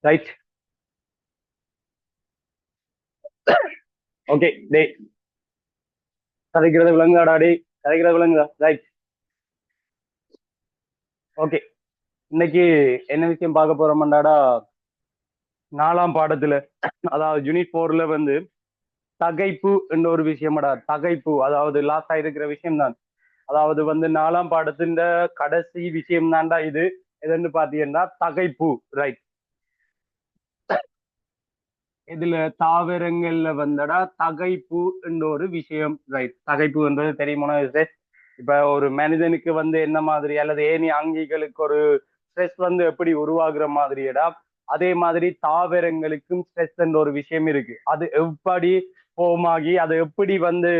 Right. Okay டே, கதைக்கிறது விளங்குதாடா டே, கதைக்கிறது விளங்குதா? ரைட். ஓகே, இன்னைக்கு என்ன விஷயம் பார்க்க போறோம்டாடா, நாலாம் பாடத்துல, அதாவது யூனிட் 4ல வந்து தகைப்பு என்ற ஒரு விஷயம்டா. தகைப்பு அதாவது லாஸ்டா இருக்கிற விஷயம் தான். அதாவது வந்து நாலாம் பாடத்தின் கடைசி விஷயம் தான்டா இது. எதுன்னு பாத்தீங்கன்னா தகைப்பு. ரைட். இதுல தாவரங்கள்ல வந்தடா தகைப்பு என்ற ஒரு விஷயம். ரைட். தகைப்பு என்றது தெரியுமா? இப்ப ஒரு மனிதனுக்கு வந்து என்ன மாதிரி அல்லது ஏனி அங்கிகளுக்கு ஒரு ஸ்ட்ரெஸ் வந்து எப்படி உருவாகுற மாதிரியடா, அதே மாதிரி தாவரங்களுக்கும் ஸ்ட்ரெஸ் என்ற ஒரு விஷயம் இருக்கு. அது எப்படி போமாகி அது எப்படி வந்து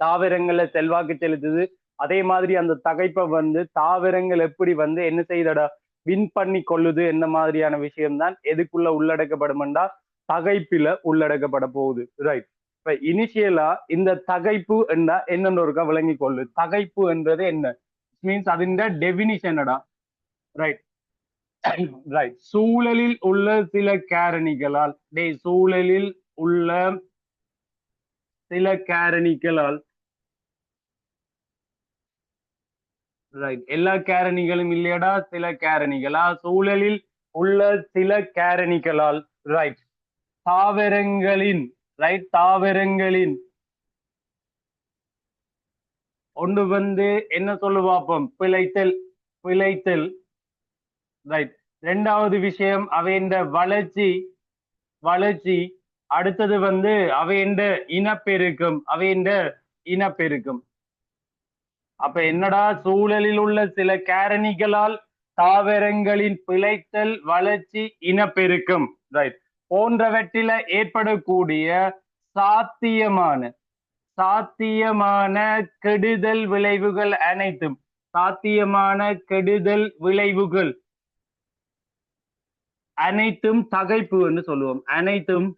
தாவரங்கள்ல செல்வாக்கு செலுத்துது, அதே மாதிரி அந்த தகைப்பை வந்து தாவரங்கள் எப்படி வந்து என்ன செய்தடா வின் பண்ணி கொள்ளுது, என்ன மாதிரியான விஷயம்தான் எதுக்குள்ள உள்ளடக்கப்படும்டா தகைப்பில உள்ளடக்கப்பட போகுது. ரைட். இப்ப இனிஷியலா இந்த தகைப்பு என்ன என்னன்னு ஒருக்கா விளங்கி கொள்ளு. தகைப்பு என்றது என்ன மீன்ஸ் அதின் டெபினிஷனடா. ரைட். ரைட். சூழலில் உள்ள சில காரணிகளால் சூழலில் உள்ள சில காரணிகளால். ரைட். எல்லா காரணிகளும் இல்லையடா, சில காரணிகளா, சூழலில் உள்ள சில காரணிகளால். ரைட். தாவரங்களின். ரைட். தாவரங்களின் ஒன்று வந்து என்ன சொல்லு பார்ப்போம், பிழைத்தல். பிழைத்தல். ரைட். ரெண்டாவது விஷயம் அவையின் வளர்ச்சி. வளர்ச்சி. அடுத்தது வந்து அவையின் இனப்பெருக்கம். அவையின் இனப்பெருக்கம். அப்ப என்னடா, சூழலில் உள்ள சில காரணிகளால் தாவரங்களின் பிழைத்தல், வளர்ச்சி, இனப்பெருக்கம் ரைட் போன்றவற்றில ஏற்படக்கூடிய சாத்தியமான சாத்தியமான கெடுதல் விளைவுகள் அனைத்தும். சாத்தியமான கெடுதல் விளைவுகள் அனைத்தும் தகைப்பு என்று சொல்லுவோம். அனைத்தும்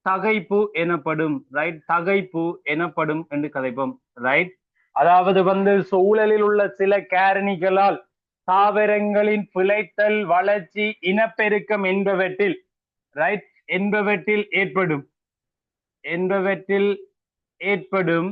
தகைப்பு எனப்படும். ரைட். தகைப்பு எனப்படும் என்று கதைப்போம். ரைட். அதாவது வந்து சூழலில் உள்ள சில காரணிகளால் தாவரங்களின் பிழைத்தல், வளர்ச்சி, இனப்பெருக்கம் என்பவற்றில். ரைட். என்பவற்றில் ஏற்படும். என்பவற்றில் ஏற்படும்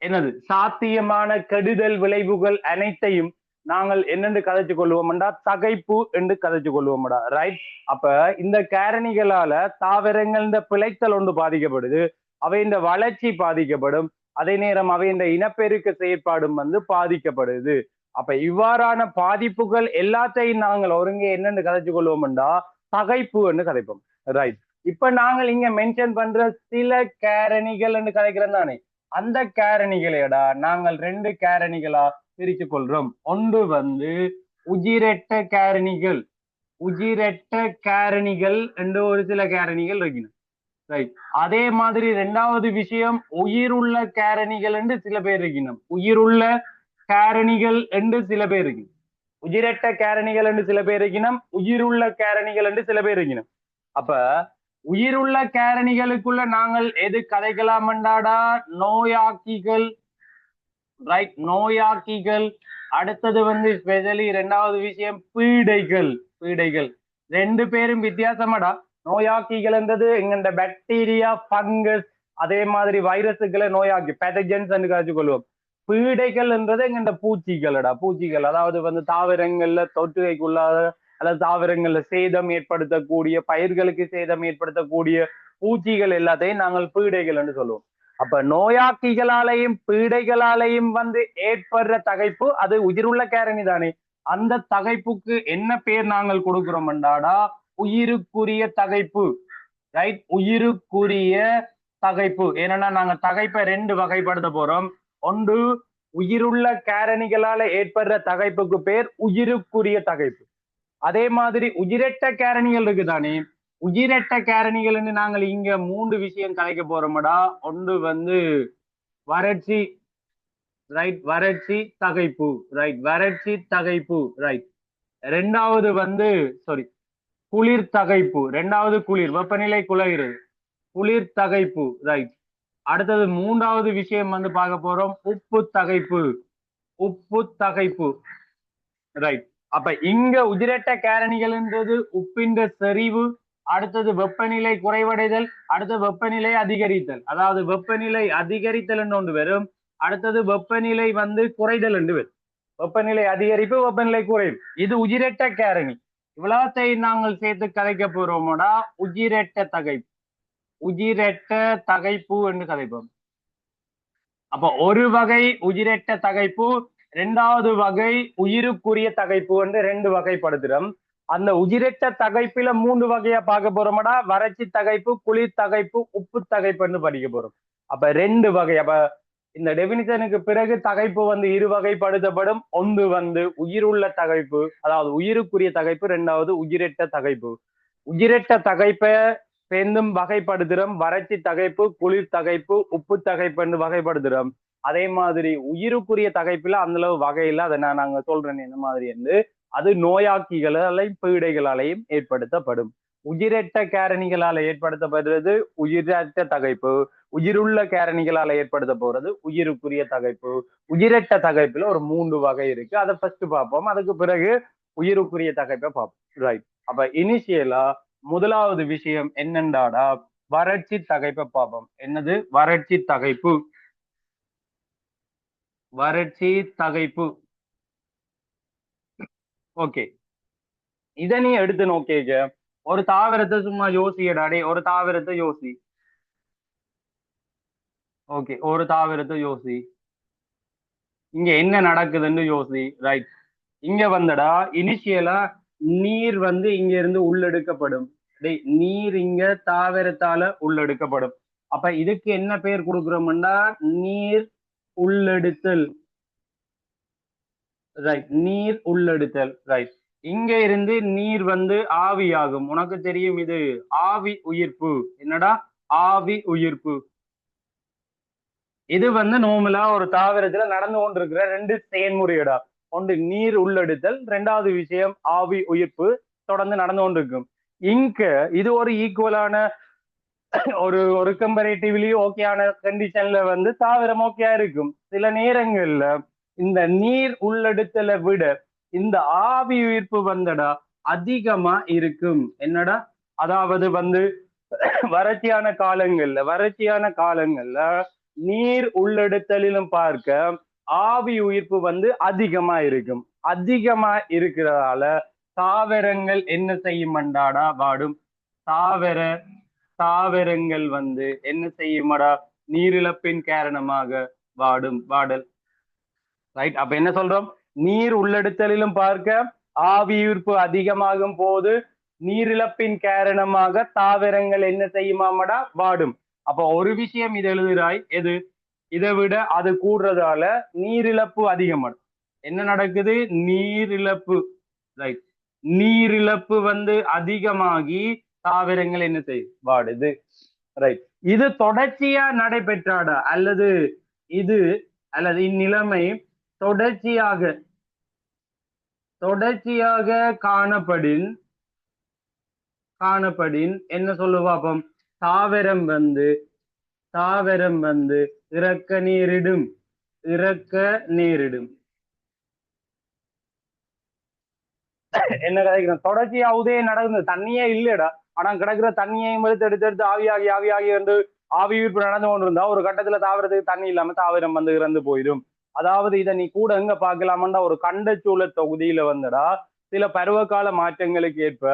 என்னது சாத்தியமான கெடுதல் விளைவுகள் அனைத்தையும் நாங்கள் என்னென்று கதைச்சு கொள்வோம்டா தகைப்பு என்று கதைச்சு கொள்வோம்டா. ரைட். அப்ப இந்த காரணிகளால தாவரங்கள் இந்த பிழைத்தல் ஒன்று பாதிக்கப்படுது, அவை இந்த வளர்ச்சி பாதிக்கப்படும், அதே நேரம் அவை இந்த இனப்பெருக்க செயற்பாடும் வந்து பாதிக்கப்படுது. அப்ப இவ்வாறான பாதிப்புகள் எல்லாத்தையும் நாங்கள் ஒருங்கே என்னென்று கதைச்சு கொள்வோம்டா தகைப்பு என்று கதைப்போம். ரைட். இப்ப நாங்கள் இங்க மென்ஷன் பண்ற சில காரணிகள் என்று கதைக்கிறோம் தானே, அந்த காரணிகளைடா நாங்கள் ரெண்டு காரணிகளா பிரித்து கொள்றோம். ஒன்று வந்து உயிரற்ற காரணிகள். உயிரற்ற காரணிகள் என்று ஒரு சில காரணிகள் இருக்கணும். ரைட். அதே மாதிரி ரெண்டாவது விஷயம் உயிருள்ள காரணிகள் என்று சில பேர் இருக்கணும். உயிருள்ள காரணிகள் என்று சில பேர் இருக்கணும். உயிரற்ற காரணிகள் என்று சில பேர் இருக்கணும், உயிருள்ள காரணிகள் என்று சில பேர் இருக்கணும். அப்ப உயிருள்ள காரணிகளுக்குள்ள நாங்கள் எது கதைக்கலாம் என்றாடா, நோயாக்கிகள். ரைட். நோயாக்கிகள். அடுத்தது வந்து ஸ்பெஷலி ரெண்டாவது விஷயம் பீடைகள். பீடைகள் ரெண்டு பேரும் வித்தியாசமாடா. நோயாக்கிகள் என்றது எங்க பாக்டீரியா, பங்கஸ், அதே மாதிரி வைரஸுகளை நோயாக்கி பேத்தஜன்ஸ் என்று கழிச்சு கொள்வோம். பீடைகள் என்றது எங்க பூச்சிகளடா. பூச்சிகள் அதாவது வந்து தாவரங்கள்ல தொற்றுகைக்குள்ளாத அல்லது தாவரங்கள்ல சேதம் ஏற்படுத்தக்கூடிய, பயிர்களுக்கு சேதம் ஏற்படுத்தக்கூடிய பூச்சிகள் எல்லாத்தையும் நாங்கள் பீடைகள் என்று சொல்லுவோம். அப்ப நோயாக்கிகளாலையும் பீடைகளாலையும் வந்து ஏற்படுற தகைப்பு அது உயிருள்ள காரணி தானே. அந்த தகைப்புக்கு என்ன பேர் நாங்கள் கொடுக்கிறோம் என்றாடா, உயிருக்குரிய தகைப்பு. ரைட். உயிருக்குரிய தகைப்பு. ஏன்னா நாங்க தகைப்பை ரெண்டு வகைப்படுத்த போறோம். ஒன்று உயிருள்ள காரணிகளால ஏற்படுற தகைப்புக்கு பேர் உயிருக்குரிய தகைப்பு. அதே மாதிரி உயிரற்ற காரணிகள் இருக்குதானே, உயிரற்ற காரணிகள் நாங்கள் இங்க மூன்று விஷயம் கலைக்க போறோம்டா. ஒன்று வந்து வறட்சி. ரைட். வறட்சி தகைப்பு. ரைட். வறட்சி தகைப்பு. ரைட். ரெண்டாவது வந்து சாரி குளிர் தகைப்பு. ரெண்டாவது குளிர், வெப்பநிலை குறைகிறது, குளிர் தகைப்பு. ரைட். அடுத்தது மூன்றாவது விஷயம் வந்து பார்க்க போறோம் உப்பு தகைப்பு. உப்பு தகைப்பு. ரைட். அப்ப இங்க உதிரட்ட காரணிகள்ன்றது உப்பின் செறிவு, அடுத்தது வெப்பநிலை குறைவடைதல், அடுத்து வெப்பநிலை அதிகரித்தல். அதாவது வெப்பநிலை அதிகரித்தல் என்று ஒன்று வரும், அடுத்தது வெப்பநிலை குறைதல் என்று வரும். வெப்பநிலை அதிகரிப்பு, வெப்பநிலை குறைவு, இது உயிரட்ட காரணி. இவ்வளத்தையும் நாங்கள் சேர்த்து கதைக்க போறோமோடா உயிரட்ட தகைப்பு, உயிரட்ட தகைப்பு என்று கதைப்போம். அப்ப ஒரு வகை உயிரட்ட தகைப்பு, இரண்டாவது வகை உயிருக்குரிய தகைப்பு என்று ரெண்டு வகைப்படுத்துறோம். அந்த உயிரட்ட தகைப்பில மூன்று வகையா பார்க்க போறோம்டா, வறட்சி தகைப்பு, குளிர் தகைப்பு, உப்பு தகைப்புன்னு படிக்க போறோம். அப்ப ரெண்டு வகை. அப்ப இந்த டெபினிஷனுக்கு பிறகு தகைப்பு இரு வகைப்படுத்தப்படும். ஒன்று உயிருள்ள தகைப்பு, அதாவது உயிருக்குரிய தகைப்பு, இரண்டாவது உயிரட்ட தகைப்பு. உயிரட்ட தகைப்பை சேர்ந்தும் வகைப்படுத்துறோம். வறட்சி தகைப்பு, குளிர் தகைப்பு, உப்பு தகைப்பு என்று வகைப்படுத்துறோம். அதே மாதிரி உயிருக்குரிய தகைப்புல அந்த அளவு வகையில அதை நாங்க சொல்றேன் என்ன மாதிரி என்று, அது நோயாக்கிகளாலையும் பீடைகளாலையும் ஏற்படுத்தப்படும். உயிரட்ட காரணிகளால ஏற்படுத்தப்படுறது உயிரற்ற தகைப்பு, உயிருள்ள காரணிகளால ஏற்படுத்த போறது உயிருக்குரிய தகைப்பு. உயிரட்ட தகைப்புல ஒரு மூன்று வகை இருக்கு, அதை ஃபர்ஸ்ட் பார்ப்போம். அதுக்கு பிறகு உயிருக்குரிய தகைப்பை பார்ப்போம். ரைட். அப்ப இனிஷியலா முதலாவது விஷயம் என்னண்டாடா, வறட்சி தகைப்பை பார்ப்போம். என்னது வறட்சி தகைப்பு? வறட்சி தகைப்பு. ஓகே, இத நீ எடுத்து நோக்கேஜ ஒரு தாவரத்தை சும்மா யோசியடாடே, ஒரு தாவரத்தை யோசி. ஓகே, ஒரு தாவரத்தை யோசி, இங்க என்ன நடக்குதுன்னு யோசி. ரைட். இங்க வந்தடா இனிஷியலா நீர் இங்க இருந்து உள்ளெடுக்கப்படும். நீர் இங்க தாவரத்தால உள்ளெடுக்கப்படும். அப்ப இதுக்கு என்ன பெயர் கொடுக்கிறோம்னா நீர் உள்ளெடுத்தல். ரைட், நீர் உள்ளெடுத்தல். ரைட். இங்க இருந்து நீர் ஆவியாகும். உனக்கு தெரியும் இது ஆவி உயிர்ப்பு. என்னடா ஆவி உயிர்ப்பு? இது நோமலா ஒரு தாவரத்துல நடந்து கொண்டிருக்கிற ரெண்டு செயல்முறையடா. ஒன்று நீர் உள்ளெடுத்தல், ரெண்டாவது விஷயம் ஆவி உயிர்ப்பு தொடர்ந்து நடந்து கொண்டிருக்கும். இங்க இது ஒரு ஈக்குவலான ஒரு கம்பேரிட்டிவ்லி ஓகேயான கண்டிஷன்ல தாவரம் ஓகேயா இருக்கும். சில நேரங்கள்ல இந்த நீர் உள்ளெடுத்தலை விட இந்த ஆவி உயிர்ப்பு அதிகமா இருக்கும். என்னடா, அதாவது வறட்சியான காலங்கள்ல நீர் உள்ளெடுத்தலிலும் பார்க்க ஆவி உயிர்ப்பு அதிகமா இருக்கும். அதிகமா இருக்கிறதால தாவரங்கள் என்ன செய்யும் மண்டாடா, வாடும். தாவரங்கள் என்ன செய்யுமாடா, நீரிழப்பின் காரணமாக வாடல். ரைட். அப்ப என்ன சொல்றோம், நீர் உள்ளெடுத்தலிலும் பார்க்க ஆவி ஈர்ப்பு அதிகமாகும் போது நீரிழப்பின் காரணமாக தாவரங்கள் என்ன செய்யுமாமடா, வாடும். அப்ப ஒரு விஷயம் இது எழுதுறாய், எது இதை விட அது கூடுறதால நீரிழப்பு அதிகமாடும். என்ன நடக்குது, நீரிழப்பு. ரைட். நீரிழப்பு அதிகமாகி தாவரங்கள் என்ன செய்யும், வாடுது. ரைட். இது தொடர்ச்சியா நடைபெற்றாடா, அல்லது இந்நிலைமை தொடர்ச்சியாக காணப்படின் என்ன சொல்லுவாப்பம், தாவரம் இறக்க நேரிடும். என்ன கிடைக்கிறோம், தொடர்ச்சியாவதே நடக்குது. தண்ணியே இல்லடா, ஆனா கிடக்குற தண்ணியையும் எடுத்து ஆவியாகி ஆவி ஈர்ப்பு நடந்து கொண்டிருந்தா ஒரு கட்டத்துல தாவரத்துக்கு தண்ணி இல்லாம தாவரம் இறந்து போயிடும். அதாவது இதை நீ கூட எங்க பாக்கலாமண்டா, ஒரு கண்டச்சூழ தொகுதியில சில பருவகால மாற்றங்களுக்கு ஏற்ப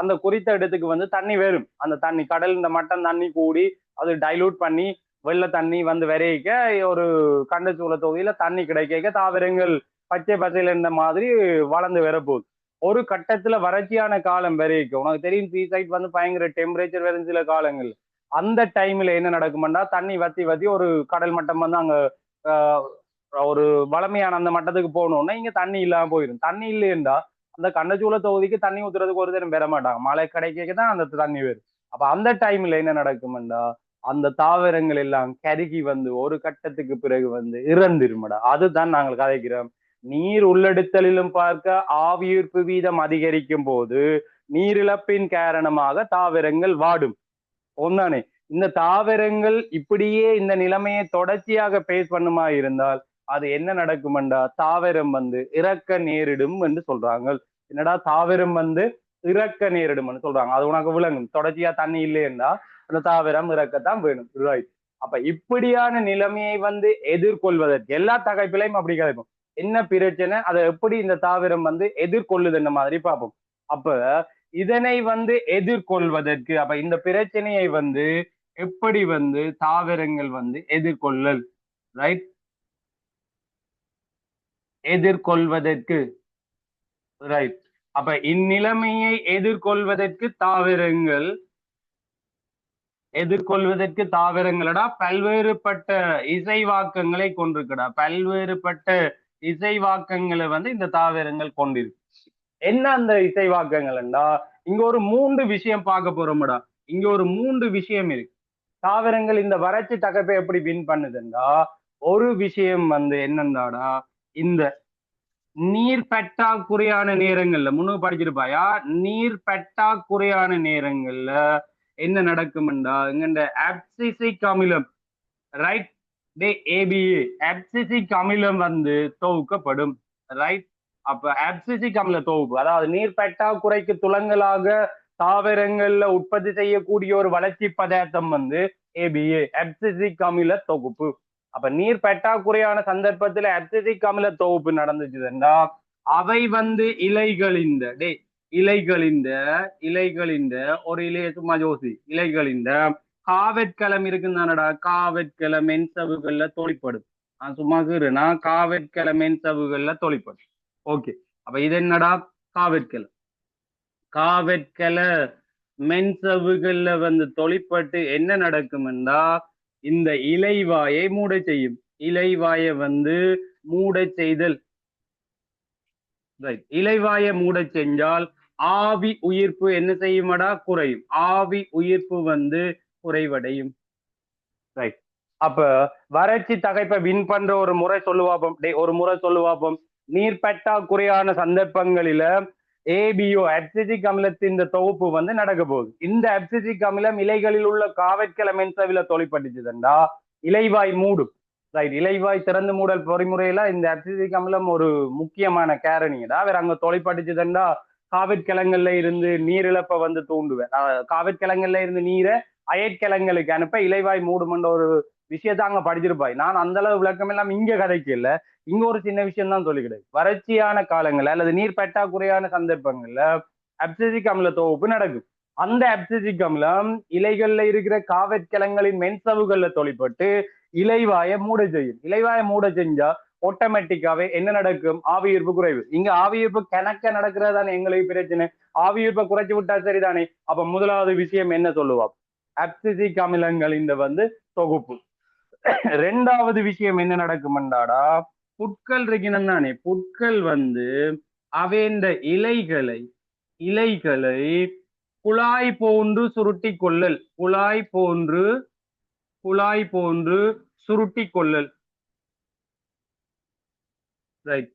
அந்த குறித்த இடத்துக்கு தண்ணி வரும். அந்த தண்ணி கடல் இந்த மட்டம் தண்ணி கூடி அது டைலூட் பண்ணி வெள்ள தண்ணி வரைக்க ஒரு கண்டச்சூழ தொகுதியில தண்ணி கிடைக்க தாவரங்கள் பச்சை பச்சையில இருந்த மாதிரி வளர்ந்து வரப்போகுது. ஒரு கட்டத்துல வறட்சியான காலம் வரைக்கும் உனக்கு தெரியும், சீசைட் பயங்கர டெம்பரேச்சர் வரும் சில காலங்கள். அந்த டைம்ல என்ன நடக்கும்டா, தண்ணி வத்தி ஒரு கடல் மட்டம் அங்க ஒரு வளமையான அந்த மட்டத்துக்கு போகணும்னா இங்க தண்ணி இல்லாம போயிடும். தண்ணி இல்லையா அந்த கண்டச்சூழ தொகுதிக்கு தண்ணி ஊத்துறதுக்கு ஒரு தரம் பெற மாட்டாங்க. மழை கிடைக்க தான் அந்த தண்ணி வரும். அப்ப அந்த டைம்ல என்ன நடக்கும்டா, அந்த தாவரங்கள் எல்லாம் கருகி ஒரு கட்டத்துக்கு பிறகு இறந்துருமடா. அதுதான் நாங்கள் கதைக்கிறோம். நீர் உள்ளெடுத்தலிலும் பார்க்க ஆவியீர்ப்பு வீதம் அதிகரிக்கும் போது நீரிழப்பின் காரணமாக தாவரங்கள் வாடும். ஒன்னானே இந்த தாவரங்கள் இப்படியே இந்த நிலைமையை தொடர்ச்சியாக பேஸ் பண்ணுமா இருந்தால் அது என்ன நடக்குமெண்டா தாவரம் வந்து இறக்க நேரிடும் என்று சொல்றாங்க. என்னடா தாவரம் வந்து இறக்க நேரிடும்னு சொல்றாங்க. அது உனக்கு விளங்கும். தொடர்ச்சியா தண்ணி இல்லைன்னா அந்த தாவரம் இறக்கத்தான் வேணும். ரைட். அப்ப இப்படியான நிலைமையை வந்து எதிர்கொள்வதற்கு எல்லா தகைப்பிலையும் அப்படி கிடைக்கும். என்ன பிரச்சனை, அதை எப்படி இந்த தாவரம் வந்து எதிர்கொள்ளுதுன்ற மாதிரி பார்ப்போம். அப்ப இதனை வந்து எதிர்கொள்வதற்கு அப்ப இந்த பிரச்சனையை வந்து எப்படி வந்து தாவரங்கள் வந்து எதிர்கொள்ளல், ரைட், எதிர்கொள்வதற்கு, ரைட். அப்ப இந்நிலைமையை எதிர்கொள்வதற்கு தாவரங்களடா பல்வேறுபட்ட இசைவாக்கங்களை கொண்டிருக்கடா. பல்வேறுபட்ட இசைவாக்கங்களை வந்து இந்த தாவரங்கள் கொண்டிருக்கு. என்ன அந்த இசைவாக்கங்கள்டா, இங்க ஒரு 3 விஷயம் பார்க்க போறோம்டா. இங்க ஒரு 3 விஷயம் இருக்கு. தாவரங்கள் இந்த வறட்சி தகப்பை எப்படி வின் பண்ணுதுண்டா, ஒரு விஷயம் வந்து என்னண்டாடா, இந்த நீர் பற்றாக்குறையான நேரங்கள்ல முன்னு படிச்சிருப்பாயா, நீர் பற்றாக்குறையான நேரங்கள்ல என்ன நடக்கும்டா, இங்க அப்சிசிக் அமிலம், ரைட், ஏபிஏ அப்சிசிக் அமிலம் வந்து தொகுக்கப்படும். ரைட். அப்ப அப்சிசிக் அமில தொகுப்பு, அதாவது நீர் பற்றாக்குறைக்கு துலங்கலாக தாவரங்கள்ல உற்பத்தி செய்யக்கூடிய ஒரு வளர்ச்சி பதார்த்தம் வந்து ஏபிஏ அப்சிசிக் அமில தொகுப்பு. அப்ப நீர் பற்றாக்குறையான சந்தர்ப்பத்துல அப்சிசிக் அமில தொகுப்பு நடந்துச்சுன்னா அவை வந்து இலைகளிந்த ஒரு இலைய சும்மா ஜோசி இலைகளிந்த காவற்களம் இருக்குதானடா, காவற்கள மென்சவுகள்ல தொழிற்படும். சும்மா கீறுனா காவற்கள மென்சவுகள்ல தொழிற்படும். ஓகே. அப்ப இது என்னடா, காவற்கள மென்சவுகள்ல வந்து தொழிற்பட்டு என்ன நடக்கும்டா, இந்த இலைவாயை மூட செய்யும். இலைவாயை வந்து மூட செய்தல். இலைவாயை மூட செஞ்சால் ஆவி உயிர்ப்பு என்ன செய்யுமடா, குறையும். ஆவி உயிர்ப்பு வந்து குறைவடையும். ரைட். அப்ப வறட்சி தகைப்பை வின் பண்ற ஒரு முறை சொல்லுவாப்போம். நீர் பற்றாக்குறையான சந்தர்ப்பங்களில ஏபிஓ அப்சிசிக் அமிலத்தின் இந்த தொகுப்பு வந்து நடக்க போகுது. இந்த அப்சிசிக் அமிலம் இலைகளில் உள்ள காவற்கள மென்சவில தொழிற்பட்டுச்சுதுண்டா இலைவாய் மூடும். ரைட். இலைவாய் திறந்து மூடல் பொறிமுறையில இந்த அப்சிசிக் அமிலம் ஒரு முக்கியமான கேரணிடா. வேற அங்க தொழிற்பட்டுச்சுதுண்டா காவற்கிழங்கள்ல இருந்து நீரிழப்பை வந்து தூண்டுவேன். காவற்கிழங்கள்ல இருந்து நீரை அயற்கிழங்களுக்கு அனுப்ப இலைவாய் மூடுமென்ற ஒரு விஷயத்த அங்க படிச்சிருப்பாய். நான் அந்த அளவு விளக்கம் எல்லாம் இங்க கதைக்கு இல்ல. இங்க ஒரு சின்ன விஷயம் தான் சொல்லி கிடையாது. வறட்சியான காலங்கள்ல அல்லது நீர் பற்றாக்குறையான சந்தர்ப்பங்கள்ல அப்சிசிக் அமில தொகுப்பு நடக்கும். அந்த அப்சிசிக் அமிலம் இலைகள்ல இருக்கிற காவற்கிழங்களின் மென்சவுகள்ல தொழிற்பட்டு இலைவாயை மூட செய்யும். இலைவாயை மூட செஞ்சா ஆட்டோமேட்டிக்காவே என்ன நடக்கும், ஆவியீர்ப்பு குறைவு. இங்க ஆவியீர்ப்பு கணக்க நடக்கிறதானே எங்களுக்கு பிரச்சனை. ஆவியீர்ப்பை குறைச்சு விட்டா சரிதானே. அப்ப முதலாவது விஷயம் என்ன சொல்லுவோம், அப்சிசிக் அமிலங்கள் இந்த வந்து தொகுப்பு. ரெண்டாவது விஷயம் என்ன நடக்கும்டாடா, புட்கள் இருக்கணும் தானே. புட்கள் வந்து அவைந்த இலைகளை குழாய் போன்று சுருட்டி கொள்ளல். குழாய் போன்று சுருட்டி கொள்ளல். ரைட்.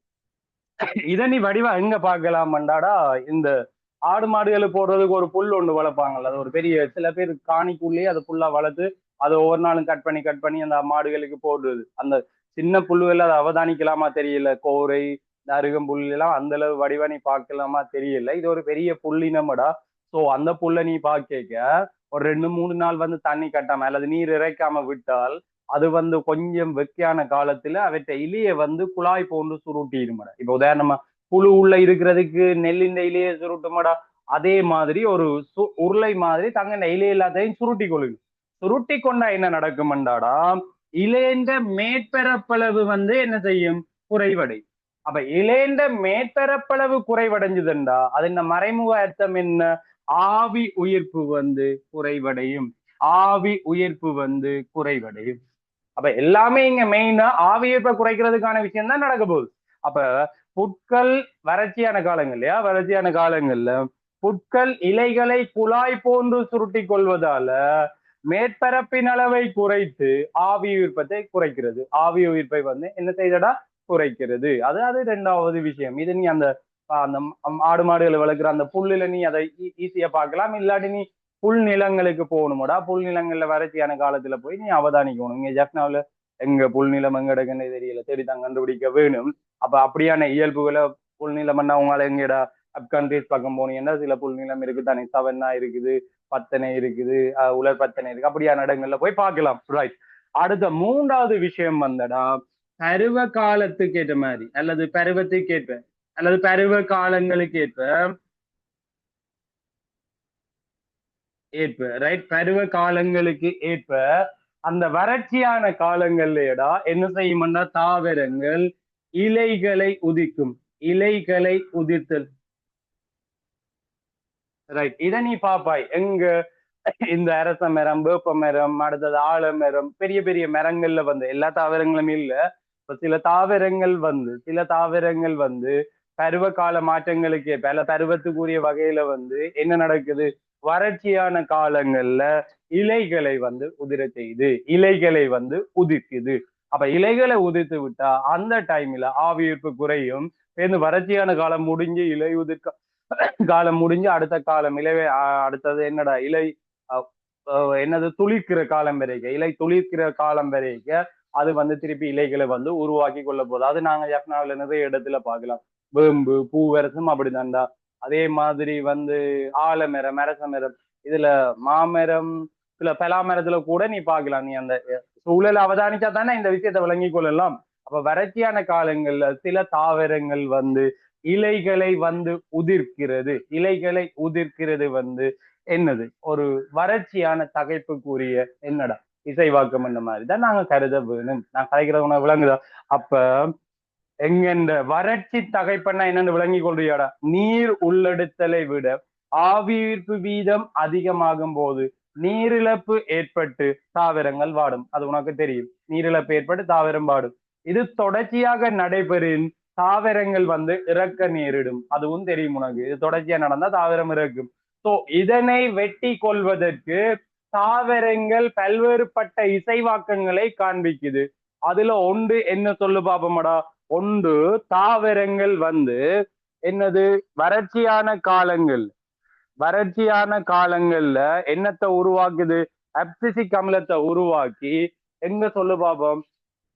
இதை நீ வடிவா எங்க பார்க்கலாம்டாடா, இந்த ஆடு மாடுகளை போடுறதுக்கு ஒரு புல் ஒன்று வளர்ப்பாங்கல்ல. அது ஒரு பெரிய சில பேர் காணிக்குள்ளேயே அதை புல்லா வளர்த்து அதை ஒவ்வொரு நாளும் கட் பண்ணி அந்த மாடுகளுக்கு போடுறது. அந்த சின்ன புல்லுகள் அதை அவதானிக்கலாமா தெரியல. கோரை, இந்த அருகம்புல் எல்லாம் அந்த அளவு வடிவா நீ பார்க்கலாமா தெரியல. இது ஒரு பெரிய புல்லினமடா. சோ அந்த புல்லை நீ பார்க்க ஒரு 2-3 நாள் வந்து தண்ணி கட்டாம அல்லது நீர் இறைக்காம விட்டால் அது வந்து கொஞ்சம் வெக்கையான காலத்துல அவற்றை இலைய வந்து குழாய் போன்று சுருட்டிடுமடா. இப்ப உதாரணமா புழு உள்ள இருக்கிறதுக்கு நெல்லின் இலையை சுருட்டுமடா, அதே மாதிரி ஒரு உருளை மாதிரி தங்க இலைய எல்லாத்தையும் சுருட்டி கொள்ளுங்க. சுருட்டி கொண்டா என்ன நடக்கும்டாடா, இலைந்த மேற்பரப்பளவு வந்து என்ன செய்யும், குறைவடை. அப்ப இலைந்த மேற்பரப்பளவு குறைவடைஞ்சதுண்டா அது இந்த மறைமுக அர்த்தம் என்ன, ஆவி உயிர்ப்பு வந்து குறைவடையும். ஆவி உயிர்ப்பு வந்து குறைவடையும். அப்ப எல்லாமே இங்க மெயினா ஆவியீர்ப்பை குறைக்கிறதுக்கான விஷயம் தான் நடக்க போகுது. அப்ப புட்கள் வறட்சியான காலங்கள்ல புட்கள் இலைகளை குழாய் போன்று சுருட்டி கொள்வதால மேற்பரப்பின் அளவை குறைத்து ஆவி உயிர்ப்பத்தை குறைக்கிறது. ஆவி உயிர்ப்பை வந்து என்ன செய்தடா, குறைக்கிறது. அது ரெண்டாவது விஷயம். இது நீ அந்த ஆடு மாடுகளை வளர்க்குற அந்த புல்லுல நீ அதை ஈஸியா பார்க்கலாம். இல்லாட்டி நீ புல் நிலங்களுக்கு போகணுமோடா. புல் நிலங்கள்ல வறட்சியான காலத்துல போய் நீ அவதானிக்கணும். இங்க ஜப்னாவில எங்க புல்நிலம் எங்க எடுக்குன்னு தெரியல, தேடித்தான் கண்டுபிடிக்க வேணும். அப்ப அப்படியான இயல்புகளை புல்நிலம்னா உங்களால எங்கடா அப் கண்ட்ரிஸ் பக்கம் போனீங்கன்னா சில புல்நிலம் இருக்கு தானே, சவன்னா இருக்குது, பத்தனை இருக்குது, உலர் பத்தனை இருக்கு, அப்படியான இடங்கள்ல போய் பார்க்கலாம். ரைட். அடுத்த மூன்றாவது விஷயம் வந்தடா பருவ காலத்துக்கு ஏற்ற மாதிரி அல்லது பருவத்துக்கு ஏற்ப அல்லது பருவ காலங்களுக்கு ஏற்ப ரைட், பருவ காலங்களுக்கு ஏற்ப அந்த வறட்சியான காலங்கள்லடா என்ன செய்யும்னா தாவரங்கள் இலைகளை உதிக்கும். இலைகளை உதிர்த்தல். ரைட். இத நீ பாப்பாய் எங்க இந்த அரச மரம், வேப்ப மரம், அடுத்தது ஆலமரம், பெரிய பெரிய மரங்கள்ல வந்து எல்லா தாவரங்களும் இல்ல, இப்ப சில தாவரங்கள் வந்து பருவ கால மாற்றங்களுக்கு பல பருவத்துக்குரிய வகையில வந்து என்ன நடக்குது, வறட்சியான காலங்கள்ல இலைகளை வந்து உதிர செய்யுது, இலைகளை வந்து உதிர்க்குது. அப்ப இலைகளை உதிர்த்து விட்டா அந்த டைம்ல ஆவியீர்ப்பு குறையும். வறட்சியான காலம் முடிஞ்சு இலை உதிர்க்க காலம் முடிஞ்சு அடுத்த காலம் இலை, அடுத்தது என்னடா இலை என்னது துளிர்க்கிற காலம் வரைக்கும், இலை துளிர்க்கிற காலம் வரைக்கும் அது வந்து திருப்பி இலைகளை வந்து உருவாக்கி கொள்ள போகுது. அது நாங்க ஜப்னாவில நிறைய இடத்துல பார்க்கலாம். வேம்பு, பூவரசும் அப்படிதான்டா. அதே மாதிரி வந்து ஆலமரம், அரச மரம், இதுல மாமரம், சில பலாமரத்துல கூட நீ பார்க்கலாம். நீ அந்த சூழலை அவதானிச்சா தானே இந்த விஷயத்தை விளங்கி கொள்ளலாம். அப்ப வறட்சியான காலங்கள்ல சில தாவரங்கள் வந்து இலைகளை வந்து உதிர்க்கிறது. இலைகளை உதிர்க்கிறது வந்து என்னது, ஒரு வறட்சியான தகைப்புக்குரிய என்னடா இசைவாக்கம் இந்த மாதிரிதான் நாங்க கருத வேணும். நான் கதைக்கிறது உனக்கு விளங்குதா? அப்ப எங்க இந்த வறட்சி தகைப்பன்னா என்னன்னு விளங்கி கொள்றியாடா, நீர் உள்ளெடுத்தலை விட ஆவியீர்ப்பு வீதம் அதிகமாகும் போது நீரிழப்பு ஏற்பட்டு தாவரங்கள் வாடும். அது உனக்கு தெரியும், நீரிழப்பு ஏற்பட்டு தாவரம் வாடும். இது தொடர்ச்சியாக நடைபெறும் தாவரங்கள் வந்து இறக்க நேரிடும். அதுவும் தெரியும் உனக்கு, இது தொடர்ச்சியா நடந்தா தாவரம் இறக்கும். சோ இதனை வெட்டி கொள்வதற்கு தாவரங்கள் பல்வேறுபட்ட இசைவாக்கங்களை காண்பிக்குது. அதுல ஒன்று என்ன சொல்லு பாப்போமடா, ஒன்று தாவரங்கள் வந்து என்னது வறட்சியான காலங்கள்ல என்னத்தை உருவாக்குது, அப்சிசிக் அமிலத்தை உருவாக்கி எங்க சொல்லு பாப்போம்,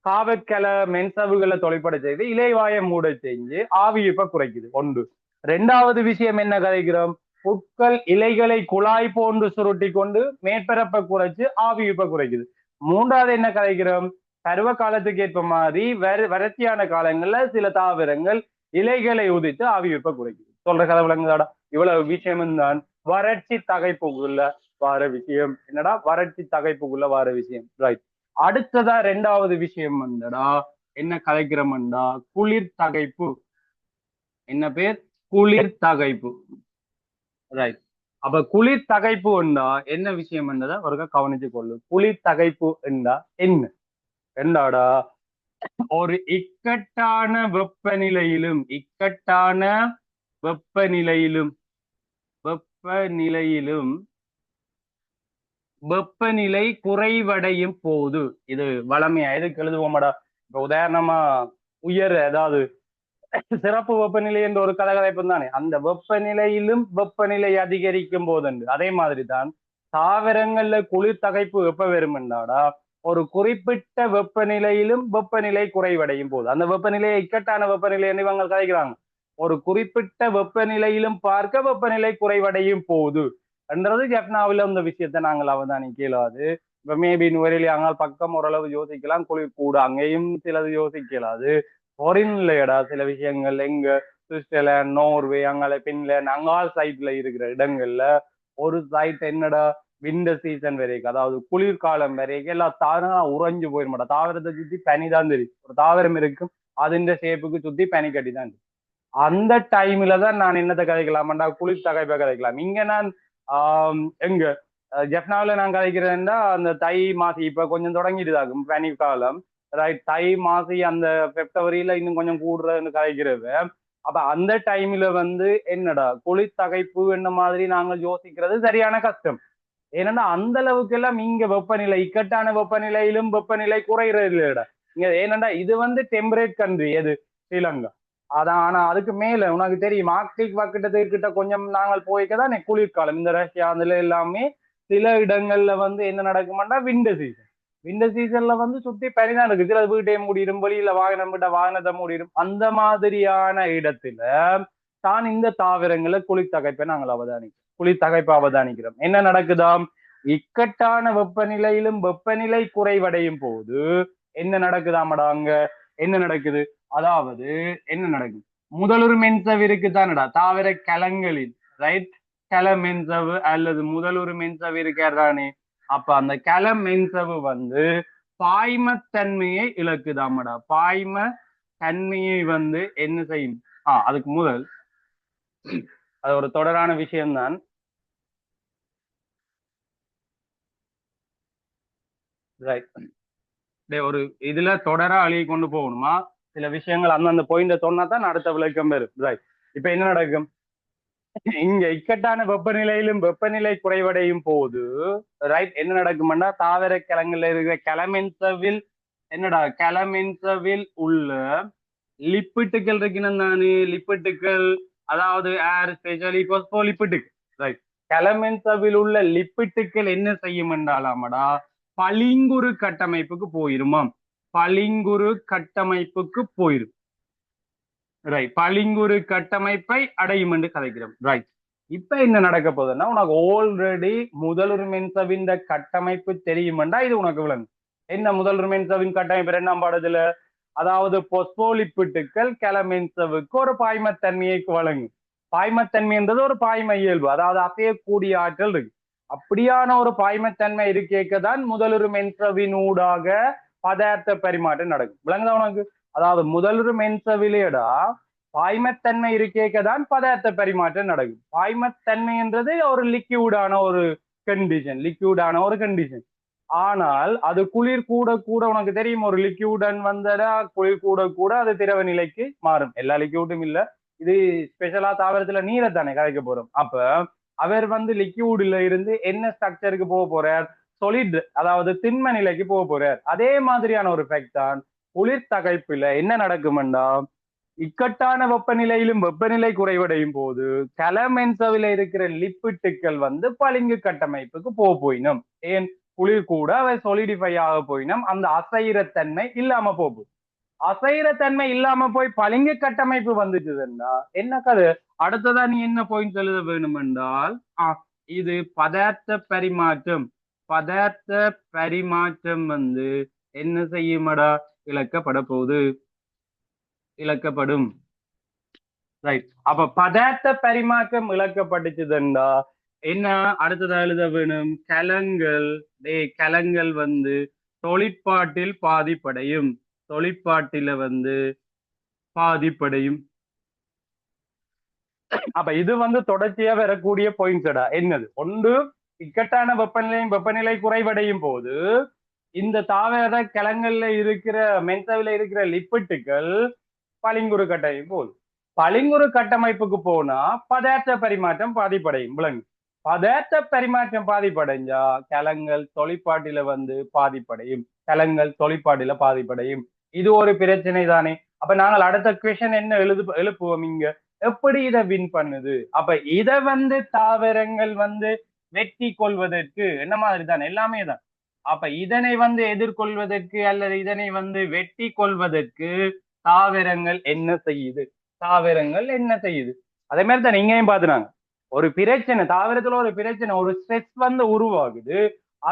காவற்கல மென்சவுகளை தொலைப்பட செய்து இலைவாய மூட செஞ்சு ஆவியீர்ப்பை குறைக்குது. ஒன்று. ரெண்டாவது விஷயம் என்ன கதைக்கிறோம், புட்கள் இலைகளை குழாய் போன்று சுருட்டி கொண்டு மேற்பரப்பை குறைச்சு ஆவியீர்ப்பை குறைக்குது. மூன்றாவது என்ன கதைக்கிறோம், பருவ காலத்துக்கு ஏற்ப மாதிரி வறட்சியான காலங்கள்ல சில தாவரங்கள் இலைகளை உதித்து ஆவியீர்ப்பை குறைக்குது. சொல்ற கதை விளங்குதாடா? இவ்வளவு விஷயமும் தான் வறட்சி தகைப்புக்குள்ள வார விஷயம். என்னடா வறட்சி தகைப்புக்குள்ள வார விஷயம். ரைட். அடுத்ததா ரெண்டாவது விஷயம் வந்தடா என்ன கலைக்கிறோம்டா, குளிர் தகைப்பு. என்ன பேர்? குளிர் தகைப்பு. ரைட். அப்ப குளிர் தகைப்பு என்றா என்ன விஷயம் என்றதை ஒரு கவனிச்சு கொள்ளு. குளிர் தகைப்பு என்றா என்ன என்றாடா, ஒரு இக்கட்டான வெப்பநிலையிலும் வெப்பநிலை குறைவடையும் போது, இது வளமையா எதுக்கு எழுதுவோமாடா, இப்ப உதாரணமா உயர் ஏதாவது சிறப்பு வெப்பநிலை என்ற ஒரு கதகதைப்பு தானே, அந்த வெப்பநிலை அதிகரிக்கும் போது அதே மாதிரிதான் தாவரங்கள்ல குளிர் தகைப்பு எப்ப வரும் என்றாடா, ஒரு குறிப்பிட்ட வெப்பநிலையிலும் வெப்பநிலை குறைவடையும் போது. அந்த வெப்பநிலையை இக்கட்டான வெப்பநிலை என்று இவங்க கதைக்கிறாங்க. ஒரு குறிப்பிட்ட வெப்பநிலையிலும் பார்க்க வெப்பநிலை குறைவடையும் போது என்றது ஜப்னாவில இந்த விஷயத்தை நாங்கள் அவதானிக்க இயலாது. இப்ப மேபி நுவரையில அங்கே பக்கம் ஓரளவு யோசிக்கலாம், குளிர் கூட அங்கேயும் சிலது யோசிக்க இயலாது. ஃபாரின்லடா சில விஷயங்கள் எங்க சுவிட்சர்லாந்து, நோர்வே, அங்கால பின்லாந்து, அங்கால் சைட்ல இருக்கிற இடங்கள்ல ஒரு சைட் என்னடா விண்டர் சீசன் வரைக்கும், அதாவது குளிர்காலம் வரைக்கும் எல்லா தாவரம் உறைஞ்சு போயிட மாட்டா. தாவரத்தை சுத்தி பனி தான் தெரியும். ஒரு தாவரம் இருக்கும், அதிண்ட ஷேப்புக்கு சுத்தி பனி கட்டி தான் இருக்கு. அந்த டைம்ல தான் நான் என்னத்தை கதைக்கலாம்டா, குளிர் தகைப்பை கதைக்கலாம். இங்க நான் எங்க ஜப்னாவில நான் கதைக்கிறேன்னா அந்த தை மாசி இப்ப கொஞ்சம் தொடங்கிடுதாகும் பனி காலம். ரைட். தை மாசி அந்த பிப்ரவரியில இன்னும் கொஞ்சம் கூடுறதுன்னு கதைக்கிறது. அப்ப அந்த டைம்ல வந்து என்னடா குளிர் தகைப்பு என்ன மாதிரி நாங்கள் யோசிக்கிறது சரியான கஷ்டம். ஏன்னா அந்த அளவுக்கு எல்லாம் இங்க வெப்பநிலை இக்கட்டான வெப்பநிலையிலும் வெப்பநிலை குறைகிறது இல்லடா இங்க. ஏனண்டா இது வந்து டெம்பரேட் கண்ட்ரி, எது ஸ்ரீலங்கா. அதான். ஆனா அதுக்கு மேல உனக்கு தெரியும் ஆர்க்டிக் வக்கிட்டத்துக்கிட்ட கொஞ்சம் நாங்கள் போய்க்கதான் குளிர்காலம். இந்த ரஷ்யா அதுல எல்லாமே சில இடங்கள்ல வந்து என்ன நடக்குமாண்டா விண்டர் சீசன். விண்டர் சீசன்ல வந்து சுத்தி பனிதான் இருக்கு. சில வீட்டை மூடிடும், வெளியில வாகனம் விட்ட வாகனத்தை மூடிடும். அந்த மாதிரியான இடத்துல தான் இந்த தாவரங்களை குளிர்தகைப்பை நாங்கள் குளிர்தகைப்பை அவதானிக்கிறோம். என்ன நடக்குதாம்? இக்கட்டான வெப்பநிலையிலும் வெப்பநிலை குறைவடையும் போது என்ன நடக்குதாமடா? அங்க என்ன நடக்குது? அதாவது என்ன நடக்குது? முதலுரு மென்சவு இருக்குதானடா தாவர கலங்களில், ரைட்? கல மென்சவு அல்லது முதலுரு மென்சவு இருக்கிறானே, அப்ப அந்த கல மென்சவு வந்து பாய்மத்தன்மையை இழக்குதாமடா. பாய்ம தன்மையை வந்து என்ன செய்யும்? அதுக்கு முதல் அது ஒரு தொடரான விஷயம்தான். ஒரு இதுல தொடரா அழுகி கொண்டு போகணுமா? சில விஷயங்கள் அந்தந்த பாயிண்ட சொன்னா தான் அடுத்த விளக்கம் பெறும். ரைட். இப்ப என்ன நடக்கும்? இங்க இக்கட்டான வெப்பநிலையிலும் வெப்பநிலை குறைவடையும் போது ரைட் என்ன நடக்கும்னா தாவர கிழங்குல இருக்கிற கலமென்சவில் என்னடா கலமென்சவில் உள்ள லிப்பிட்டுகள் இருக்கணும் தானே. லிப்பிட்டுகள் அதாவது ஏர் ஸ்பெஷலி லிப்பிட்டுகள், ரைட்? கலமென்சவில் உள்ள லிப்பிட்டுகள் என்ன செய்யும் என்றாலாமடா பளிங்குரு கட்டமைப்புக்கு போயிருமாம். பளிங்குரு கட்டமைப்புக்கு போயிரும். ரைட். பளிங்குரு கட்டமைப்பை அடையும் என்று கதைக்கிறோம். ரைட். இப்ப என்ன நடக்க போகுதுன்னா உனக்கு ஆல்ரெடி முதலுரு மென்சவின் கட்டமைப்பு தெரியுமெண்டா இது உனக்கு விளங்கும். என்ன முதலுரு மென்சவின் கட்டமைப்பு ரெண்டாம் பாடத்துல? அதாவது பொஸ்போலிப்பிட்டுக்கள் கலமென்சவுக்கு ஒரு பாய்மத்தன்மையை வழங்கும். பாய்மத்தன்மை என்றது ஒரு பாய்ம இயல்பு, அதாவது அசையக்கூடிய ஆற்றல் இருக்கு. அப்படியான ஒரு பாய்மத்தன்மை இருக்கேக்கதான் முதலுரு மென்சவினூடாக பதார்த்த பரிமாற்றம் நடக்கும். விளங்குதா உனக்கு? அதாவது முதலுரு மென்சவிலேடா பாய்மத்தன்மை இருக்கேக்கதான் பதார்த்த பரிமாற்றம் நடக்கும். பாய்மத்தன்மை என்றது ஒரு லிக்யூடான ஒரு கண்டிஷன். ஆனால் அது குளிர் கூட கூட உனக்கு தெரியும், ஒரு லிக்யூடன் வந்தடா குளிர் கூட கூட அது திரவ நிலைக்கு மாறும். எல்லா லிக்யூடும் இல்ல, இது ஸ்பெஷலா தாவரத்துல நீரைத்தானே கரைக்க போறோம். அப்ப அவர் வந்து லிக்யூட்ல இருந்து என்ன ஸ்ட்ரக்சருக்கு போக போறார்? சொலிட், அதாவது திண்ம நிலைக்கு போக போறார். அதே மாதிரியான ஒரு ஃபேக்ட் தான் குளிர் தகைப்புல என்ன நடக்கும்டா இக்கட்டான வெப்பநிலையிலும் வெப்பநிலை குறைவடையும் போது கலமென்சவில இருக்கிற லிப்பிட்டுக்கள் வந்து பளிங்கு கட்டமைப்புக்கு போயினும். ஏன்? குளிர் கூட அவை சொலிடிஃபை ஆக போயினும் அந்த அசைரத்தன்மை இல்லாம போகும். அசைரத்தன்மை இல்லாம போய் பளிங்கு கட்டமைப்பு வந்துச்சுன்னா என்ன கதை? அடுத்ததா நீ என்ன பாயிண்ட் எழுத வேணும் என்றால் இது பதார்த்த பரிமாற்றம். பதார்த்த பரிமாற்றம் வந்து என்ன செய்யுமடா இழக்கப்பட போகுது, இழக்கப்படும். ரைட். அப்ப பதார்த்த பரிமாற்றம் இழக்கப்பட்டுச்சுதுண்டா என்ன அடுத்ததா எழுத வேணும்? கலங்கள் வந்து தொழிற்பாட்டில் பாதிப்படையும். தொழிற்பாட்டில வந்து பாதிப்படையும். அப்ப இது வந்து தொடர்ச்சியா வரக்கூடிய பாயிண்ட்ஸ்டா. என்னது? ஒன்று, இக்கட்டான வெப்பநிலை குறைவடையும் போது இந்த தாவர கிழங்குல இருக்கிற மென்சவில இருக்கிற லிப்பிட்டுகள் பளிங்குரு கட்டமைப்பு போகுது. பளிங்குரு கட்டமைப்புக்கு போனா பதார்த்த பரிமாற்றம் பாதிப்படையும். விலங்கு பதார்த்த பரிமாற்றம் பாதிப்படைஞ்சா கலங்கள் தொழிற்பாட்டில வந்து பாதிப்படையும். கலங்கள் தொழிற்பாட்டில பாதிப்படையும். இது ஒரு பிரச்சனை தானே. அப்ப நாங்கள் அடுத்த கொஸ்டின் என்ன எழுப்புவோம் இங்க? எப்படி இதை வின் பண்ணுது? அப்ப இதை வந்து தாவரங்கள் வந்து வெற்றி கொள்வதற்கு என்ன மாதிரி தான் எல்லாமே தான். அப்ப இதனை வந்து எதிர்கொள்வதற்கு அல்லது இதனை வந்து வெற்றி கொள்வதற்கு தாவரங்கள் என்ன செய்யுது? அதே மாதிரி தான் நீங்களையும் பாத்துனாங்க. ஒரு பிரச்சனை தாவரத்துல ஒரு பிரச்சனை, ஒரு ஸ்ட்ரெஸ் வந்து உருவாகுது.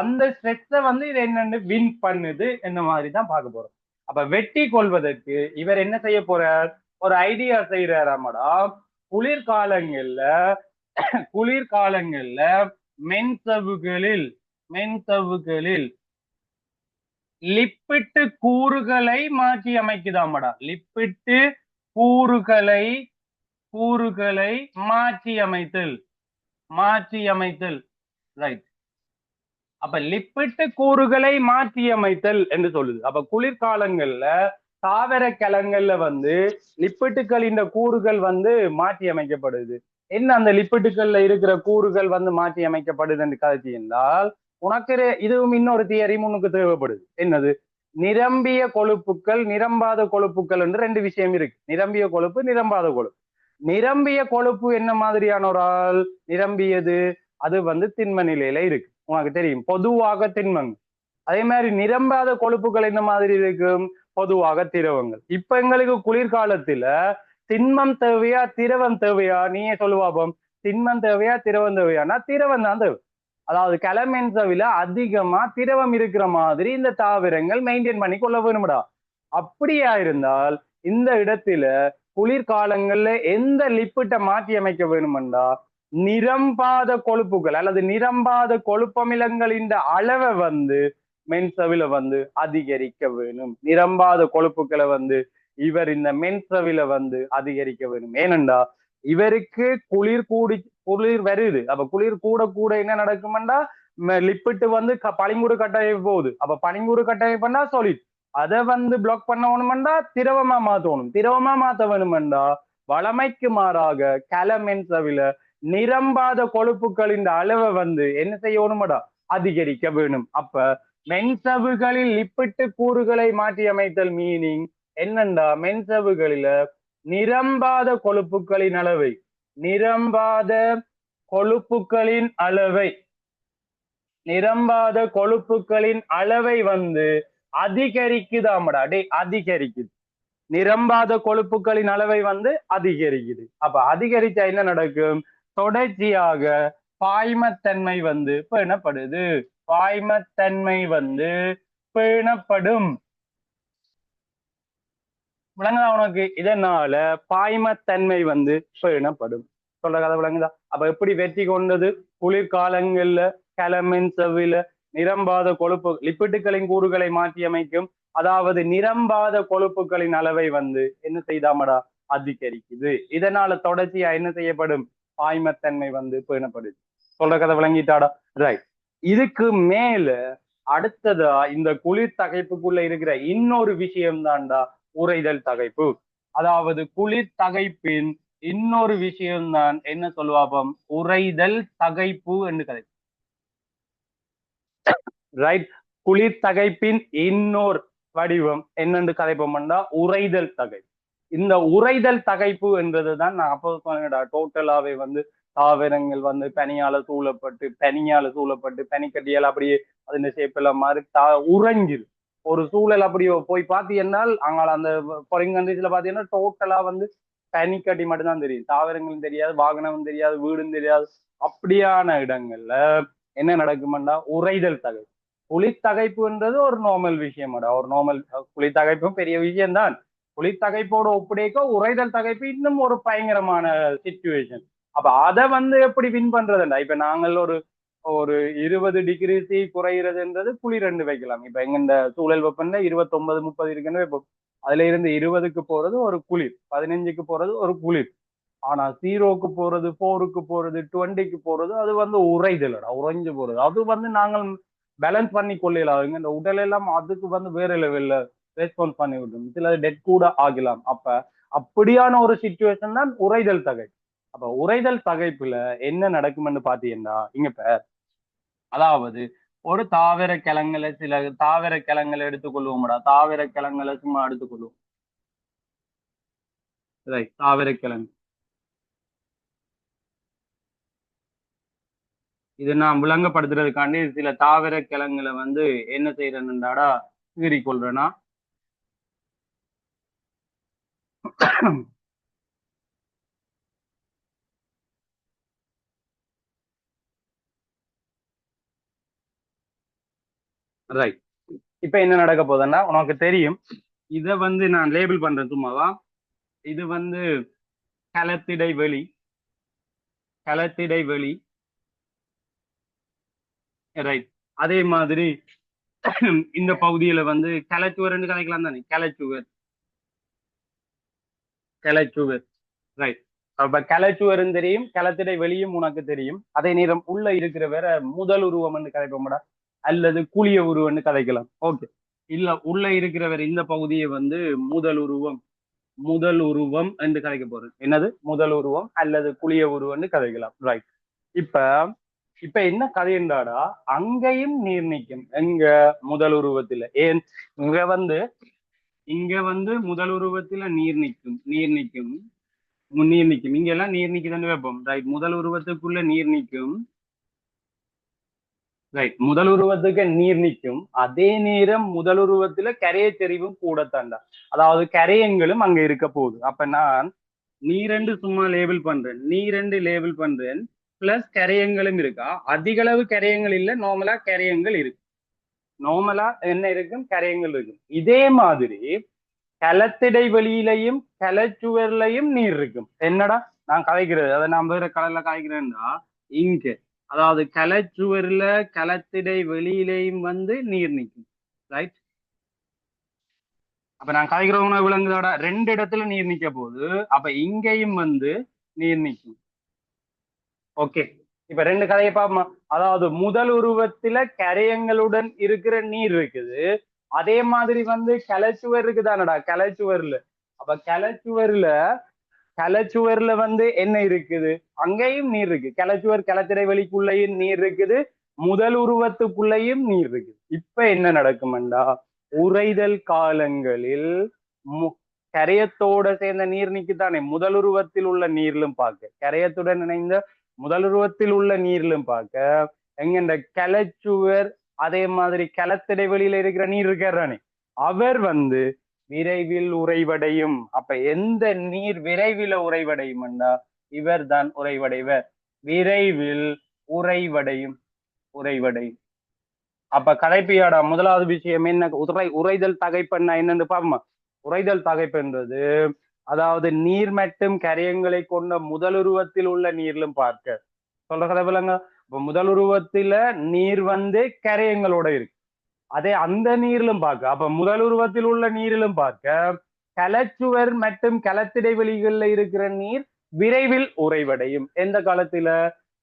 அந்த ஸ்ட்ரெஸ்ஸை வந்து இது என்னன்னு வின் பண்ணுது என்ன மாதிரி தான் பார்க்க போறோம். அப்ப வெற்றி கொள்வதற்கு இவர் என்ன செய்ய போறார்? ஒரு ஐடியா செய்யறாராமடா. குளிர்காலங்கள்ல மென்சவுகளில் லிப்பிட்டு கூறுகளை மாற்றி அமைக்குதாமடா. லிப்பிட்டு கூறுகளை மாற்றி அமைத்தல். ரைட். அப்ப லிப்பிட்டு கூறுகளை மாற்றி அமைத்தல் என்று சொல்லுது. அப்ப குளிர்காலங்கள்ல தாவர கலங்கள்ல வந்து லிப்பிட்டுகள் இந்த கூறுகள் வந்து மாற்றி அமைக்கப்படுது. என்ன அந்த லிப்பிட்டுகள்ல இருக்கிற கூறுகள் வந்து மாற்றி அமைக்கப்படுது என்று கதைச்சி என்றால் உனக்கு இதுவும் இன்னொரு தியரி உனக்கு தேவைப்படுது. என்னது? நிரம்பிய கொழுப்புகள், நிரம்பாத கொழுப்புகள் என்று ரெண்டு விஷயம் இருக்கு. நிரம்பிய கொழுப்பு, நிரம்பாத கொழுப்பு. நிரம்பிய கொழுப்பு என்ன மாதிரியான ஒரு ஆள்? நிரம்பியது அது வந்து திண்ம நிலையில இருக்கு. உனக்கு தெரியும், பொதுவாக திண்மங்கள், அதே மாதிரி நிரம்பாத கொழுப்புகள் இந்த மாதிரி இருக்கும் பொதுவாக திரவங்கள். இப்ப எங்களுக்கு குளிர்காலத்துல திண்மம் தேவையா திரவம் தேவையா? நீயே சொல்லுவாப்போம். திண்மம் தேவையா திரவம் தேவையானா திரவம் தான் தேவை. அதாவது கலமென்சவில அதிகமா திரவம் இருக்கிற மாதிரி இந்த தாவரங்கள் மெயின்டைன் பண்ணி கொள்ள வேணும்டா. அப்படியா இருந்தால் இந்த இடத்துல குளிர்காலங்கள்ல எந்த லிப்பிட்ட மாற்றி அமைக்க வேணுமெண்டா நிரம்பாத கொழுப்புகள் அல்லது நிரம்பாத கொழுப்பமிலங்களின் அளவை வந்து மென்சவில வந்து அதிகரிக்க வேணும். நிரம்பாத கொழுப்புகளை வந்து இவர் இந்த மென்சவில வந்து அதிகரிக்க வேணும். ஏனென்றா இவருக்கு குளிர் வருது. அப்ப குளிர் கூட கூட என்ன நடக்கும்டா லிப்பிட்டு வந்து பனிங்கூடு கட்டமைப்பு போகுது. அப்ப பனிங்கூடு கட்டமைப்புனா சாலிட் அதை வந்து பிளாக் பண்ணணும்டா திரவமா மாத்தணும். திரவமா மாத்த வேணுமெண்டா வளமைக்கு மாறாக கலமென்சவில நிரம்பாத கொழுப்புகளின் அளவை வந்து என்ன செய்யணும்டா அதிகரிக்க வேணும். அப்ப மென்சவுகளில் லிப்பிட்டு கூறுகளை மாற்றி அமைத்தல் மீனிங் என்னண்டா மென்சவுகளில நிரம்பாத கொழுப்புகளின் அளவை நிரம்பாத கொழுப்புகளின் அளவை நிரம்பாத கொழுப்புகளின் அளவை வந்து அதிகரிக்குதாமடா டே அதிகரிக்குது. நிரம்பாத கொழுப்புகளின் அளவை வந்து அதிகரிக்குது. அப்ப அதிகரிச்சா என்ன நடக்கும்? தொடர்ச்சியாக பாய்மத்தன்மை வந்து பேணப்படுது. பாய்மத்தன்மை வந்து பேணப்படும். விளங்குதா உனக்கு? இதனால பாய்மத்தன்மை வந்து பேணப்படும். சொல்ற கதை விளங்குதா? அப்ப எப்படி வெற்றி கொண்டது? குளிர்காலங்கள்ல கலமென்சவில நிரம்பாத கொழுப்பு லிப்பிட்டுகளின் கூறுகளை மாற்றி அமைக்கும். அதாவது நிரம்பாத கொழுப்புகளின் அளவை வந்து என்ன செய்தாமடா அதிகரிக்குது. இதனால தொடர்ச்சியா என்ன செய்யப்படும்? பாய்மத்தன்மை வந்து பேணப்படுது. சொல்ற கதை விளங்கிட்டாடா? ரைட். இதுக்கு மேல அடுத்ததா இந்த குளிர் தகைப்புக்குள்ள இருக்கிற இன்னொரு விஷயம் தான்டா உறைதல் தகைப்பு. அதாவது குளிர் தகைப்பின் இன்னொரு விஷயம்தான் என்ன சொல்லுவாப்பம்? உறைதல் தகைப்பு என்று கதை. ரைட். குளிர் தகைப்பின் இன்னொரு வடிவம் என்னென்று கதைப்போம்னா உறைதல் தகைப்பு. இந்த உறைதல் தகைப்பு என்றதுதான் நான் அப்போ சொன்னேன்டா டோட்டலாவே வந்து தாவரங்கள் வந்து பனியால சூழப்பட்டு பனிக்கட்டியால் அப்படியே அதன் ஷேப்பெல்லாம் மாதிரி உறைஞ்சிரு ஒரு சூழல் அப்படி போய் பார்த்தீங்கன்னா அங்க அந்த ஃபாரின் கண்ட்ரீஸ்ல பாத்தீங்கன்னா டோட்டலா வந்து பனிக்கட்டி மட்டும்தான் தெரியும். தாவரங்களும் தெரியாது, வாகனமும் தெரியாது, வீடும் தெரியாது. அப்படியான இடங்கள்ல என்ன நடக்கும்னா உறைதல் தகைப்பு. குளித்தகைப்புன்றது ஒரு நார்மல் விஷயமாடா. ஒரு நார்மல் குளித்தகைப்பும் பெரிய விஷயம் தான். குளித்தகைப்போட ஒப்படைக்க உறைதல் தகைப்பு இன்னும் ஒரு பயங்கரமான சிச்சுவேஷன். அப்ப அதை வந்து எப்படி வின் பண்றதுண்டா? இப்ப நாங்கள் ஒரு ஒரு 20 டிகிரி சி குறைகிறதுன்றது குளிர் ரெண்டு வைக்கலாம். இப்ப எங்க இந்த சூழல் வெப்பம்ல 29 30 இருக்குன்னு வைப்போம். அதுல இருந்து 20க்கு போறது ஒரு குளிர், 15க்கு போறது ஒரு குளிர். ஆனா 0க்கு போறது, 4க்கு போறது, 20க்கு போறது அது வந்து உறைதலடா, உறைஞ்சு போறது. அது வந்து நாங்கள் பேலன்ஸ் பண்ணி கொள்ளலாம். இந்த உடல் எல்லாம் அதுக்கு வந்து வேற லெவல்ல ரெஸ்பான்ஸ் பண்ணி விடும். சில டெட் கூட ஆகலாம். அப்ப அப்படியான ஒரு சிச்சுவேஷன் தான் உறைதல் தகைப்பு. அப்ப உறைதல் தகைப்புல என்ன நடக்கும்னு பாத்தீங்கன்னா இங்க அதாவது ஒரு தாவர கிழங்குல சில தாவர கிழங்குல எடுத்துக்கொள்வோம்டா. தாவர கிழங்குல சும்மா எடுத்துக்கொள்வோம். தாவர கிழங்கு இது நான் விளங்கப்படுத்துறதுக்காண்டி சில தாவர கிழங்குல வந்து என்ன செய்யறேன்னுடாடா கீறி கொள்றேன்னா ரைட். இப்ப என்ன நடக்க போகுதுன்னா உனக்கு தெரியும். இத வந்து நான் லேபிள் பண்றேன் சும்மாவா. இது வந்து களத்திடை வெளி. ரைட். அதே மாதிரி இந்த பகுதியில வந்து கலைச்சுவர் கலைக்கலாம் தானே. கலைச்சுவர் ரைட். அப்ப கலைச்சுவரும் தெரியும், களத்திடை வெளியும் உனக்கு தெரியும். அதே நேரம் உள்ள இருக்கிற வேற முதல் உருவம் என்று கதைப்போம்டா, அல்லது குழிய உருவம்னு கதைக்கலாம். ஓகே. இல்ல உள்ள இருக்கிறவர் இந்த பகுதியை வந்து முதல் உருவம் என்று கதைக்க போறது. என்னது முதல் உருவம் அல்லது குழிய உருவம்னு கதைக்கலாம். ரைட். இப்ப இப்ப என்ன கதைண்டாடா அங்கேயும் நீர் நிற்கும். எங்க முதல் உருவத்துல ஏன் இங்க வந்து முதல் உருவத்துல நீர் நிற்கும். இங்க எல்லாம் நீர் நிக்குதுன்னு வைப்போம். ரைட். முதல் உருவத்துக்குள்ள நீர் நிற்கும். ரைட். முதல் உருவத்துக்கு நீர் நிற்கும், அதே நேரம் முதல் உருவத்துல கரையை தெரிவும் கூடத்தாண்டா, அதாவது கரையங்களும் அங்க இருக்க போகுது. அப்ப நான் நீரெண்டு சும்மா லேபிள் பண்றேன், நீரெண்டு லேபிள் பண்றேன், பிளஸ் கரையங்களும் இருக்கா. அதிக அளவு கரையங்கள் இல்ல, நார்மலா கரையங்கள் இருக்கு. நார்மலா என்ன இருக்கும், கரையங்கள் இருக்கும். இதே மாதிரி கலத்திடைவெளியிலையும் கலச்சுவர்லையும் நீர் இருக்கும். என்னடா நான் கதைக்கிறது, அதை நான் வேற கலர்ல கதைக்கிறேன்டா. இங்க அதாவது கலச்சுவர்ல கலத்திடை வெளியிலையும் வந்து நீர் நிற்கும். ரைட். அப்ப நான் கதைக்கிறவங்க விளங்குதாடா, ரெண்டு இடத்துல நீர் நிக்க போகுது. அப்ப இங்கேயும் வந்து நீர் நிற்கும். ஓகே. இப்ப ரெண்டு கதையை பார்ப்போமா. அதாவது முதல் உருவத்துல கரையங்களுடன் இருக்கிற நீர் இருக்குது, அதே மாதிரி வந்து கலச்சுவர் இருக்குதானடா கலச்சுவர்ல. அப்ப கலச்சுவர்ல வந்து என்ன இருக்குது, அங்கேயும் நீர் இருக்கு. கலச்சுவர் கலத்திடைவெளிக்குள்ளேயும் நீர் இருக்குது, முதல் உருவத்துக்குள்ளேயும் நீர் இருக்குது. இப்ப என்ன நடக்கும்டா, உறைதல் காலங்களில் கரையத்தோட சேர்ந்த நீர் நிக்குதானே, முதல் உருவத்தில் உள்ள நீரிலும் பார்க்க, கரையத்துடன் இணைந்த முதல் உருவத்தில் உள்ள நீரிலும் பார்க்க எங்க இந்த கலச்சுவர் அதே மாதிரி கலத்திடைவெளியில இருக்கிற நீர் இருக்காரானே, அவர் வந்து விரைவில் உறைவடையும். அப்ப எந்த நீர் விரைவில் உறைவடையும்னா இவர் தான் உறைவடைவர். விரைவில் உறைவடையும், உறைவடையும். அப்ப கதைப்பியாடா முதலாவது விஷயம் என்ன, உறைதல் தகைப்பெண்ணா என்னன்னு பாப்போமா. உறைதல் தகைப்பென்றது அதாவது நீர் மற்றும் கரையங்களை கொண்ட முதல் உருவத்தில் உள்ள நீரிலும் பார்க்க சொல்ற கதை விலங்க. இப்ப முதல் உருவத்தில நீர் வந்து கரையங்களோட இருக்கு, அதே அந்த நீரிலும் பார்க்க. அப்ப முதல் உருவத்தில் உள்ள நீரிலும் பார்க்க கலச்சுவர் மற்றும் கலத்திடைவெளிகள்ல இருக்கிற நீர் விரைவில் உறைவடையும். எந்த காலத்துல,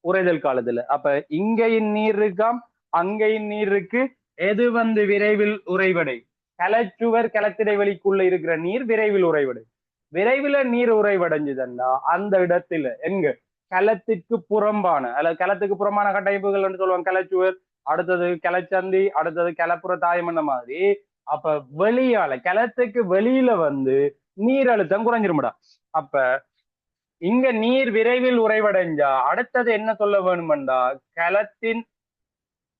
உறைதல் காலத்துல. அப்ப இங்கேயும் நீர் இருக்காம், அங்கேயும் நீர் இருக்கு. எது வந்து விரைவில் உறைவடை, கலச்சுவர் கலத்திடைவெளிக்குள்ள இருக்கிற நீர் விரைவில் உறைவடை. விரைவில் நீர் உறைவடைஞ்சுதன்னா அந்த இடத்துல எங்க களத்துக்கு புறம்பான அல்லது களத்துக்கு புறம்பான கட்டமைப்புகள் சொல்லுவாங்க. கலச்சுவர், அடுத்தது கிளச்சந்தி, அடுத்தது கிளப்புற தாயம், அந்த மாதிரி. அப்ப வெளியால கிளத்துக்கு வெளியில வந்து நீர் அழுத்தம் குறைஞ்சிருமடா. அப்ப இங்க நீர் விரைவில் உறைவடைஞ்சா அடுத்தது என்ன சொல்ல வேணுமெண்டா, களத்தின்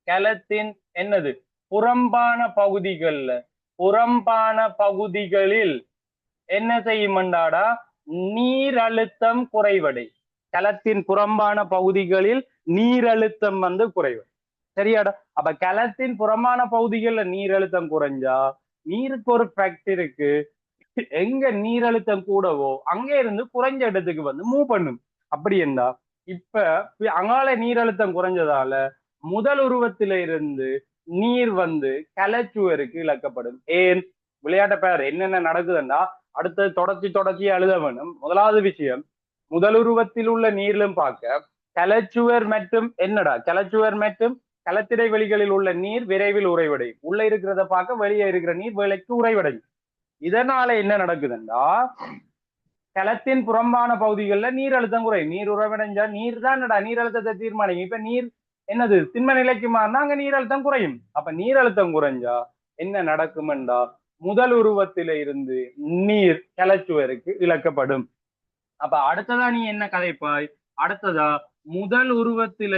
களத்தின் என்னது புறம்பான பகுதிகள்ல, புறம்பான பகுதிகளில் என்ன செய்யுமெண்டாடா, நீர் அழுத்தம் குறைவடை. களத்தின் புறம்பான பகுதிகளில் நீர் அழுத்தம் வந்து குறைவடை. சரியாடா. அப்ப களத்தின் புறமான பகுதிகள்ல நீர் அழுத்தம் குறைஞ்சா நீருக்கு ஒரு ஃபேக்ட் இருக்கு, எங்க நீர் அழுத்தம் கூடவோ அங்க இருந்து குறைஞ்ச இடத்துக்கு வந்து மூவ் பண்ணும். அப்படி என்றா இப்ப அங்கால நீர் அழுத்தம் குறைஞ்சதால முதல் உருவத்தில இருந்து நீர் வந்து கலச்சுவருக்கு இழக்கப்படும். ஏன், விளையாட்ட பேர் என்னென்ன நடக்குதுன்னா அடுத்தது தொடர்ச்சியா எழுத வேணும். முதலாவது விஷயம், முதல் உருவத்தில் உள்ள நீரிலும் பார்க்க கலச்சுவர் மற்றும் என்னடா, கலச்சுவர் மற்றும் களத்திடை வெளிகளில் உள்ள நீர் விரைவில் உறைவடையும். உள்ள இருக்கிறத பார்க்க வெளியே இருக்கிற நீர் விலைக்கு உறைவடையும். இதனால என்ன நடக்குதுன்னா களத்தின் புறம்பான பகுதிகளில் நீர் அழுத்தம் குறையும். நீர் உறைவடைஞ்சா நீர் தான்டா நீர் அழுத்தத்தை தீர்மானிக்கும். இப்ப நீர் என்னது திண்ம நிலைக்கு மாறினா அங்க நீர் அழுத்தம் குறையும். அப்ப நீர் அழுத்தம் குறைஞ்சா என்ன நடக்கும்டா, முதல் உருவத்தில இருந்து நீர் கலச்சுவருக்கு இழக்கப்படும். அப்ப அடுத்ததா நீ என்ன கதைப்பாய், அடுத்ததா முதல் உருவத்தில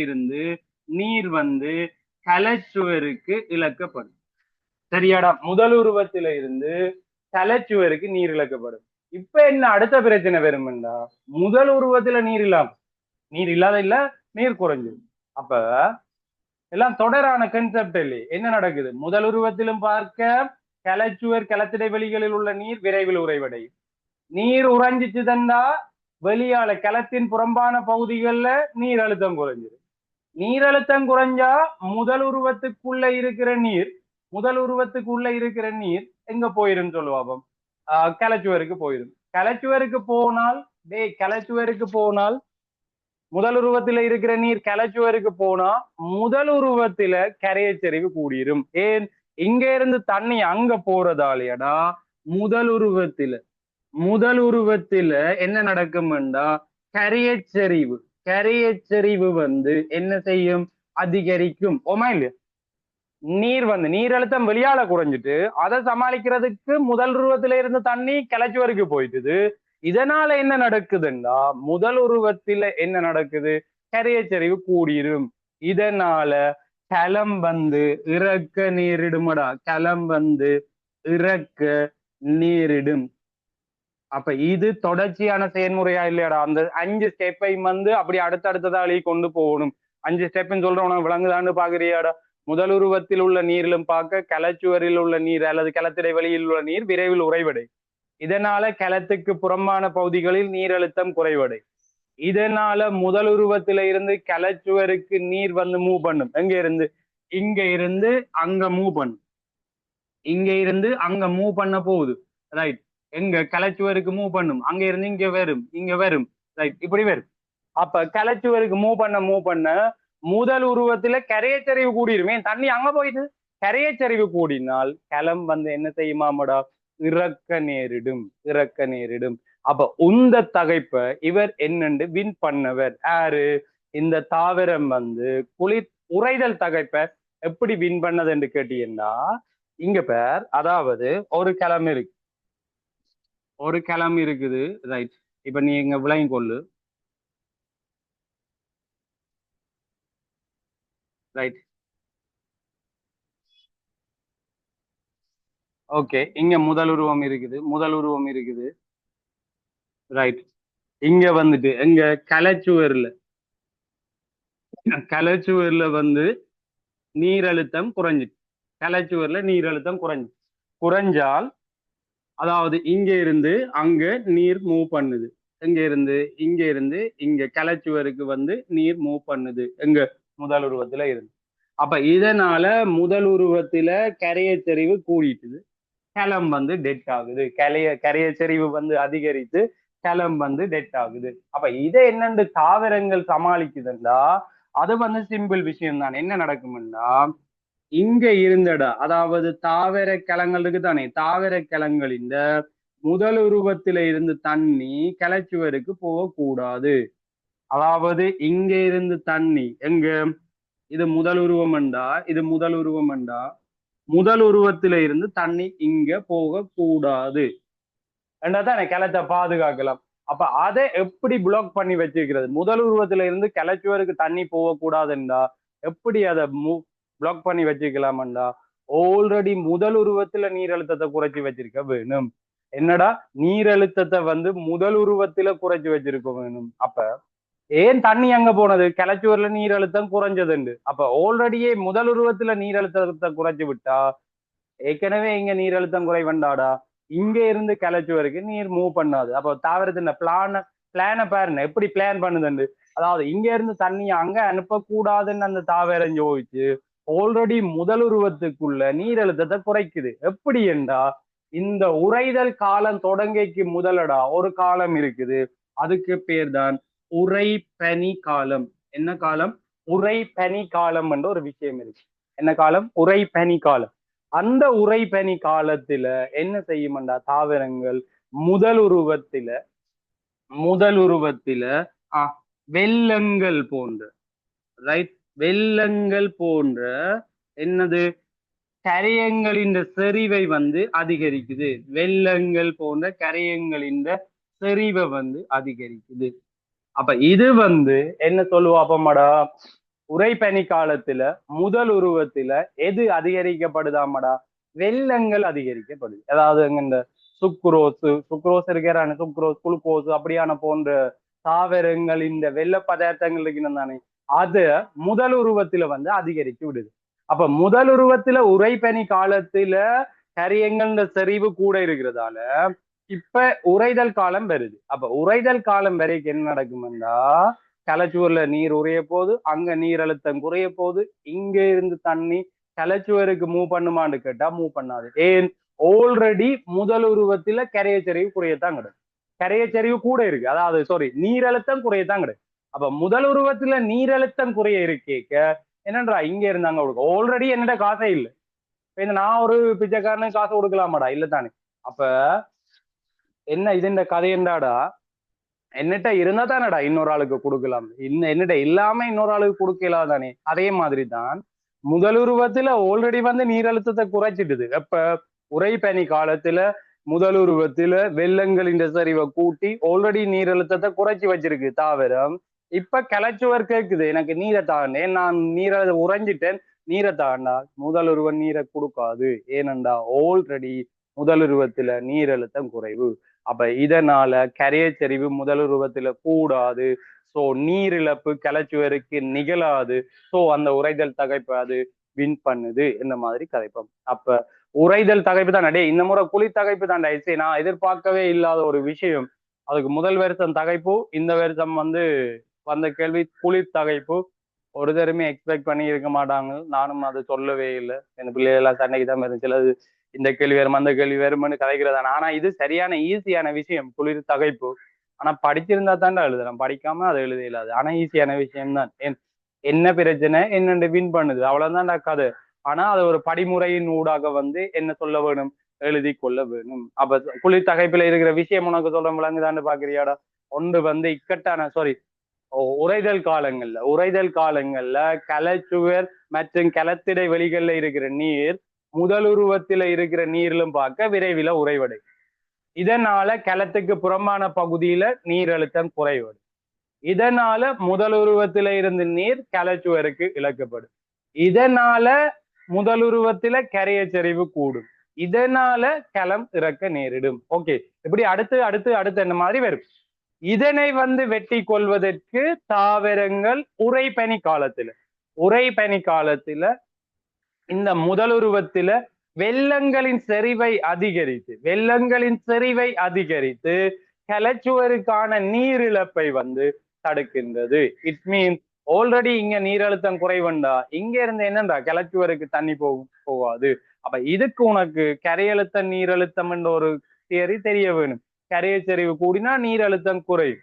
இருந்து நீர் வந்து கலச்சுவருக்கு இழக்கப்படும். சரியாடா, முதல் உருவத்தில இருந்து கலச்சுவருக்கு நீர் இழக்கப்படும். இப்ப என்ன அடுத்த பிரச்சனை வரும்டா, முதல் உருவத்துல நீர் இல்லாத இல்ல, நீர் குறைஞ்சிடும். அப்ப எல்லாம் தொடரான கன்செப்ட் இல்லை. என்ன நடக்குது, முதல் உருவத்திலும் பார்க்க கலச்சுவர் களத்திடைவெளிகளில் உள்ள நீர் விரைவில் உறைவடையும். நீர் உறைஞ்சிச்சு தந்தா வெளியால களத்தின் புறம்பான பகுதிகளில் நீர் அழுத்தம் குறைஞ்சிடும். நீர் அழுத்தம் குறைஞ்சா முதல் உருவத்துக்குள்ள இருக்கிற நீர் எங்க போயிரும் சொல்லுவாப்பம், கலச்சுவருக்கு போயிடும். கலச்சுவருக்கு போனால் முதல் உருவத்தில இருக்கிற நீர் கலச்சுவருக்கு போனா முதல் உருவத்தில கரையச்சரிவு கூடிரும். ஏன், இங்க இருந்து தண்ணி அங்க போறதாலேடா முதல் உருவத்தில என்ன நடக்கும்டா, கரையச்சரிவு வந்து என்ன செய்யும், அதிகரிக்கும். ஓமா இல்லையா, நீர் அழுத்தம் வெளியால குறைஞ்சிட்டு அதை சமாளிக்கிறதுக்கு முதல் உருவத்தில இருந்து தண்ணி கிளச்சுவருக்கு போயிட்டுது. இதனால என்ன நடக்குதுன்னா முதல் உருவத்தில என்ன நடக்குது, கரையச்சரிவு கூடிரும். இதனால களம் வந்து இறக்க நேரிடுமடா, களம் வந்து இறக்க நேரிடும். அப்ப இது தொடர்ச்சியான செயல்முறையா இல்லையாடா? அந்த 5 ஸ்டெப்பையும் வந்து அப்படி அடுத்தடுத்ததா அழி கொண்டு போகணும். 5 ஸ்டெப்னு சொல்ற உனக்கு விளங்குதான்னு பாக்குறியாடா? முதல் உருவத்தில் உள்ள நீரிலும் பார்க்க களச்சுவரில் உள்ள நீர் அல்லது களத்திடைவெளியில் உள்ள நீர் விரைவில் உறைவடை. இதனால களத்துக்கு புறம்பான பகுதிகளில் நீர் அழுத்தம் குறைவடை. இதனால முதல் உருவத்தில இருந்து களச்சுவருக்கு நீர் வந்து மூவ் பண்ணும். எங்க இருந்து? இங்க இருந்து அங்க மூவ் பண்ணும். இங்க இருந்து அங்க மூவ் பண்ண போகுது, ரைட்? எங்க களச்சுவருக்கு மூவ் பண்ணும், அங்க இருந்து இங்க வரும், இங்க வரும், ரைட்? இப்படி வரும். அப்ப களச்சுவருக்கு மூவ் பண்ண முதல் உருவத்துல கரையச்சரிவு கூடிருமே, தண்ணி அங்க போயிட்டு கரையச்சரிவு கூடினால் களம் வந்து என்ன செய்யுமாமடா? இறக்க நேரிடும், இறக்க நேரிடும். அப்ப உந்த தகைப்ப இவர் என்னண்டு வின் பண்ணவர் யாரு? இந்த தாவரம் வந்து குளிர் உறைதல் தகைப்ப எப்படி வின் பண்ணது என்று கேட்டீங்கன்னா, இங்க பேர் அதாவது ஒரு கிளம் இருக்கு, ஒரு கிளம் இருக்குது, ரைட்? இப்ப நீ இங்க விளங்கி கொள்ளு, ரைட்? ஓகே, இங்க முதல் உருவம் இருக்குது, முதல் உருவம் இருக்குது, ரைட்? இங்க வந்துட்டு எங்க கலச்சுவர்ல, கலச்சுவர்ல வந்து நீரழுத்தம் குறைஞ்சிட்டு, கலச்சுவர்ல நீரழுத்தம் குறைஞ்சால் அதாவது இங்க இருந்து அங்க நீர் மூவ் பண்ணுது, எங்க இருந்து இங்க இருந்து இங்க கலச்சுவருக்கு வந்து நீர் மூவ் பண்ணுது, எங்க முதல் உருவத்துல இருந்து. அப்ப இதனால முதல் உருவத்துல கரையச்சரிவு கூடிட்டுது, களம் வந்து டெட் ஆகுது, கரையச்சரிவு வந்து அதிகரித்து களம் வந்து டெட் ஆகுது. அப்ப இதை என்னண்டு தாவரங்கள் சமாளிக்குதுண்டா, அது வந்து சிம்பிள் விஷயம் தான். என்ன நடக்கும்னா, இங்க இருந்தடா அதாவது தாவர கிளங்கள் இருக்கு தானே, தாவர கிளங்கள் இந்த முதல் உருவத்தில இருந்து தண்ணி கிளச்சுவருக்கு போகக்கூடாது. அதாவது இங்க இருந்து தண்ணி எங்க, இது முதல் உருவம்டா, இது முதல் உருவம்டா, முதல் உருவத்தில இருந்து தண்ணி இங்க போக கூடாது தானே கிளத்தை பாதுகாக்கலாம். அப்ப அதை எப்படி பிளாக் பண்ணி வச்சிருக்கிறது? முதல் உருவத்தில இருந்து கிளச்சுவருக்கு தண்ணி போகக்கூடாதுண்டா எப்படி அதை பிளாக் பண்ணி வச்சுக்கலாம்டா? ஆல்ரெடி முதல் உருவத்துல நீரழுத்தத்தை குறைச்சி வச்சிருக்க வேணும். என்னடா, நீரழுத்தத்தை வந்து முதல் உருவத்துல குறைச்சி வச்சிருக்க வேணும். அப்ப ஏன் தண்ணி அங்க போனது? கிளச்சுவர்ல நீரழுத்தம் குறைஞ்சதுண்டு. அப்ப ஆல்ரெடியே முதல் உருவத்துல நீரழுத்தத்தை குறைச்சு விட்டா ஏற்கனவே இங்க நீரழுத்தம் குறைவண்டாடா, இங்க இருந்து கிளச்சுவருக்கு நீர் மூவ் பண்ணாது. அப்ப தாவரத்தின் பிளான பாருங்க எப்படி பிளான் பண்ணுதுண்டு. அதாவது இங்க இருந்து தண்ணியை அங்க அனுப்ப கூடாதுன்னு அந்த தாவரம் யோசிச்சு ஆல்ரெடி முதல் உருவத்துக்குள்ள நீரழுத்தத்தை குறைக்குது. எப்படி என்றா, இந்த உறைதல் காலம் தொடங்கைக்கு முதலடா ஒரு காலம் இருக்குது, அதுக்கு பேர் தான் உறை பனி காலம். என்ன காலம்? உறை பனி காலம் என்ற ஒரு விஷயம் இருக்கு. என்ன காலம்? உறை பனி காலம். அந்த உறை பனி காலத்துல என்ன செய்யும்டா தாவரங்கள் முதல் உருவத்தில வெள்ளங்கள் போன்ற, ரைட்? வெள்ளங்கள் போன்ற என்னது கரையங்களின் செறிவை வந்து அதிகரிக்குது. வெள்ளங்கள் போன்ற கரையங்களின் செறிவை வந்து அதிகரிக்குது. அப்ப இது வந்து என்ன சொல்லுவா அப்பமாடா, உறைபனி காலத்துல முதல் உருவத்துல எது அதிகரிக்கப்படுதாமடா? வெள்ளங்கள் அதிகரிக்கப்படுது. அதாவது இந்த சுக்ரோஸ் இருக்கிறான, சுக்ரோஸ், குளுக்கோஸ் அப்படியான போன்ற தாவரங்கள் இந்த வெள்ள பதார்த்தங்கள் இருக்கணும் தானே, அது முதல் உருவத்துல வந்து அதிகரித்து விடுது. அப்ப முதல் உருவத்துல உறைபனி காலத்துல கரியங்கள் செறிவு கூட இருக்கிறதால இப்ப உறைதல் காலம் வருது. அப்ப உறைதல் காலம் வரைக்கும் என்ன நடக்கும்னா, களச்சுவர்ல நீர் உறைய போது, அங்க நீர் அழுத்தம் குறைய போது, இங்க இருந்து தண்ணி களச்சுவருக்கு மூவ் பண்ணுமான்னு கேட்டா மூவ் பண்ணாது. ஏன்? ஆல்ரெடி முதல் உருவத்துல கரையச்சரிவு குறையத்தான் கிடையாது, கரையச்சரிவு கூட இருக்கு, அதாவது சாரி நீரழுத்தம் குறையத்தான் கிடையாது. அப்ப முதல் உருவத்துல நீரழுத்தம் குறைய இருக்கேக்க என்னன்றா இங்க இருந்தாங்க கொடுக்க ஆல்ரெடி என்னோட காசே இல்லை. நான் ஒரு பிச்சைக்காரனுக்கு காசு கொடுக்கலாமாடா? இல்ல தானே. அப்ப என்ன இது இந்த கதை என்றாடா, என்னட்ட இருந்தா தானடா இன்னொரு ஆளுக்கு கொடுக்கலாம், என்னட்ட இல்லாம இன்னொரு ஆளுக்கு கொடுக்கலாம் தானே. அதே மாதிரி தான் முதல் உருவத்துல ஆல்ரெடி வந்து நீரழுத்தத்தை குறைச்சிட்டுது. எப்ப? உறைபனி காலத்துல முதல் உருவத்துல வெள்ளங்களின் சரிவை கூட்டி ஆல்ரெடி நீரழுத்தத்தை குறைச்சி வச்சிருக்கு தாவரம். இப்ப கிளச்சுவர் கேக்குது எனக்கு நீரை தாண்டேன், நான் நீரை உறைஞ்சிட்டேன், நீரை தாண்டா. முதலுருவன் நீரை கொடுக்காது. ஏனண்டா ஆல்ரெடி முதலுருவத்துல நீரழுத்தம் குறைவு. அப்ப இதனால கரையச்சரிவு முதலுருவத்துல கூடாது. சோ நீரிழப்பு கிளச்சுவருக்கு நிகழாது. சோ அந்த உறைதல் தகைப்பு அது வின் பண்ணுது. இந்த மாதிரி கதைப்போம். அப்ப உறைதல் தகைப்பு தான் டே, இந்த முறை குழி தகைப்பு தான் நான் எதிர்பார்க்கவே இல்லாத ஒரு விஷயம். அதுக்கு முதல் வருஷம் தகைப்பு, இந்த வருஷம் வந்து வந்த கேள்வி குளிர் தகைப்பு. ஒரு தருமே எக்ஸ்பெக்ட் பண்ணி இருக்க மாட்டாங்க. நானும் அதை சொல்லவே இல்லை. என் பிள்ளைகள் சண்டைக்கு தான் இருந்துச்சு. இந்த கேள்வி வேறும் அந்த கேள்வி வேறும்னு கதைக்கிறதான. ஆனா இது சரியான ஈஸியான விஷயம், குளிர் தகைப்பு. ஆனா படிச்சிருந்தா தாண்டா எழுதுறேன், படிக்காம அதை எழுத இல்லாது. ஆனா ஈஸியான விஷயம் தான். என்ன பிரச்சனை என்னென்று வின் பண்ணுது, அவ்வளவுதான்டா கதை. ஆனா அது ஒரு படிமுறையின் ஊடாக வந்து என்ன சொல்ல வேணும், எழுதி கொள்ள வேணும். அப்ப குளிர் தகைப்புல இருக்கிற விஷயம் உனக்கு சொல்ற விளங்குதான்னு பாக்குறியாடா. ஒன்று வந்து இக்கட்டான சாரி உறைதல் காலங்கள்ல கலச்சுவர் மற்றும் கலத்திடை வெளிகள்ல இருக்கிற நீர் முதலுருவத்தில இருக்கிற நீரிலும் பார்க்க விரைவில் உறைவடை. இதனால களத்துக்கு புறம்பான பகுதியில நீர் அழுத்தம் குறைவடும். இதனால முதலுருவத்தில இருந்து நீர் கலச்சுவருக்கு இழக்கப்படும். இதனால முதலுருவத்தில கரையச்சரிவு கூடும். இதனால களம் இறக்க நேரிடும். ஓகே, இப்படி அடுத்து அடுத்து அடுத்து என்ன மாதிரி வரும். இதனை வந்து வெட்டி கொள்வதற்கு தாவரங்கள் உறைபனி காலத்துல இந்த முதலுருவத்தில வெள்ளங்களின் செறிவை அதிகரித்து கலச்சுவருக்கான நீரிழப்பை வந்து தடுக்கின்றது. இட் மீன்ஸ் ஆல்ரெடி இங்க நீரழுத்தம் குறைவண்டா, இங்க இருந்து என்னண்டா கிளச்சுவருக்கு தண்ணி போகாது. அப்ப இதுக்கு உனக்கு கரையழுத்தம் நீரழுத்தம் என்ற ஒரு தியரி தெரிய வேணும். கரையச்சரிவு கூடினா நீரழுத்தம் குறையும்.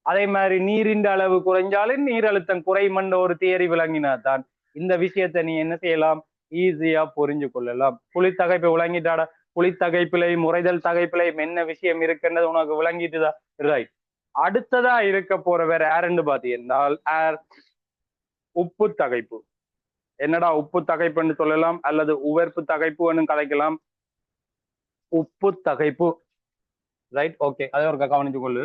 அதே மாதிரி நீரின் அளவு குறைஞ்சாலும் நீரழுத்தம் குறையும் என்ற ஒரு தியரி விளங்கினா தான் இந்த விஷயத்தை நீ என்ன செய்யலாம், ஈஸியா புரிஞ்சு கொள்ளலாம். புலித்தகைப்பை விளங்கிட்டாடா. புலித்தகைப்பிலையும் உறைதல் தகைப்பிலையும் என்ன விஷயம் இருக்குன்றது உனக்கு விளங்கிட்டுதா? ரைட். அடுத்ததா இருக்க போற வேற யாருன்னு பாத்தீங்கன்னால் உப்பு தகைப்பு. என்னடா உப்பு தகைப்புன்னு சொல்லலாம், அல்லது உவர்ப்பு தகைப்புன்னு கதைக்கலாம். உப்பு தகைப்பு, ரைட். ஓகே, அதை ஒரு கவனிச்சு கொள்ளு.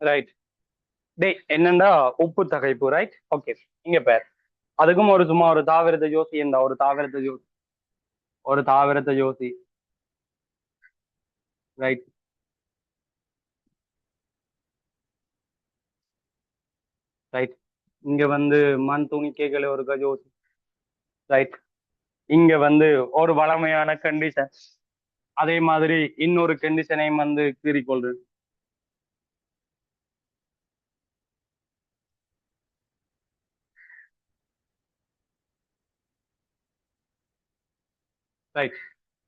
ரைட். டே என்னண்டா உப்பு தகைப்பு, ரைட். ஓகே, இங்க பேர் அதுக்கும் ஒரு சும்மா ஒரு தாவரத்தை யோசி. என்ன ஒரு தாவரத்தை யோசி. ரைட். ரைட். இங்க வந்து மண் துணிக்கைகளை ஒரு யோசி. ரைட். இங்க வந்து ஒரு வளமையான கண்டிஷன். அதே மாதிரி இன்னொரு கண்டிஷனையும் வந்து கீறிக்கொள்றது. ரைட்.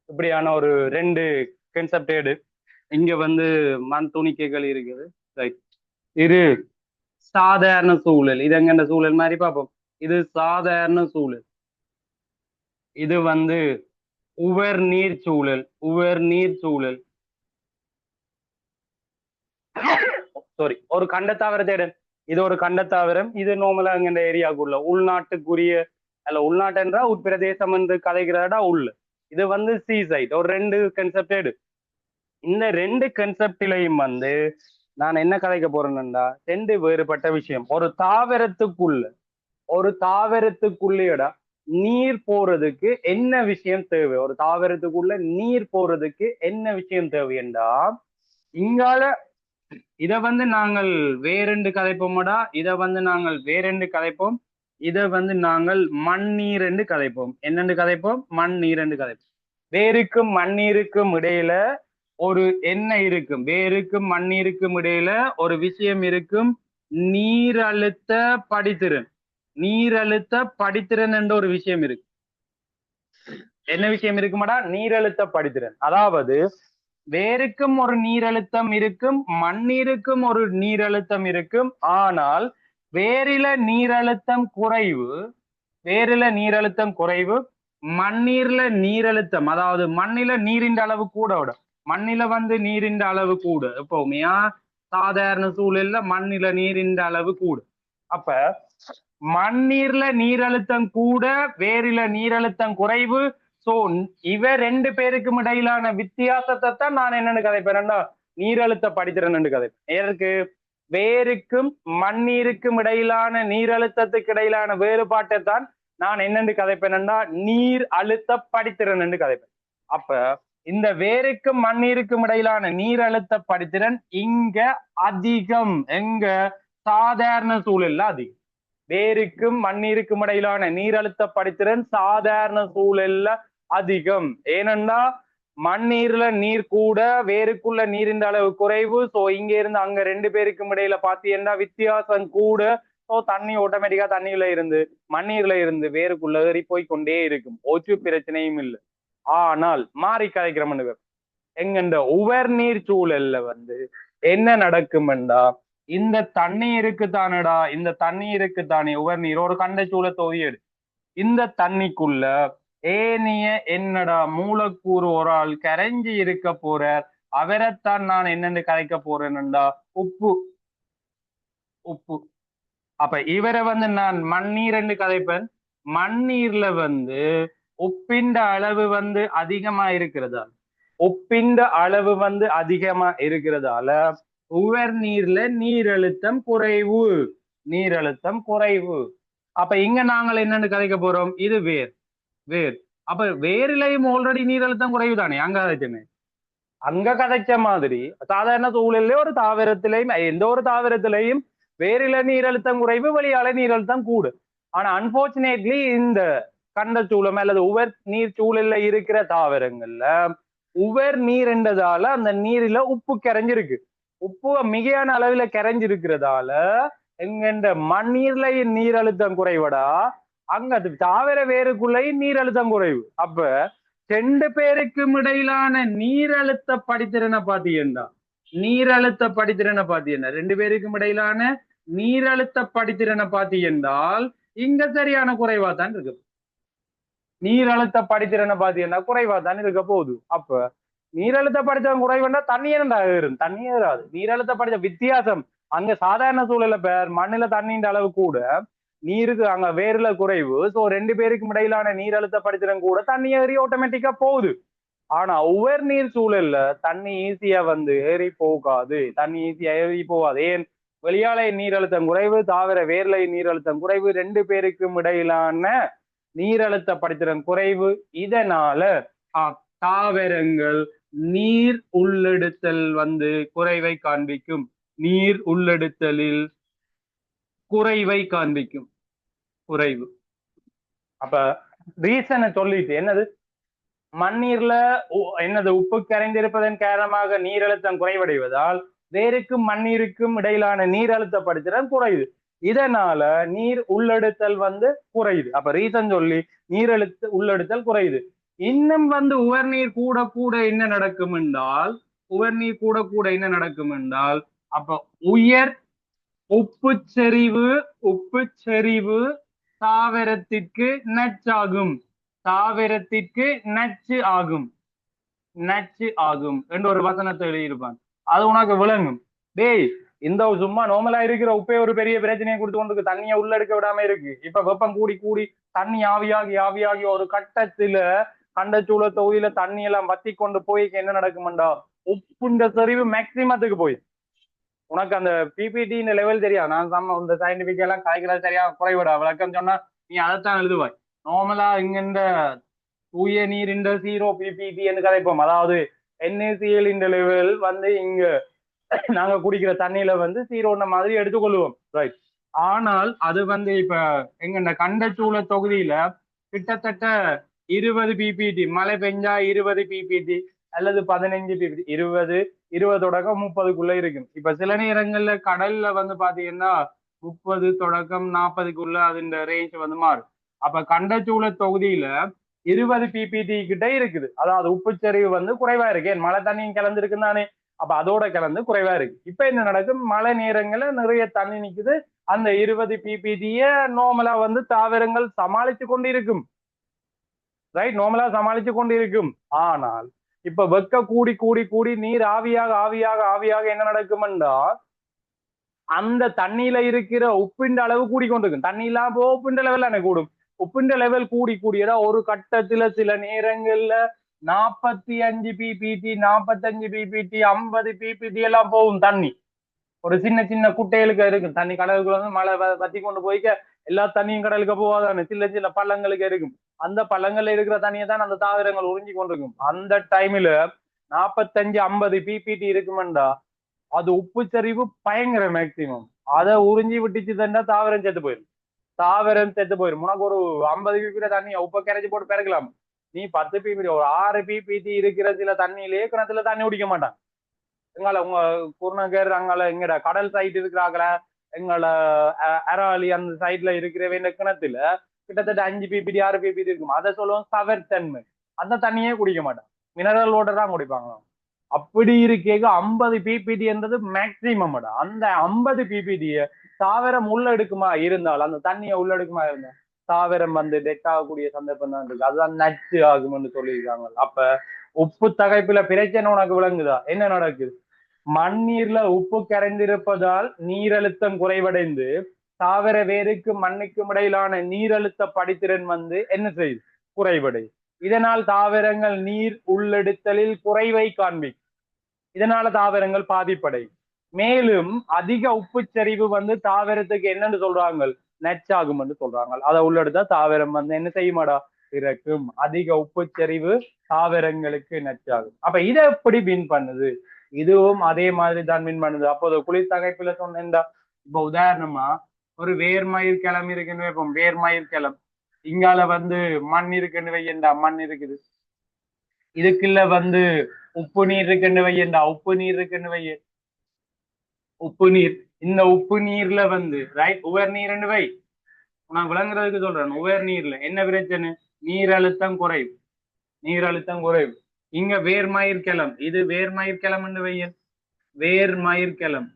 இப்படியான ஒரு ரெண்டு கன்செப்ட் எடு. இங்க வந்து மண் துணிக்கைகள் இருக்குது. ரைட். இது சாதாரண சூழல். இது எங்கண்ட சூழல் மாதிரி பார்ப்போம். இது சாதாரண சூழல். இது வந்து உவர் நீர் சூழல். சாரி, ஒரு கண்டத்தாவரத்தை. இது ஒரு கண்டத்தாவரம். இது நார்மலா எங்க ஏரியாவுக்குள்ள உள்நாட்டுக்குரிய அல்ல, உள்நாட்டு என்றா உட்பிரதேசம் என்று கதைக்கிறதா உள்ள. இது வந்து சி சைட். ஒரு ரெண்டு கன்செப்ட். இந்த ரெண்டு கன்செப்டிலையும் வந்து நான் என்ன கதைக்க போறேன்னா ரெண்டு வேறுபட்ட விஷயம். ஒரு தாவரத்துக்குள்ளேடா நீர் போறதுக்கு என்ன விஷயம் தேவை, ஒரு தாவரத்துக்குள்ள நீர் போறதுக்கு என்ன விஷயம் தேவை என்றா, இங்கால இத வந்து நாங்கள் வேறெண்டு கதைப்போமடா, இத வந்து நாங்கள் வேறெண்டு கதைப்போம். இதை வந்து நாங்கள் மண்ணீர் என்று கதைப்போம். என்னென்று கதைப்போம்? மண்ணீர் என்று கதைப்போம். வேருக்கும் மண்ணீருக்கும் இடையில ஒரு என்ன இருக்கும்? வேருக்கும் மண்ணீருக்கும் இடையில ஒரு விஷயம் இருக்கும், நீரழுத்த படித்திறன். நீரழுத்த படித்திறன் என்ற ஒரு விஷயம் இருக்கு. என்ன விஷயம் இருக்குமாடா? நீரழுத்த படித்திறன். அதாவது வேருக்கும் ஒரு நீரழுத்தம் இருக்கும், மண்ணீருக்கும் ஒரு நீரழுத்தம் இருக்கும். ஆனால் வேரில நீரழுத்தம் குறைவு, வேரில நீரழுத்தம் குறைவு, மண்ணீர்ல நீரழுத்தம், அதாவது மண்ணில நீரின் அளவு கூட விடும். மண்ணில வந்து நீரின் அளவு கூட எப்பவுமே சாதாரண சூழல்ல மண்ணில நீரின் அளவு கூட. அப்ப மண்ணீர்ல நீரழுத்தம் கூட, வேரில நீரழுத்தம் குறைவு. சோ இவ ரெண்டு பேருக்கும் இடையிலான வித்தியாசத்தை தான் நான் என்னன்னு கதைப்பேன்னா நீரழுத்த படித்திறன் கதைப்பேன். எதற்கு? வேருக்கும் மண்ணீருக்கும் இடையிலான நீரழுத்தத்துக்கு இடையிலான வேறுபாட்டை தான் நான் என்னென்று கதைப்பேன்னா நீர் அழுத்த படித்திறன் என்று கதைப்பேன். அப்ப இந்த வேருக்கும் மண்ணீருக்கும் இடையிலான நீர் அழுத்த படித்திறன் இங்க அதிகம். எங்க? சாதாரண சூழல்ல அதிகம். வேருக்கும் மண்ணீருக்கும் இடையிலான நீரழுத்த படித்திறன் சாதாரண சூழல்ல அதிகம். ஏனென்னா மண்ணீர்ல நீர் கூட, வேருக்குள்ள நீரின் அளவு குறைவு. சோ இங்க இருந்து அங்க ரெண்டு பேருக்கும் இடையில பாத்தீங்கன்னா வித்தியாசம் கூட. சோ தண்ணி ஆட்டோமேட்டிக்கா தண்ணியில இருந்து மண்ணீர்ல இருந்து வேருக்குள்ள ஏறி போய் கொண்டே இருக்கும், ஒரு பிரச்சனையும் இல்லை. ஆனால் மாறி கதைக்கிறோம் எங்கண்ட உவர் நீர் சூழல்ல வந்து என்ன நடக்கும்டா, இந்த தண்ணீருக்கு தானடா, இந்த தண்ணீருக்கு தானே உவர் நீர் ஒரு கண்ட சூழ தொவியடு. இந்த தண்ணிக்குள்ள ஏனிய என்னடா மூலக்கூறு ஒரு ஆள் கரைஞ்சி இருக்க போறார். அவரைத்தான் நான் என்னென்னு கரைக்க போறேன்டா உப்பு. உப்பு. அப்ப இவரை வந்து நான் மண்ணீர் என்று கதைப்பேன். மண்ணீர்ல வந்து உப்பிண்ட அளவு வந்து அதிகமா இருக்கிறதா, உப்பிண்ட அளவு வந்து அதிகமா இருக்கிறதால உவர் நீர்ல நீரழுத்தம் குறைவு. நீரழுத்தம் குறைவு. அப்ப இங்க நாங்கள் என்னன்னு கதைக்க போறோம்? இது வேர். வேர். அப்ப வேரிலையும் ஆல்ரெடி நீரழுத்தம் குறைவு தானே அங்க கதைச்சுமே. அங்க கதைச்ச மாதிரி சாதாரண சூழல்ல ஒரு தாவரத்திலையும், எந்த ஒரு தாவரத்திலையும் வேரில நீரழுத்தம் குறைவு, வெளியால நீரழுத்தம் கூடு. ஆனா அன்பார்ச்சுனேட்லி இந்த கண்ட சூழல் அல்லது உவர் நீர் சூழல்ல இருக்கிற தாவரங்கள்ல உவர் நீர் என்றதால அந்த நீரில உப்பு கரைஞ்சிருக்கு. உப்பு மிகையான அளவுல கரைஞ்சிருக்கிறதால எங்கென்ற மண்ணீர்லயும் நீரழுத்தம் குறைவடா, அங்க அது தாவர வேருக்குள்ளேயும் நீரழுத்தம் குறைவு. அப்ப ரெண்டு பேருக்கும் இடையிலான நீரழுத்த படித்திறனை பாத்தீங்கன்னா, நீரழுத்த படித்திறனை பாத்தீங்கன்னா, ரெண்டு பேருக்கும் இடையிலான நீரழுத்த படித்திறனை பாத்தீங்கன்றால் இங்க சரியான குறைவா தான் இருக்கு. நீரழுத்த படித்திறனை பாத்தீங்கன்னா குறைவா தான் இருக்க போகுது. அப்ப நீரழுத்த படித்தவன் குறைவுண்டா தண்ணி ஏறா ஏறும்? தண்ணி ஏறாது. நீரழுத்த படித்த வித்தியாசம் அங்க சாதாரண சூழல பேர் மண்ணுல தண்ணின்ற அளவு கூட, நீருக்கு அங்க வேர்ல குறைவு. சோ ரெண்டு பேருக்கும் இடையிலான நீரழுத்த படித்திறன் கூட தண்ணி ஏறி ஆட்டோமேட்டிக்கா போகுது. ஆனா உவர் நீர் சூழல்ல தண்ணி ஈஸியா வந்து ஏறி போகாது. தண்ணி ஈஸியா ஏறி போகாது. ஏன்? வெளியாலை நீரழுத்தம் குறைவு, தாவர வேர்லை நீரழுத்தம் குறைவு, ரெண்டு பேருக்கும் இடையிலான நீரழுத்த படித்திறன் குறைவு. இதனால தாவரங்கள் நீர் உள்ளெடுத்தல் வந்து குறைவை காண்பிக்கும். நீர் உள்ளெடுத்தலில் குறைவை காண்பிக்கும். குறைவு. அப்ப ரீசனை சொல்லிட்டு என்னது? மண்ணீர்ல என்னது உப்பு கரைந்திருப்பதன் காரணமாக நீரழுத்தம் குறைவடைவதால் வேருக்கும் மண்ணீருக்கும் இடையிலான நீரழுத்த படித்திறன் குறையுது. இதனால நீர் உள்ளெடுத்தல் வந்து குறையுது. அப்ப ரீசன் சொல்லி நீரழுத்த உள்ளெடுத்தல் குறையுது. இன்னும் வந்து உவர் நீர் கூட கூட என்ன நடக்கும் என்றால், உவர் நீர் கூட கூட என்ன நடக்கும் என்றால், அப்ப உயர் உப்பு செறிவு, உப்பு செறிவு தாவரத்திற்கு நச்சாகும். தாவரத்திற்கு நச்சு ஆகும். நச்சு ஆகும் என்று ஒரு வசனத்தை எழுதியிருப்பான். அது உனக்கு விளங்கும். டேய், இந்த சும்மா நார்மலா இருக்கிற உப்பே ஒரு பெரிய பிரச்சனையை கொடுத்து கொண்டு தண்ணியை உள்ளெடுக்க விடாம இருக்கு. இப்ப வெப்பம் கூடி கூடி தண்ணி ஆவியாகி ஆவியாகி ஒரு கட்டத்துல கண்டச்சூழ தொகுதியில தண்ணி எல்லாம் வத்தி கொண்டு போய் என்ன நடக்கும்டா, உப்புண்ட செறிவு மேக்சிமத்துக்கு போய் உனக்கு அந்த பிபிடி லெவல் தெரியாது. நான் இந்த சயின்டிபிக் எல்லாம் காய்கறி சரியா குறைவிடா விளக்கம் சொன்னா நீ அதைத்தான் எழுதுவாய். நார்மலா இங்க இந்த தூய நீர் இந்த ஜீரோ பிபிடி என்று கதைப்போம். அதாவது NaCl இந்த லெவல் வந்து இங்க நாங்க குடிக்கிற தண்ணியில வந்து ஜீரோன மாதிரி எடுத்துக்கொள்வோம். ரைட். ஆனால் அது வந்து இப்ப எங்க இந்த கண்டச்சூள தொகுதியில கிட்டத்தட்ட 20 பிபிடி மழை பெஞ்சா 20 பிபிடி அல்லது 15 பிபிடி 20 தொடக்கம் 30க்குள்ள இருக்கும். இப்ப சில நேரங்கள்ல கடல்ல வந்து பாத்தீங்கன்னா 30 தொடக்கம் 40க்குள்ள அது ரேஞ்ச் வந்து மாறும். அப்ப கண்டச்சூள தொகுதியில 20 பிபிடி கிட்ட இருக்குது. அதாவது உப்புச்சரிவு வந்து குறைவா இருக்கு. மழை தண்ணியும் கலந்துருக்குன்னு தானே, அப்ப அதோட கலந்து குறைவா இருக்கு. இப்ப என்ன நடக்கும், மழை நேரங்கள்ல நிறைய தண்ணி நிக்குது. அந்த 20 பிபிடிய நார்மலா வந்து தாவரங்கள் சமாளிச்சு கொண்டிருக்கும். ரைட், நார்மலா சமாளிச்சு கொண்டிருக்கும். ஆனால் இப்ப வெக்க கூடி கூடி கூடி நீர் ஆவியாக ஆவியாக ஆவியாக என்ன நடக்கும்டா, அந்த தண்ணியில இருக்கிற உப்பின் அளவு கூடிக்கொண்டிருக்கும். தண்ணி இல்லாம போ உப்பின் லெவல் என்ன கூடும். உப்பின் லெவல் கூடி கூடியதா ஒரு கட்டத்துல சில நேரங்கள்ல 45 பிபிடி 45 பிபிடி 50 பிபிடி எல்லாம் போகும் தண்ணி. ஒரு சின்ன சின்ன குட்டைகளுக்கு இருக்கும் தண்ணி. கடலுக்குள்ள வந்து மழை வத்தி கொண்டு போய்க்க எல்லா தண்ணியும் கடலுக்கு போகாதானே, சில சில பள்ளங்களுக்கு இருக்கும். அந்த பள்ளங்கள்ல இருக்கிற தண்ணியை தான் அந்த தாவரங்கள் உறிஞ்சி கொண்டிருக்கும். அந்த டைம்ல 45 50 பிபிடி இருக்குமெண்டா, அது உப்பு சரிவு பயங்கர மேக்சிமம். அதை உறிஞ்சி விட்டுச்சு தண்டா தாவரம் செத்து போயிடும். தாவரம் செத்து போயிடும். உனக்கு ஒரு 50 பிபிடி தண்ணியை உப்ப கரைச்சி போட்டு பிறக்கலாம். நீ 10 பிபிடி ஒரு 6 பிபிடி இருக்கிற சில தண்ணியிலேயே கிணத்துல தண்ணி குடிக்க மாட்டான். எங்களை உங்க குருநகர் அங்கால எங்கட கடல் சைட் இருக்கிறாங்கள, எங்களை அராலி அந்த சைட்ல இருக்கிற கிணத்துல கிட்டத்தட்ட 5 பிபிடி 6 பிபிடி இருக்கும். அதை சொல்லுவோம் சவர் தன்மை. அந்த தண்ணியே குடிக்க மாட்டான், மினரல் வாட்டர் தான் குடிப்பாங்க. அப்படி இருக்கேங்க 50 பிபிடி என்றது மேக்சிமம். அந்த 50 பிபிடிய தாவரம் உள்ளெடுக்குமா இருந்தால், அந்த தண்ணியை உள்ளெடுக்குமா இருந்தா தாவரம் வந்து டெட் ஆகக்கூடிய சந்தர்ப்பம் தான் இருக்கு. அதுதான் நச்சு ஆகும்னு சொல்லியிருக்காங்க. அப்ப உப்பு தகைப்புல பிரச்சனை உனக்கு விளங்குதா? என்ன நடக்குது, மண்ணீர்ல உப்பு கரைந்திருப்பதால் நீரழுத்தம் குறைவடைந்து தாவர வேருக்கும் மண்ணுக்கும் இடையிலான நீரழுத்த படித்திறன் வந்து என்ன செய்யுது, குறைவடையும். இதனால் தாவரங்கள் நீர் உள்ளெடுத்தலில் குறைவை காண்பிக்கும். இதனால தாவரங்கள் பாதிப்படையும். மேலும் அதிக உப்புச்சரிவு வந்து தாவரத்துக்கு என்னன்னு சொல்றாங்க, நச்சாகும் என்று சொல்றாங்க. அதை உள்ளெடுத்தா தாவரம் வந்து என்ன செய்யுமாடா, இறக்கும். அதிக உப்புச்சரிவு தாவரங்களுக்கு நச்சாகும். அப்ப இதை எப்படி வின் பண்ணுது, இதுவும் அதே மாதிரி தான் வின் பண்ணுது. அப்போது குளிர் தகைப்புல சொன்னா, இப்ப உதாரணமா ஒரு வேர்மயிர் கிளம் இருக்குன்னு வைப்போம். வேர்மயிர் கிளம் இங்கால வந்து மண் இருக்குன்னு வையண்டா, மண் இருக்குது. இதுக்குள்ள வந்து உப்பு நீர் இருக்குன்னு வையண்டா, உப்பு நீர் இருக்குன்னு வைய, உப்பு நீர். இந்த உப்பு நீர்ல வந்து ரைட் உவர் நீர்ன்னு வை, நான் விளங்குறதுக்கு சொல்றேன். உவர் நீர்ல என்ன பிரச்சனை, நீர் அழுத்தம் குறைவு. நீர் அழுத்தம் குறைவு. இங்க வேர்மயிர் கிளம், இது வேர்மயிர் கிளம்னு வைய, வேர்மயிர் கிளம்.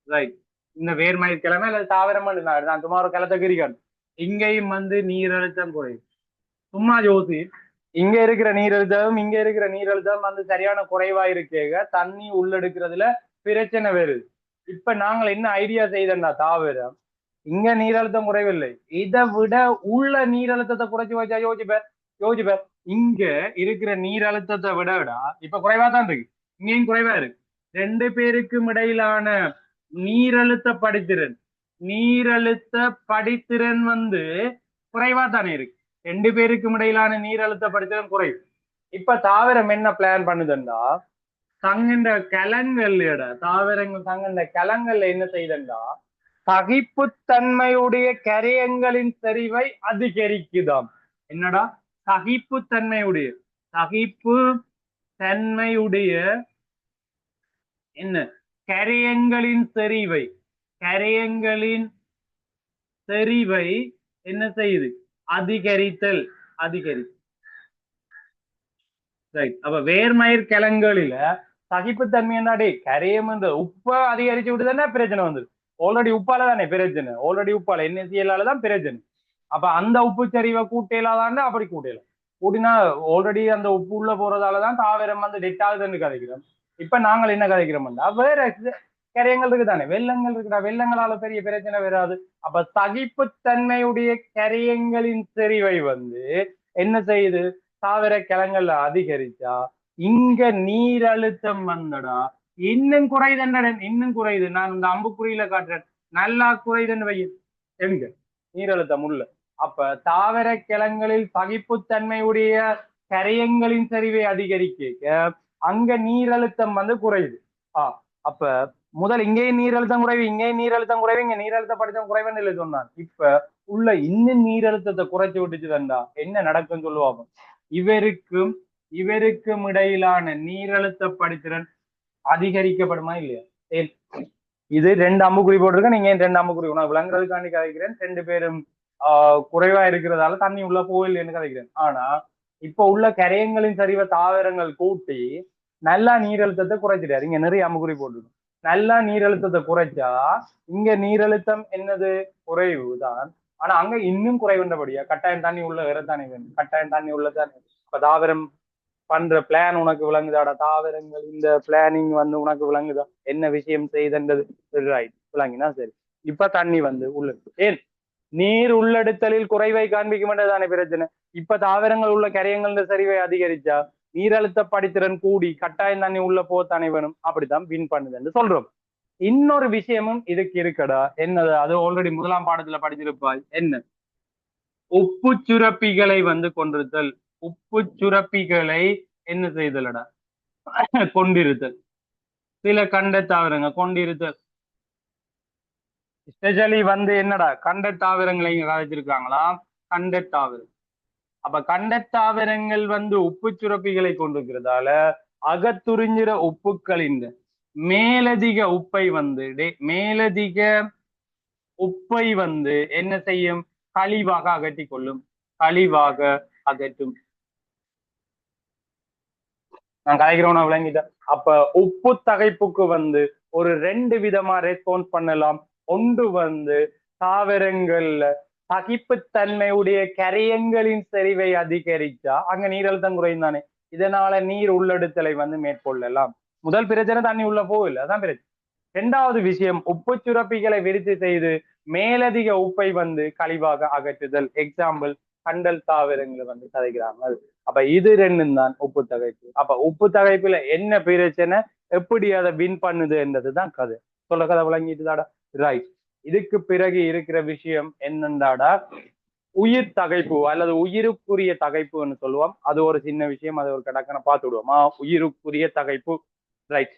ரைட், இந்த வேர்மயிர் கிழமை அல்லது தாவரம் நான் சும்மா ஒரு கிளத்தை கிரிக்கான். இங்கேயும் வந்து நீர் அழுத்தம் குறைவு. சும்மா ஜோசி, இங்க இருக்கிற நீரழுத்தம் இங்க இருக்கிற நீரழுத்தம் வந்து சரியான குறைவா இருக்கேங்க, தண்ணி உள்ளெடுக்கிறதுல பிரச்சனை வருது. இப்ப நாங்கள் என்ன ஐடியா செய்தோம்னா, தாவரம் இங்க நீரழுத்தம் குறைவில்லை, இதை விட உள்ள நீரழுத்தத்தை குறைச்சு வச்சா யோசிப்பேர். இங்க இருக்கிற நீரழுத்தத்தை விட இப்ப குறைவா தான் இருக்கு, இங்கேயும் குறைவா இருக்கு. ரெண்டு பேருக்கும் இடையிலான நீரழுத்த படித்திறன், நீரழுத்த படித்திறன் வந்து குறைவா தானே இருக்கு. ரெண்டு பேருக்கும் இடையிலான நீரழுத்த படித்திறன் குறைவு. இப்ப தாவரம் என்ன பிளான் பண்ணுதுண்டா, தங்கின்ற கலங்கள்ல தாவரங்கள் தங்கின்ற கலங்கள்ல என்ன செய்தண்டா, சகிப்புத்தன்மையுடைய கரையங்களின் செறிவை அதிகரிக்குதாம். என்னடா, சகிப்புத்தன்மையுடைய சகிப்பு தன்மையுடைய என்ன கரையங்களின் செறிவை, கரையங்களின் செறிவை என்ன செய்யுது, அதிகரித்தல், அதிகரித்து. ரைட், அப்ப வேர்மயிர் கிழங்குகளில சகிப்புத்தன்மை என்னடே, கரையம் என்ற உப்ப அதிகரிச்சு விட்டுதானே பிரச்சனை வந்தது. ஆல்ரெடி உப்பால தானே பிரச்சனை, ஆல்ரெடி உப்பால NaCl தான் பிரச்சனை. அப்ப அந்த உப்பு சரிவை கூட்டையிலாதான்னு அப்படி கூட்டையில கூட்டினா ஆல்ரெடி அந்த உப்பு உள்ள போறதாலதான் தாவரம் வந்து டெட் ஆகுதுன்னு கதைக்கிறோம். இப்ப நாங்கள் என்ன கதைக்கிறோம்டா, வேற கரையங்கள் இருக்குதானே, வெள்ளங்கள் இருக்குடா, வெள்ளங்களால பெரிய பிரச்சனை வராது. அப்ப சகிப்புத்தன்மையுடைய கரையங்களின் செறிவை வந்து என்ன செய்யுது, தாவர கிழங்கள்ல அதிகரிச்சா இங்க நீர் அழுத்தம் வந்தடா இன்னும் குறைதண்டா, இன்னும் குறையுது. நான் இந்த அம்புக்குறியில காட்டுறேன், நல்லா குறைதுன்னு வை, எங்க நீர் அழுத்தம் உள்ள. அப்ப தாவர கிழங்களில் சகிப்புத்தன்மையுடைய கரையங்களின் சரிவை அதிகரிக்க அங்க நீர் அழுத்தம் வந்து குறையுது. அப்ப முதல் இங்கேயும் நீரழுத்தம் குறைவு, இங்கேயும் நீரழுத்தம் குறைவு, இங்க நீரழுத்த படித்தம் குறைவுன்னு இல்லை சொன்னான். இப்ப உள்ள இன்னும் நீரழுத்தத்தை குறைச்சு விட்டுச்சு தண்டா என்ன நடக்கும்னு சொல்லுவாங்க. இவருக்கும் இவருக்கும் இடையிலான நீரழுத்த படித்திறன் அதிகரிக்கப்படுமா இல்லையா? இது ரெண்டு அம்புக்குறி போட்டிருக்கேன், நீங்க ஏன் ரெண்டு அம்புக்குறி நான் விளங்குறதுக்காண்டி கதைக்கிறேன். ரெண்டு பேரும் குறைவா இருக்கிறதால தண்ணி உள்ள போயில்லைன்னு கதைக்கிறேன். ஆனா இப்ப உள்ள கரையங்களின் சரிவ தாவரங்கள் கூட்டி நல்லா நீரழுத்தத்தை குறைச்சிட்டாரு. இங்க நிறைய அம்புக்குறி போட்டுருக்கோம். நல்லா நீரழுத்தத்தை குறைச்சா இங்க நீரழுத்தம் என்னது குறைவு தான். ஆனா அங்க இன்னும் குறைவுன்றபடியா கட்டாயம் தண்ணி உள்ள வேற தானே வேணும், கட்டாயம் தண்ணி உள்ள தானே. இப்ப தாவரம் பண்ற பிளான் உனக்கு விளங்குதாடா? தாவரங்கள் இந்த பிளானிங் வந்து உனக்கு விளங்குதா? என்ன விஷயம் செய்தன்றது விளங்கினா சரி. இப்ப தண்ணி வந்து உள்ள ஏன் நீர் உள்ளெடுத்தலில் குறைவை காண்பிக்க மாட்டேதானே பிரச்சனை. இப்ப தாவரங்கள் உள்ள கரையங்கள் சரிவை அதிகரிச்சா நீரழுத்த படித்திறன் கூடி கட்டாயம் தண்ணி உள்ள போத்தானே வேணும். அப்படித்தான் வின் பண்ணுதுன்னு சொல்றோம். இன்னொரு விஷயமும் இதுக்கு இருக்கடா. என்னது? அது ஆல்ரெடி முதலாம் பாடத்துல படிச்சிருப்பாய். என்ன? உப்பு சுரப்பிகளை வந்து கொண்டிருத்தல். உப்பு சுரப்பிகளை என்ன செய்தலடா? கொண்டிருத்தல். சில கண்ட தாவரங்கள் கொண்டிருத்தல். ஸ்பெஷலி வந்து என்னடா கண்ட தாவரங்களை இங்க காய்ச்சிருக்காங்களா? கண்ட தாவரம். அப்ப கண்ட தாவரங்கள் வந்து உப்பு சுரப்பிகளை கொண்டிருக்கிறதால அகத்துறிஞ்சிற உப்புக்களின் மேலதிக உப்பை வந்து மேலதிக உப்பை வந்து என்ன செய்யும்? கழிவாக அகற்றி கொள்ளும். கழிவாக அகற்றும். நான் கலைக்கிறவன விளங்கிட்டேன். அப்ப உப்பு தகைப்புக்கு வந்து ஒரு ரெண்டு விதமா ரெஸ்பான்ஸ் பண்ணலாம். ஒன்று வந்து தாவரங்கள்ல சகிப்புத்தன்மையுடைய கரையங்களின் செறிவை அதிகரிச்சா அங்க நீரழுத்தம் குறையும் தானே. இதனால நீர் உள்ளெடுத்தலை வந்து மேற்கொள்ளலாம். முதல் பிரச்சனை தண்ணி உள்ள போகல, அதான் பிரச்சனை. இரண்டாவது விஷயம் உப்பு சுரப்பிகளை விருத்தி செய்து மேலதிக உப்பை வந்து கழிவாக அகற்றுதல். எக்ஸாம்பிள் கண்டல் தாவரங்களை வந்து கதைக்கிறாங்க. அப்ப இது ரெண்டும் தான் உப்பு தகைப்பு. அப்ப உப்பு தகைப்புல என்ன பிரச்சனை, எப்படி அதை வின் பண்ணுது என்றதுதான் கதை. சொல்ல கதை விளங்கிட்டுதாடா? ரைட். இதுக்கு பிறகு இருக்கிற விஷயம் என்னண்டாடா, உயிர் தகைப்பு அல்லது உயிருக்குரிய தகைப்புன்னு சொல்லுவோம். அது ஒரு சின்ன விஷயம், அதை ஒரு கடக்கன பார்த்துடுவோமா? உயிருக்குரிய தகைப்பு. ரைட்.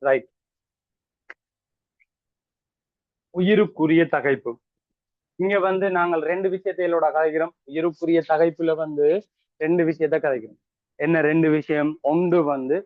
ரைட். உயிருக்குரிய தகைப்பு. இங்க வந்து நாங்கள் ரெண்டு விஷயத்தையோட கதைக்கிறோம். உயிருக்குரிய தகைப்புல வந்து ரெண்டு விஷயத்த கதைக்கிறோம். என்ன ரெண்டு விஷயம்? ஒன்று வந்து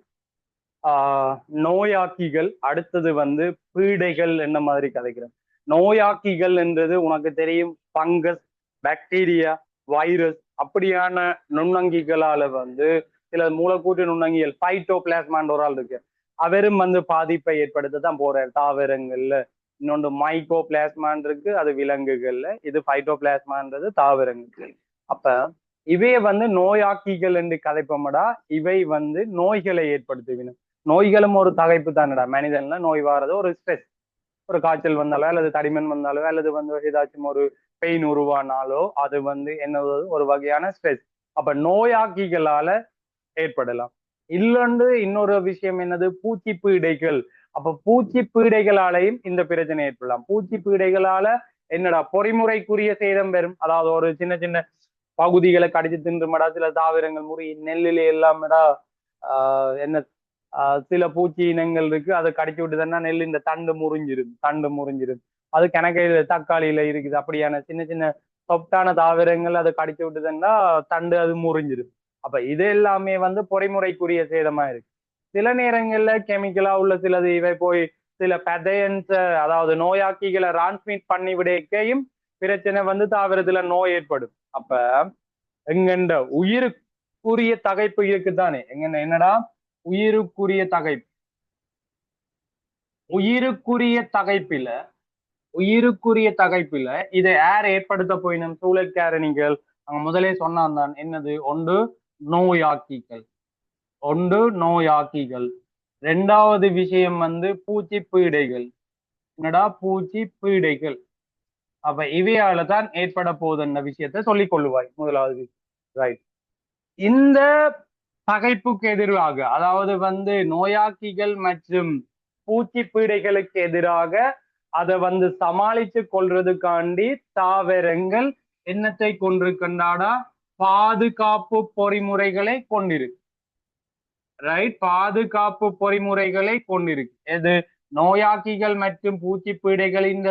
நோயாக்கிகள், அடுத்தது வந்து பீடைகள். என்ன மாதிரி கதைக்கிறோம்? நோயாக்கிகள் என்றது உனக்கு தெரியும், பங்கஸ், பாக்டீரியா, வைரஸ் அப்படியான நுண்ணங்கிகளால வந்து சில மூலக்கூட்டு நுண்ணங்கிகள் பைட்டோ பிளாஸ்மான்ற ஒரு ஆள் இருக்கு, அவரும் வந்து பாதிப்பை ஏற்படுத்ததான் போறாரு தாவரங்கள்ல. இன்னொன்று மைக்கோ பிளாஸ்மான் இருக்கு, அது விலங்குகள்ல. இது பைட்டோ பிளாஸ்மான்றது தாவரங்கள். அப்ப இவைய வந்து நோயாக்கிகள் என்று கதைப்போமடா. இவை வந்து நோய்களை ஏற்படுத்துவின. நோய்களும் ஒரு தகைப்பு தானடா. மனிதன்ல நோய் வாரது ஒரு ஸ்ட்ரெஸ். ஒரு காய்ச்சல் வந்தாலோ அல்லது தடிமன் வந்தாலோ அல்லது வந்து ஏதாச்சும் ஒரு பெயின் உருவானாலோ அது வந்து என்ன ஒரு வகையான ஸ்ட்ரெஸ். அப்ப நோயாக்கிகளால ஏற்படலாம். இல்லொன்று இன்னொரு விஷயம் என்னது? பூச்சி பீடைகள். அப்ப பூச்சி பீடைகளாலையும் இந்த பிரச்சனை ஏற்படலாம். பூச்சி பீடைகளால என்னடா பொறிமுறைக்குரிய சேதம் பெறும். அதாவது ஒரு சின்ன சின்ன பகுதிகளை கடிச்சு தின்றுமடா சில தாவரங்கள். முறி நெல்லில எல்லாமடா என்ன சில பூச்சி இனங்கள் இருக்கு, அதை கடிச்சு விட்டுதுன்னா நெல் இந்த தண்டு முறிஞ்சிரும். அது கணக்கையில தக்காளியில இருக்குது. அப்படியான சின்ன சின்ன சொப்டான தாவரங்கள் அதை கடிச்சு விட்டுதுன்னா தண்டு அது முறிஞ்சிரும். அப்ப இது எல்லாமே வந்து பொறிமுறைக்குரிய சேதமா இருக்கு. சில நேரங்கள்ல கெமிக்கலா உள்ள சிலது இவை போய் சில பெதையன்ஸ், அதாவது நோயாக்கிகளை டிரான்ஸ்மிட் பண்ணி விடைக்கையும் பிரச்சனை வந்து தாவரத்துல நோய் ஏற்படும். அப்ப எங்கண்ட உயிருக்குரிய தகைப்பு இருக்குதானே. எங்க என்னடா உயிருக்குரிய தகைப்பு. உயிருக்குரிய தகைப்பில உயிருக்குரிய தகைப்பில இதை யார் ஏற்படுத்த போயினும் சூழல் காரணிகள் அங்க முதலே சொன்னான் தான் என்னது நோயாக்கிகள் நோயாக்கிகள். ரெண்டாவது விஷயம் வந்து பூச்சி பீடைகள். என்னடா பூச்சி பீடைகள். அப்ப இவையால தான் ஏற்பட போகுதுன்ற விஷயத்த சொல்லிக் கொள்ளுவாய் முதலாவது. ரைட். இந்த பகைப்புக்கு எதிராக, அதாவது வந்து நோயாக்கிகள் மற்றும் பூச்சி பீடைகளுக்கு எதிராக அதை வந்து சமாளித்து கொள்றதுக்காண்டி தாவரங்கள் என்னத்தை கொண்டிருக்கின்றாடா? பாதுகாப்பு பொறிமுறைகளை கொண்டிருக்கு. ரைட். பாதுகாப்பு பொறிமுறைகளை கொண்டிருக்கு. எது? நோயாக்கிகள் மற்றும் பூச்சி பீடைகளின்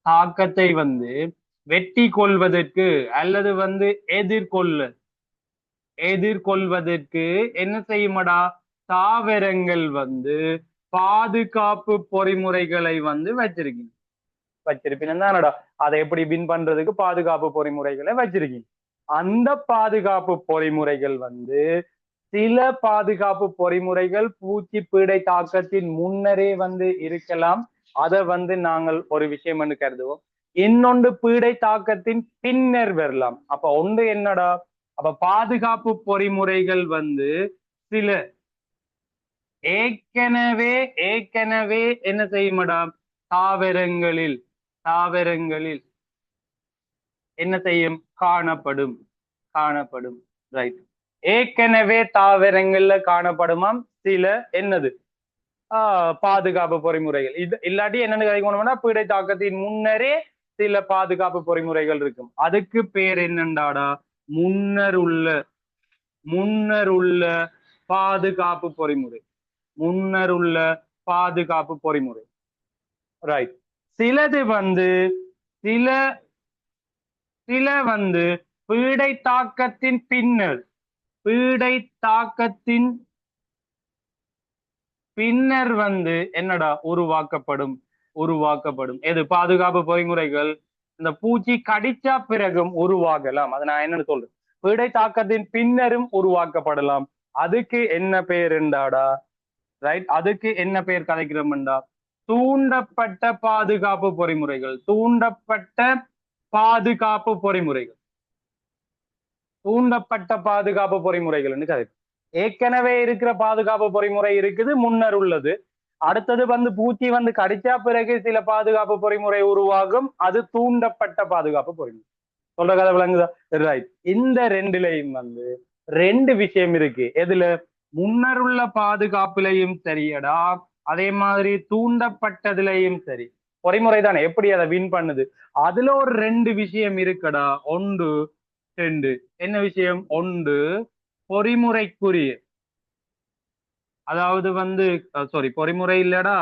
தாக்கத்தை வந்து வெட்டி கொள்வதற்கு அல்லது வந்து எதிர்கொள்வதற்கு என்ன செய்யுமடா? தாவரங்கள் வந்து பாதுகாப்பு பொறிமுறைகளை வந்து வச்சிருப்பீங்க. அதை எப்படி வின் பண்றதுக்கு பாதுகாப்பு பொறிமுறைகளை வச்சிருக்கீங்க. அந்த பாதுகாப்பு பொறிமுறைகள் வந்து சில பாதுகாப்பு பொறிமுறைகள் பூச்சி பீடை தாக்கத்தின் முன்னரே வந்து இருக்கலாம். அதை வந்து நாங்கள் ஒரு விஷயம் என்று கருதுவோம். இன்னொன்று பீடை தாக்கத்தின் பின்னர் வரலாம். அப்ப ஒன்று என்னடா? அப்ப பாதுகாப்பு பொறிமுறைகள் வந்து சில ஏற்கனவே என்ன செய்யுமடா? தாவரங்களில் என்ன செய்யும்? காணப்படும். ரைட். ஏற்கனவே தாவரங்கள்ல காணப்படுமாம் சில என்னது பாதுகாப்பு பொறிமுறைகள். இது இல்லாட்டி என்னன்னு கிடைக்கணும்னா பீடை தாக்கத்தின் முன்னரே சில பாதுகாப்பு பொறிமுறைகள் இருக்கும். அதுக்கு பேர் என்னண்டாடா? முன்னர் உள்ள பாதுகாப்பு பொறிமுறை. ரைட். சிலது வந்து சில வந்து பீடை தாக்கத்தின் பின்னர் வந்து என்னடா உருவாக்கப்படும். எது? பாதுகாப்பு பொறிமுறைகள் இந்த பூச்சி கடிச்சா பிறகும் உருவாகலாம். அதை நான் என்னன்னு சொல்றேன், பீடை தாக்கத்தின் பின்னரும் உருவாக்கப்படலாம். அதுக்கு என்ன பேர் என்றாடா? ரைட். அதுக்கு என்ன பேர் கதைக்கிறோம்டா? தூண்டப்பட்ட பாதுகாப்பு பொறிமுறைகள். கதை. ஏற்கனவே இருக்கிற பாதுகாப்பு பொறிமுறை இருக்குது, முன்னர் உள்ளது. அடுத்தது வந்து பூச்சி வந்து கடிச்சா பிறகு சில பாதுகாப்பு பொறிமுறை உருவாகும். அது தூண்டப்பட்ட பாதுகாப்பு பொறிமுறை. சொல்ற கதை விளங்குதா? ரைட். இந்த ரெண்டுலையும் வந்து ரெண்டு விஷயம் இருக்கு. எதுல? முன்னர் உள்ள பாதுகாப்புலையும் சரியடா, அதே மாதிரி தூண்டப்பட்டதுலையும் சரி. பொறிமுறை தானே எப்படி அதை வின் பண்ணுது. அதுல ஒரு ரெண்டு விஷயம் இருக்குடா. ஒன்று ரெண்டு என்ன விஷயம்? ஒன்று பொறிமுறைக்குரிய, அதாவது வந்து பொறிமுறை இல்லடா,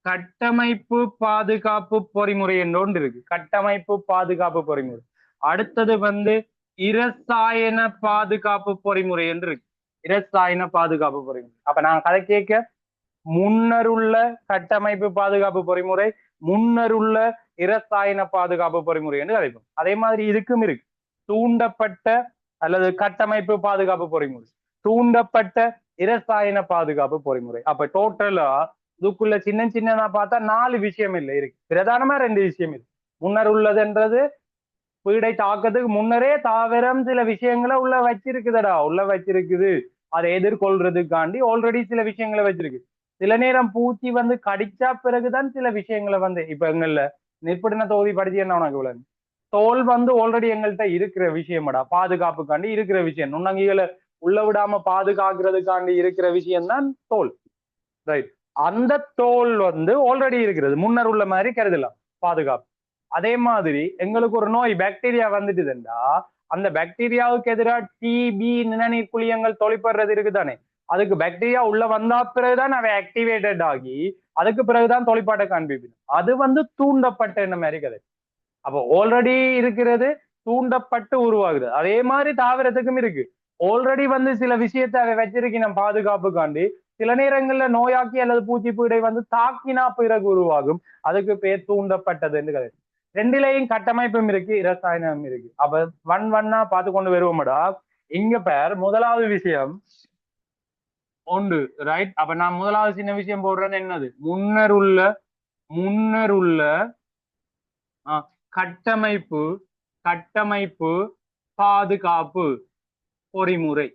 கட்டமைப்பு பாதுகாப்பு பொறிமுறை என்று ஒன்று இருக்கு. கட்டமைப்பு பாதுகாப்பு பொறிமுறை. அடுத்தது வந்து இரசாயன பாதுகாப்பு பொறிமுறை என்று இருக்கு. இரசாயன பாதுகாப்பு பொறிமுறை. அப்ப நான் கதை கேட்க முன்னர் உள்ள கட்டமைப்பு பாதுகாப்பு பொறிமுறை, முன்னர் உள்ள இரசாயன பாதுகாப்பு பொறிமுறை என்று அழைப்போம். அதே மாதிரி இதுக்கும் இருக்கு தூண்டப்பட்ட அல்லது கட்டமைப்பு பாதுகாப்பு பொறிமுறை, தூண்டப்பட்ட இரசாயன பாதுகாப்பு பொறிமுறை. அப்ப டோட்டலா இதுக்குள்ள சின்னதா பார்த்தா 4 விஷயம் இல்லை இருக்கு. பிரதானமா 2 விஷயம் இருக்கு. முன்னர் உள்ளதுன்றது பீடை தாக்கத்துக்கு முன்னரே தாவரம் சில விஷயங்களை உள்ள வச்சிருக்குது. அதை எதிர்கொள்றதுக்காண்டி ஆல்ரெடி சில விஷயங்களை வச்சிருக்கு. சில நேரம் பூச்சி வந்து கடிச்சா பிறகுதான் சில விஷயங்களை வந்து இப்ப எங்கள்ல நிற்படின தொகுதி படிச்சு என்ன உனக்கு விளங்கு, தோல் வந்து ஆல்ரெடி எங்கள்கிட்ட இருக்கிற விஷயம்டா, பாதுகாப்புக்காண்டி இருக்கிற விஷயம். நுண்ணங்கிகளை உள்ள விடாம பாதுகாக்கிறதுக்காண்டி இருக்கிற விஷயம் தான் தோல். ரைட். அந்த தோல் வந்து ஆல்ரெடி இருக்கிறது, முன்னர் உள்ள மாதிரி கருதலாம் பாதுகாப்பு. அதே மாதிரி எங்களுக்கு ஒரு நோய் பாக்டீரியா வந்துட்டுதுண்டா, அந்த பாக்டீரியாவுக்கு எதிராக டிபி நிணநீர் குழியங்கள் தொழிற்படுறது இருக்குதானே, அதுக்கு பாக்டீரியா உள்ள வந்தா பிறகுதான் அவை ஆக்டிவேட்டட் ஆகி அதுக்கு பிறகுதான் தொழிற்பாட்டை காண்பிப்போம். அது வந்து தூண்டப்பட்ட என்ன மாதிரி கதை. அப்போ ஆல்ரெடி இருக்கிறது தூண்டப்பட்டு உருவாகுது. அதே மாதிரி தாவரத்துக்கும் இருக்கு. ஆல்ரெடி வந்து சில விஷயத்தை அதை வச்சிருக்கணும் பாதுகாப்புக்காண்டி. சில நேரங்கள்ல நோயாக்கி அல்லது பூச்சி பீடை வந்து தாக்கினா பிறகு உருவாகும். அதுக்கு பேர் தூண்டப்பட்டது என்று கதை. ரெண்டிலையும் கட்டமைப்பும் இருக்கு, இரசாயனமும் இருக்கு. அப்ப ஒன்னா பார்த்து கொண்டு வருவோம்டா. இங்க பேர் முதலாவது விஷயம் உண்டு. ரைட். அப்ப நான் முதலாவது சின்ன விஷயம் போடுறது என்னது? முன்னர் உள்ள கட்டமைப்பு கட்டமைப்பு பாதுகாப்பு பொறிமுறை.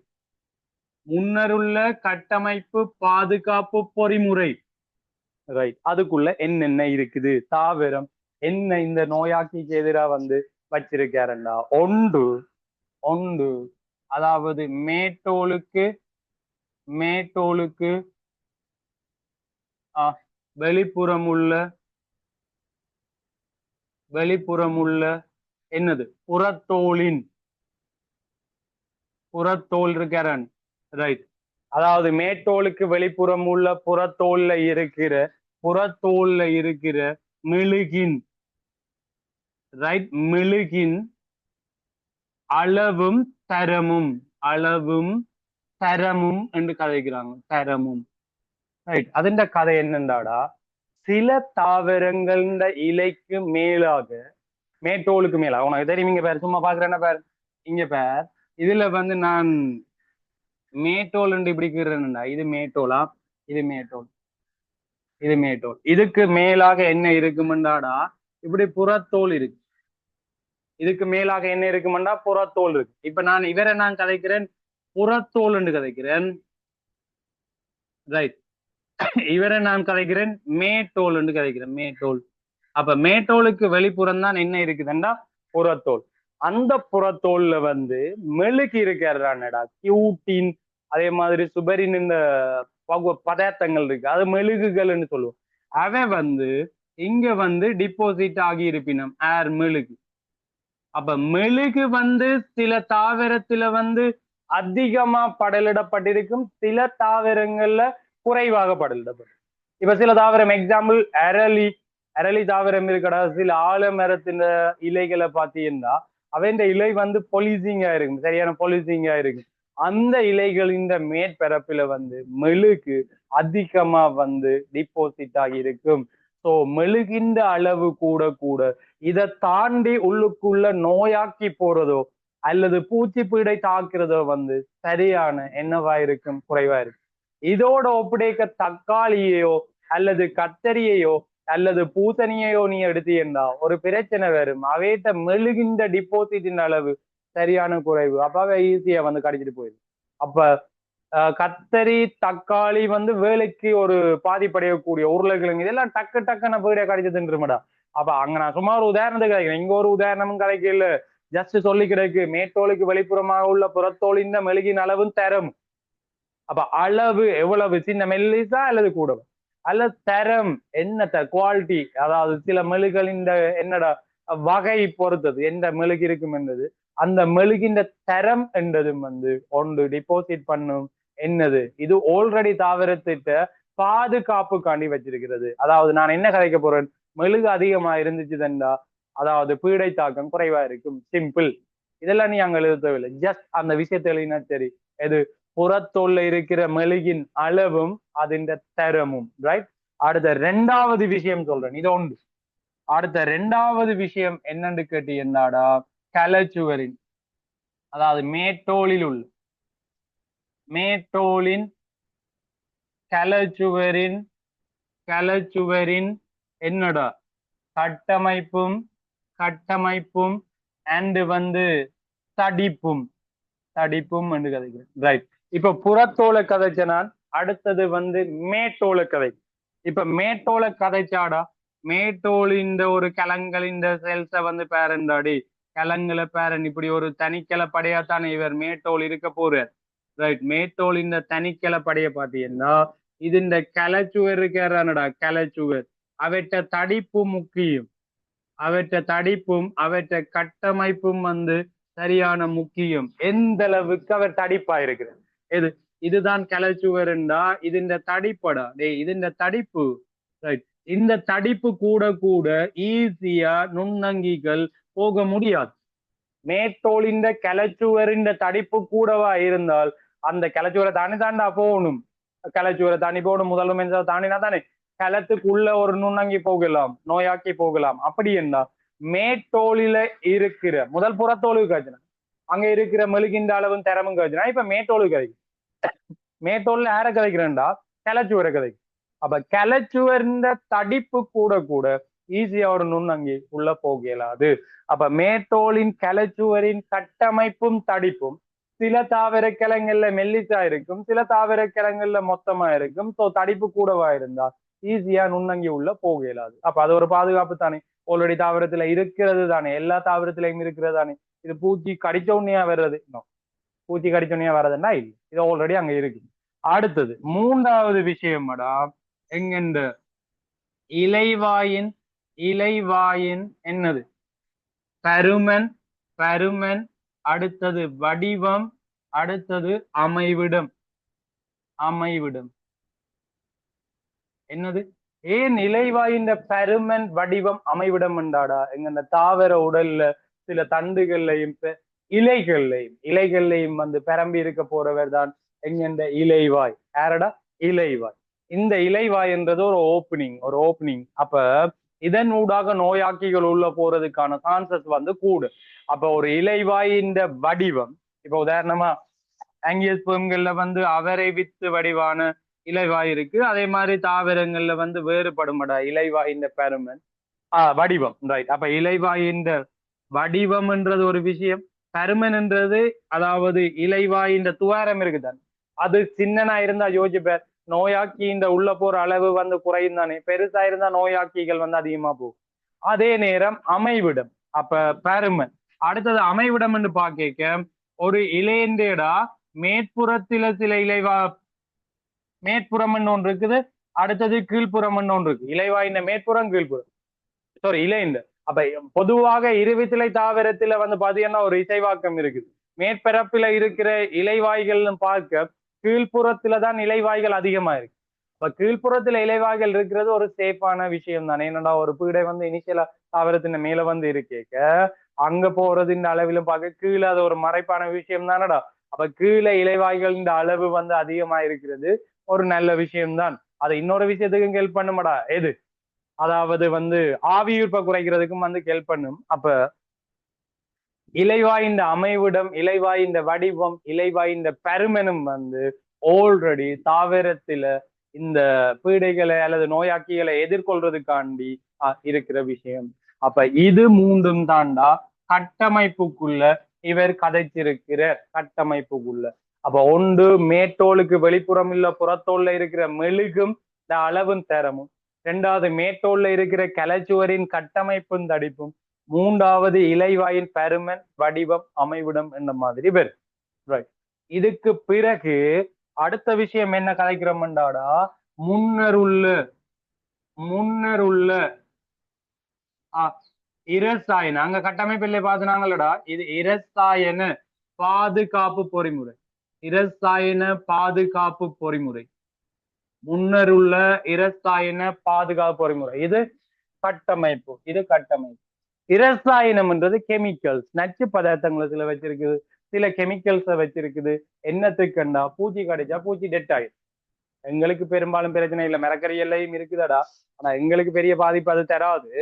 முன்னருள்ள கட்டமைப்பு பாதுகாப்பு பொறிமுறை. ரைட். அதுக்குள்ள என்னென்ன இருக்குது? தாவரம் என்ன இந்த நோயாக்கிக்கு எதிராக வந்து வச்சிருக்காருண்டா? ஒன்று அதாவது மேட்டோலுக்கு வெளிப்புறமுள்ள என்னது? புறத்தோல் இருக்கிறான். ரைட். அதாவது மேட்டோலுக்கு வெளிப்புறம் உள்ள புறத்தோல்ல இருக்கிற மெழுகின், ரைட், மெழுகின் அளவும் தரமும் என்று கதைக்கிறாங்க. தரமும். ரைட். அதுண்ட கதை என்னண்டாடா, சில தாவரங்கள் இலைக்கு மேலாக, மேட்டோலுக்கு மேலாக, உனக்கு தெரியும், இங்க பேர் சும்மா பாக்குறேன்னா பேர், இங்க பேர் இதுல வந்து நான் மேட்டோல் என்று இப்படி கீறேன்டா. இது மேட்டோலா? இது மேட்டோல். இதுக்கு மேலாக என்ன இருக்குமெண்டாடா, இப்படி புறத்தோல் இருக்கு. இதுக்கு மேலாக என்ன இருக்குமெண்டா புறத்தோல் இருக்கு. இப்ப நான் கதைக்கிறேன் புறத்தோல் என்று கதைக்கிறேன். ரைட். நான் கதைக்கிறேன் மேட்டோல் என்று கதைக்கிறேன். மேட்டோல். அப்ப மேட்டோலுக்கு வெளிப்புறம் தான் என்ன இருக்குதுண்டா புறத்தோல். அந்த புறத்தோல்ல வந்து மெழுகு இருக்கிறான்டா, கியூட்டின், அதே மாதிரி சுபரின், இந்த பதார்த்தங்கள் இருக்கு, அது மெழுகுகள்னு சொல்லுவோம். அவன் வந்து இங்க வந்து டிபாசிட் ஆகி இருப்பினம் ஏர் மெழுகு. அப்ப மெழுகு வந்து சில தாவரத்துல வந்து அதிகமா படலிடப்பட்டிருக்கும், சில தாவரங்கள்ல குறைவாக படலிடப்படும். இப்ப சில தாவரம், எக்ஸாம்பிள் அரளி தாவரம் இருக்கடா, சில ஆலமரத்தின் இலைகளை பார்த்தீங்கன்னா அவன் இலை வந்து பொலிசிங்கா இருக்கும், சரியான பொலிசிங்கா இருக்கும். அந்த இலைகளின் மேற்பரப்புல வந்து மெழுகு அதிகமா வந்து டிபாசிட் ஆகி இருக்கும். சோ மெழுகின்ற அளவு கூட இதை தாண்டி உள்ளுக்குள்ள நோயாக்கி போறதோ அல்லது பூச்சி பீடை தாக்குறதோ வந்து சரியான என்னவா இருக்கும்? குறைவா இருக்கும். இதோட ஒப்படைக்க தக்காளியையோ அல்லது கத்தரியையோ அல்லது பூசணியையோ நீ எடுத்தீங்கன்னா ஒரு பிரச்சனை வரும். அவையிட்ட மெழுகின்ற டிபாசிட்டின் அளவு சரியான குறைவு. அப்பவே ஈஸியா வந்து கடிச்சிட்டு போயிடும். அப்ப கத்தரி, தக்காளி வந்து வேலைக்கு ஒரு பாதிப்படையக்கூடிய உருளைக்கிழங்கு இதெல்லாம் டக்குன்னு போயிட கடிச்சு தின்றுமடா. அப்ப அங்க நான் சும்மா ஒரு உதாரணத்துக்கு கிடைக்கிறேன், இங்க ஒரு உதாரணமும் கிடைக்கல, ஜஸ்ட் சொல்லி கிடைக்கு. மேட்டோலுக்கு வெளிப்புறமாக உள்ள புறத்தோலின் மெழுகின் அளவும் தரம். அப்ப அளவு எவ்வளவு? சின்ன மெல்லிசா அல்லது கூட அல்ல தரம் என்ன குவாலிட்டி, அதாவது சில மெழுகுகளின் என்னடா வகை பொறுத்தது எந்த மெழுகு இருக்கும் என்றது. அந்த மெழுகின் தரம் என்றதும் வந்து ஒன்று டிபாசிட் பண்ணும் என்னது, இது ஆல்ரெடி தாவரத்திட்ட பாதுகாப்புக்காண்டி வச்சிருக்கிறது. அதாவது நான் என்ன கதைக்க போறேன், மெழுகு அதிகமா இருந்துச்சுதா அதாவது பீடை தாக்கம் குறைவா இருக்கும். சிம்பிள். இதெல்லாம் நீ அங்க எழுத தேவையில்லை, ஜஸ்ட் அந்த விஷயத்த எழுதினா சரி. எது? புறத்தோல்ல இருக்கிற மெழுகின் அளவும் அதின் தரமும். ரைட். அடுத்த ரெண்டாவது விஷயம் சொல்றேன், இது ஒன்று. அடுத்த ரெண்டாவது விஷயம் என்னன்னு கேட்டு என்னடா, கலச்சுவரின், அதாவது மேட்டோலின் கலச்சுவரின் என்னடா கட்டமைப்பும் அண்ட் வந்து தடிப்பும் என்று கதைக்கிறேன். ரைட். இப்ப புறத்தோலை கதைச்ச நான், அடுத்தது வந்து மேட்டோலை கதை. இப்ப மேட்டோலை கதைச்சாடா, மேட்டோலின் ஒரு கலங்களின் செல்ஸை வந்து பேரண்டாடி கலங்களை பேரன் இப்படி ஒரு தனிக்கல படையாத்தானே இவர் மேட்டோல் இருக்க போறார். ரைட். மேட்டோலின் தனிக்கல படைய பார்த்தீங்கன்னா இது இந்த கலச்சுவர் இருக்கிறானடா, கலச்சுவர் அவற்ற தடிப்பு முக்கியம். அவற்ற கட்டமைப்பும் வந்து சரியான முக்கியம். எந்த அளவுக்கு அவர் தடிப்பா இருக்கிறார். இதுதான் கலச்சுவர்ண்டா, இது இந்த தடிப்படா. இது இந்த தடிப்பு. ரைட். இந்த தடிப்பு கூட ஈஸியா நுண்ணங்கிகள் போக முடியாது. மேட்டோலின் கலச்சுவரின் தடிப்பு கூடவா இருந்தால் அந்த கலச்சுவரை தாண்டா போகணும். கலச்சுவரை தாண்டி போகணும், முதலும் தாண்டினா தானே களத்துக்குள்ள ஒரு நுண்ணங்கி போகலாம், நோயாக்கி போகலாம். அப்படி என்ன மேட்டோலில இருக்கிற முதல் புறத்தோலுக்கு காய்ச்சினா அங்க இருக்கிற மெழுகின்ற அளவும் திறமும் காய்ச்சினா இப்ப மேட்டோலுக்கு கிடைக்கும். மேட்டோல்ல யார கதைக்கிறேன்டா கிளச்சுவரை கதை. அப்ப கிளச்சுவர்ந்த தடிப்பு கூட கூட ஈஸியா ஒரு நுண்ணங்கி உள்ள போக இயலாது. அப்ப மேட்டோலின் கிளச்சுவரின் கட்டமைப்பும் தடிப்பும் சில தாவர கிழங்குல மெல்லிசா இருக்கும், சில தாவர கிழங்குல மொத்தமா இருக்கும். ஸோ தடிப்பு கூடவா இருந்தா ஈஸியா நுண்ணங்கி உள்ள போக இயலாது. அப்ப அது ஒரு பாதுகாப்பு தானே. ஆல்ரெடி தாவரத்துல இருக்கிறது தானே, எல்லா தாவரத்திலையும் இருக்கிறது தானே. இது பூச்சி கடிச்ச உடனே வர்றது, பூச்சி கடிச்ச உடனே வர்றதுன்னா இல்லை, இது ஆல்ரெடி அங்க இருக்கு. அடுத்தது மூன்றாவது விஷயம்டா எங்கெண்ட இலைவாயின் இலைவாயின் என்னது பருமன், பருமன், அடுத்தது வடிவம், அடுத்தது அமைவிடம். அமைவிடம் என்னது ஏன் இலைவாயின் பருமன் வடிவம் அமைவிடம் என்றாடா எங்க தாவர உடல்ல சில தண்டுகள்லையும் இலைகள்லையும் வந்து பரம்பி இருக்க போறவர் தான் எங்க இலைவாய். யாரடா இலைவாய். இந்த இலைவாய் என்றது ஒரு ஓப்பனிங். அப்ப இதன் ஊடாக நோயாக்கிகள் உள்ள போறதுக்கான சான்சஸ் வந்து கூடு. அப்ப ஒரு இலைவாயின் வடிவம், இப்ப உதாரணமா ஆங்கியஸ்பெர்ம்கள்ல வந்து அவரை வித்து வடிவான இலைவாய் இருக்கு. அதே மாதிரி தாவரங்கள்ல வந்து வேறுபடுமடா இலைவாயின் பருமன் வடிவம். ரைட். அப்ப இலைவாயின் வடிவம்ன்றது ஒரு விஷயம், பருமன் என்றது அதாவது இலைவாயின் துவாரம் இருக்குதான், அது சின்னனா இருந்தா யோசிப்பேர் நோயாக்கி இந்த உள்ள போற அளவு வந்து குறையும் தானே. பெருசா இருந்தா நோயாக்கிகள் வந்து அதிகமா போகும். அதே நேரம் அமைவிடம், அப்ப பருமன். அடுத்தது அமைவிடம் என்று பாக்க ஒரு இலையண்டேடா மேற்புறத்தில சில மேற்புறம் ஒன்று இருக்குது, அடுத்தது கீழ்ப்புறம் ஒன்று இருக்கு. இலைவாயின் மேற்புறம் கீழ்ப்புறம், சாரி இலைந்த. அப்ப பொதுவாக இருவித்திலை தாவரத்துல வந்து பாத்தீங்கன்னா ஒரு இசைவாக்கம் இருக்குது. மேற்பரப்புல இருக்கிற இலைவாய்கள் பார்க்க கீழ்ப்புறத்துலதான் இலைவாய்கள் அதிகமா இருக்கு. இப்ப கீழ்ப்புறத்துல இலைவாய்கள் இருக்கிறது ஒரு சேஃபான விஷயம் தானே. என்னடா ஒரு பீடை வந்து இனிஷியலா தாவரத்தின் மேல வந்து இருக்கேக்க அங்க போறது இந்த அளவிலும் பார்க்க கீழே அது ஒரு மறைப்பான விஷயம் தானடா. அப்ப கீழே இலைவாய்கள் இந்த அளவு வந்து அதிகமா இருக்கிறது ஒரு நல்ல விஷயம்தான். அதை இன்னொரு விஷயத்துக்கும் ஹெல்ப் பண்ணுமாடா எது, அதாவது வந்து ஆவியுற்ப குறைக்கிறதுக்கும் வந்து ஹெல்ப் பண்ணும். அப்ப இலைவாயின் அமைவிடம், இலைவாயின் வடிவம், இலைவாயின் பருமனும் வந்து ஆல்ரெடி தாவரத்துல இந்த பீடைகளை அல்லது நோயாக்கிகளை எதிர்கொள்றதுக்காண்டி இருக்கிற விஷயம். அப்ப இது மூன்றும் தாண்டா கட்டமைப்புக்குள்ள இவர் கதைச்சிருக்கிற கட்டமைப்புக்குள்ள. அப்ப ஒன்று மேட்டோலுக்கு வெளிப்புறம் இல்ல புறத்தோல்ல இருக்கிற மெழுகும் இந்த அளவும் தரமும், இரண்டாவது மேட்டோல்ல இருக்கிற கலைச்சுவரின் கட்டமைப்பும் தடிப்பும், மூன்றாவது இலைவாயின் பருமன் வடிவம் அமைவிடம் என்ற மாதிரி வரும். ரைட். இதுக்கு பிறகு அடுத்த விஷயம் என்ன கலைக்கிறோம்டாடா முன்னருள்ள இரசாயன, அங்க கட்டமைப்பில்லை பார்த்துனாங்களடா, இது இரசாயன பாதுகாப்பு பொறிமுறை. இரசாயன பாதுகாப்பு பொறிமுறை, முன்னருள்ள இரசாயன பாதுகாப்பு பொறிமுறை. இது கட்டமைப்பு, இது கட்டமைப்பு. இரசாயனம் என்றது கெமிக்கல்ஸ், நச்சு பதார்த்தங்களை சில வச்சிருக்குது, சில கெமிக்கல்ஸை வச்சிருக்குது. என்னத்துக்குண்டா பூச்சி கடிச்சா பூச்சி டெட் ஆயிடும். எங்களுக்கு பெரும்பாலும் பிரச்சனை இல்லை, மரக்கறி எல்லையும் இருக்குதாடா, ஆனா எங்களுக்கு பெரிய பாதிப்பு அது தராது.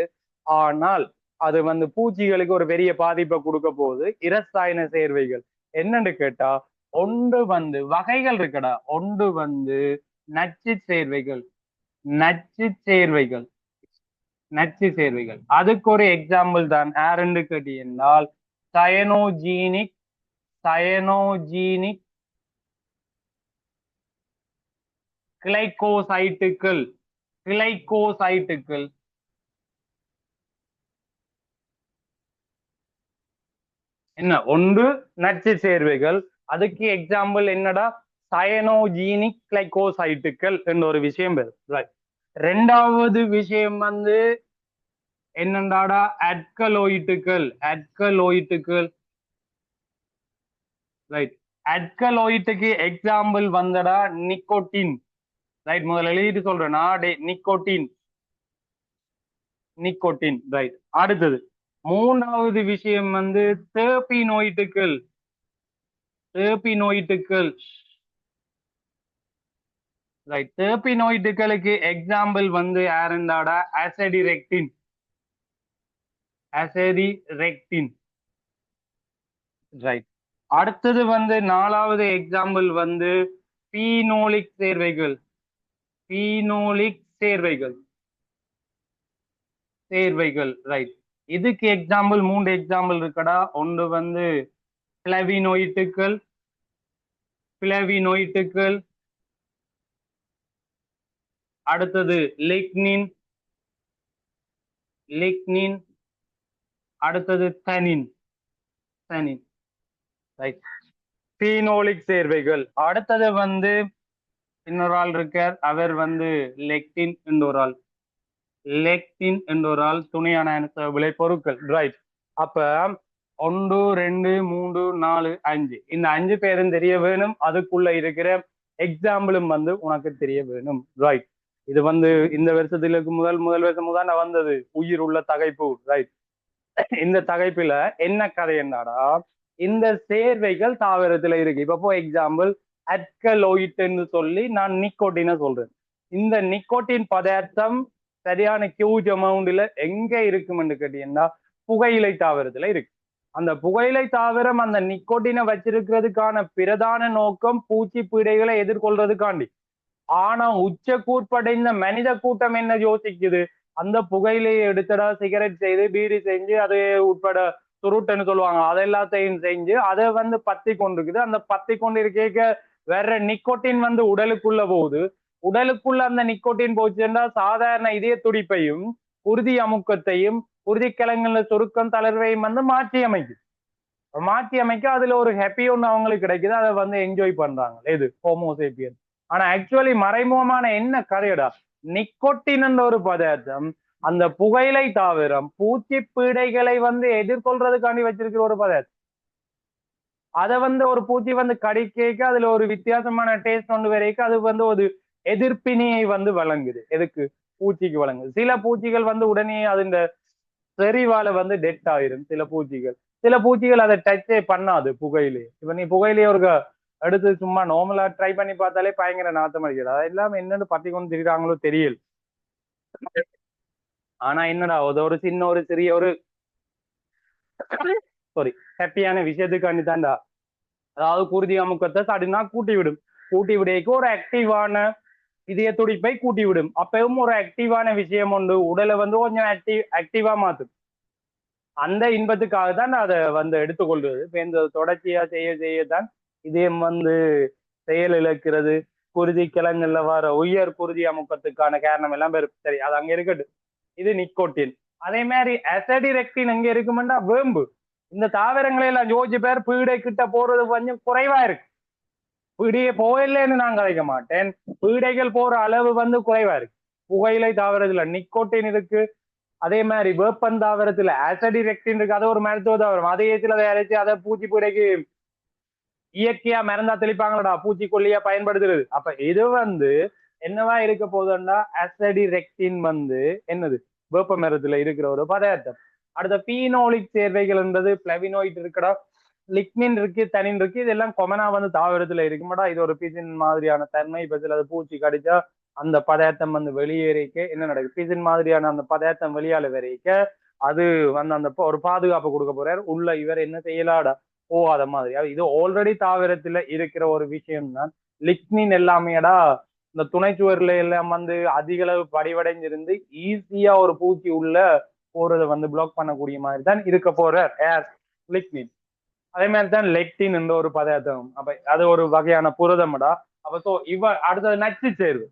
ஆனால் அது வந்து பூச்சிகளுக்கு ஒரு பெரிய பாதிப்பை கொடுக்க போகுது. இரசாயன சேர்வைகள் என்னன்னு கேட்டா ஒன்று வந்து வகைகள் இருக்குடா. ஒன்று வந்து நச்சு சேர்வைகள், நச்சு சேர்வைகள், நச்சு சேர்வைகள். அதுக்கு ஒரு எக்ஸாம்பிள் தான் யாருன்னு கேட்டீங்கன்னால் சயனோஜீனிக், சயனோஜீனிக் கிளைகோசைட்டுகள், கிளைகோசைட்டுகள். என்ன ஒன்று நச்சு சேர்வைகள், அதுக்கு எக்ஸாம்பிள் என்னடா சயனோஜீனிக் கிளைகோசைட்டுகள் என்ற ஒரு விஷயம் பேரு. ரெண்டாவது விஷயம் வந்து என்னண்டாடா அட்கலோயிட்டுகள், அட்கலோயிட்டுகள். ரைட். அட்கலோயிட்டுக்கு எக்ஸாம்பிள் வந்தடா நிக்கோட்டின். ரைட். முதல்ல எழுதிட்டு சொல்றேன் நிக்கோட்டின், நிக்கோட்டின். ரைட். அடுத்தது மூணாவது விஷயம் வந்து தெர்பினோயிட்டுகள், தெர்பினோயிட்டுகள். ரைட். தெர்பினோயிட்டுகளுக்கு எக்ஸாம்பிள் வந்து யாருந்தாடா அசடிரெக்டின், அசடிரெக்டின். ரைட். அடுத்தது வந்து நாலாவது எக்ஸாம்பிள் வந்து பீனோலிக் சேர்வைகள் பீனோலிக் சேர்வைகள் ரைட். இதுக்கு எக்ஸாம்பிள் 3 எக்ஸாம்பிள் இருக்கடா. ஒன்று வந்து பிளவினோயிட்டுகள் அடுத்தது லிக்னின் அடுத்தது தனின் ரைட். பீனோலிக் சேர்வைகள். அடுத்தது வந்து இன்னொரு ஆள் இருக்கார், அவர் வந்து லெக்டின் என்ற ஒரு ஆள் துணையான விளைபொருட்கள் ரைட். அப்ப 1 2 3 4 5 இந்த 5 பேரும் தெரிய வேணும். அதுக்குள்ள இருக்கிற எக்ஸாம்பிளும் வந்து உனக்கு தெரிய வேணும் ரைட். இது வந்து இந்த வருஷத்துக்கு முதல் வருஷம் தான் வந்தது, உயிர் உள்ள தகைப்பு ரைட். இந்த தகைப்புல என்ன கதை என்னடா, இந்த சேர்வைகள் தாவரத்துல இருக்கு. இப்ப ஃபார் எக்ஸாம்பிள் அல்கலோயிட்னு சொல்லி நான் நிக்கோட்டினை சொல்றேன். இந்த நிக்கோட்டின் பதார்த்தம் சரியான ஹியூஜ் அமௌண்ட்ல எங்க இருக்கும்னு கேட்டீங்கன்னா புகையிலை தாவரத்துல இருக்கு. அந்த புகையிலை தாவரம் அந்த நிக்கோட்டினை வச்சிருக்கிறதுக்கான பிரதான நோக்கம் பூச்சி பீடைகளை எதிர்கொள்றதுக்காண்டி. ஆனா உச்ச கூர்ப்படைந்த மனித கூட்டம் என்ன யோசிக்குது, அந்த புகையிலையை எடுத்தடா சிகரெட் செய்து பீடி செஞ்சு அது உட்பட சுருட்டுன்னு சொல்லுவாங்க, அதை எல்லாத்தையும் செஞ்சு அதை வந்து பத்தி கொண்டிருக்குது. அந்த பத்தி கொண்டு இருக்க வேற நிக்கோட்டின் வந்து உடலுக்குள்ள போகுது. உடலுக்குள்ள அந்த நிக்கோட்டின் போச்சுன்னா சாதாரண இதய துடிப்பையும் குருதி அமுக்கத்தையும் குருதி கிழங்குல சுருக்கம் தளர்வையும் வந்து மாற்றி அமைக்க அதுல ஒரு ஹாப்பி ஒன்று அவங்களுக்கு கிடைக்குது. அதை வந்து என்ஜாய் பண்றாங்க எது ஹோமோசேப்பியன். ஆனா ஆக்சுவலி மறைமுகமான என்ன கதையடா, நிக்கோட்டின் ஒரு பதார்த்தம் அந்த புகையிலை தாவரம் பூச்சி பீடைகளை வந்து எதிர்கொள்றதுக்காண்டி வச்சிருக்கிற ஒரு பதார்த்தம். அதை வந்து ஒரு பூச்சி வந்து கடிக்க அதுல ஒரு வித்தியாசமான டேஸ்ட் ஒன்று வரைக்கும் அது வந்து ஒரு எதிர்ப்பினியை வந்து வழங்குது. எதுக்கு? பூச்சிக்கு வழங்குது. சில பூச்சிகள் வந்து உடனே அது இந்த செறிவால வந்து டெட் ஆயிரும். சில பூச்சிகள் அதை டச்சே பண்ணாது புகையிலே. இப்ப நீ புகையிலேயே ஒரு எடுத்து சும்மா நார்மலா ட்ரை பண்ணி பார்த்தாலே பயங்கர நாத்தம் அடிக்கிறது. அதெல்லாம் என்னன்னு பத்தி கொண்டு திரிகிறாங்களோ தெரியல. ஆனா என்னடா ஒரு சின்ன ஒரு சிறிய ஒரு ஹாப்பியான விஷயத்துக்காண்டி தான்டா. அதாவது குருதி அமுக்கத்தை சடுனா கூட்டி விடைக்கு ஒரு ஆக்டிவான இதய துடிப்பை கூட்டி விடும். அப்பவும் ஒரு ஆக்டிவான விஷயம் உண்டு, உடலை வந்து கொஞ்சம் ஆக்டிவா மாத்தும். அந்த இன்பத்துக்காக தான் அதை வந்து எடுத்துக்கொள்றது. இப்ப இந்த தொடர்ச்சியா செய்யத்தான் இதயம் வந்து செயல் இழக்கிறது. குருதி கிழங்குல வர உயர் குருதி அமுக்கத்துக்கான காரணம் எல்லாம் சரி, அது அங்க இருக்கட்டும். இது நிக்கோட்டின். அதே மாதிரி அசடிரெக்டின் எங்க இருக்குமெண்டா வேம்பு. இந்த தாவரங்களை எல்லாம் யோசிச்சு பேர் பீடை கிட்ட போறது கொஞ்சம் குறைவா இருக்கு. பீடையே போயில்லைன்னு நான் கதைக்க மாட்டேன், பீடைகள் போற அளவு வந்து குறைவா இருக்கு. புகையிலை தாவரத்துல நிக்கோட்டின் இருக்கு. அதே மாதிரி வேப்பந்தாவரத்துல அசடிரெக்டின் இருக்கு. அது ஒரு மருத்துவ தாவரம். அதே ஏத்துல அரைச்சு அதை பூச்சி பீடைக்கு இயற்கையா மருந்தா தெளிப்பாங்களடா, பூச்சிக்கொல்லியா பயன்படுத்துறது. அப்ப இது வந்து என்னவா இருக்க போதுன்னா அசடிரெக்டின் வந்து என்னது வேப்ப மரத்துல இருக்கிற ஒரு பதார்த்தம். அடுத்த பீனோலிக் சேர்வைகள் என்பது பிளவினோயிட் இருக்கடா, லிக்னின் இருக்கு, தனின் இருக்கு. இதெல்லாம் கொமனா வந்து தாவரத்துல இருக்குமாடா. இது ஒரு பிசின் மாதிரியான தன்மை. இப்ப சில பூச்சி கடிச்சா அந்த பதார்த்தம் வந்து வெளியேறிக்க என்ன நடக்குது, பிசின் மாதிரியான அந்த பதார்த்தம் வெளியால வரைக்க அது வந்து அந்த ஒரு பாதுகாப்பு கொடுக்க போறாரு. உள்ள இவர் என்ன செய்யலாடா போகாத மாதிரி. இது ஆல்ரெடி தாவரத்துல இருக்கிற ஒரு விஷயம் தான். லிக்னின் எல்லாமேடா இந்த துணைச்சுவர்ல எல்லாம் வந்து அதிக அளவு படிவடைஞ்சிருந்து ஈஸியா ஒரு பூச்சி உள்ள போறதை வந்து பிளாக் பண்ணக்கூடிய மாதிரி தான் இருக்க போற ஏர் லிக்னின். அதே மாதிரி தான் லெக்டின் என்ற ஒரு பதார்த்தம். அப்ப அது ஒரு வகையான புரதமடா. அப்ப சோ அடுத்தது நச்சு சேர்வு.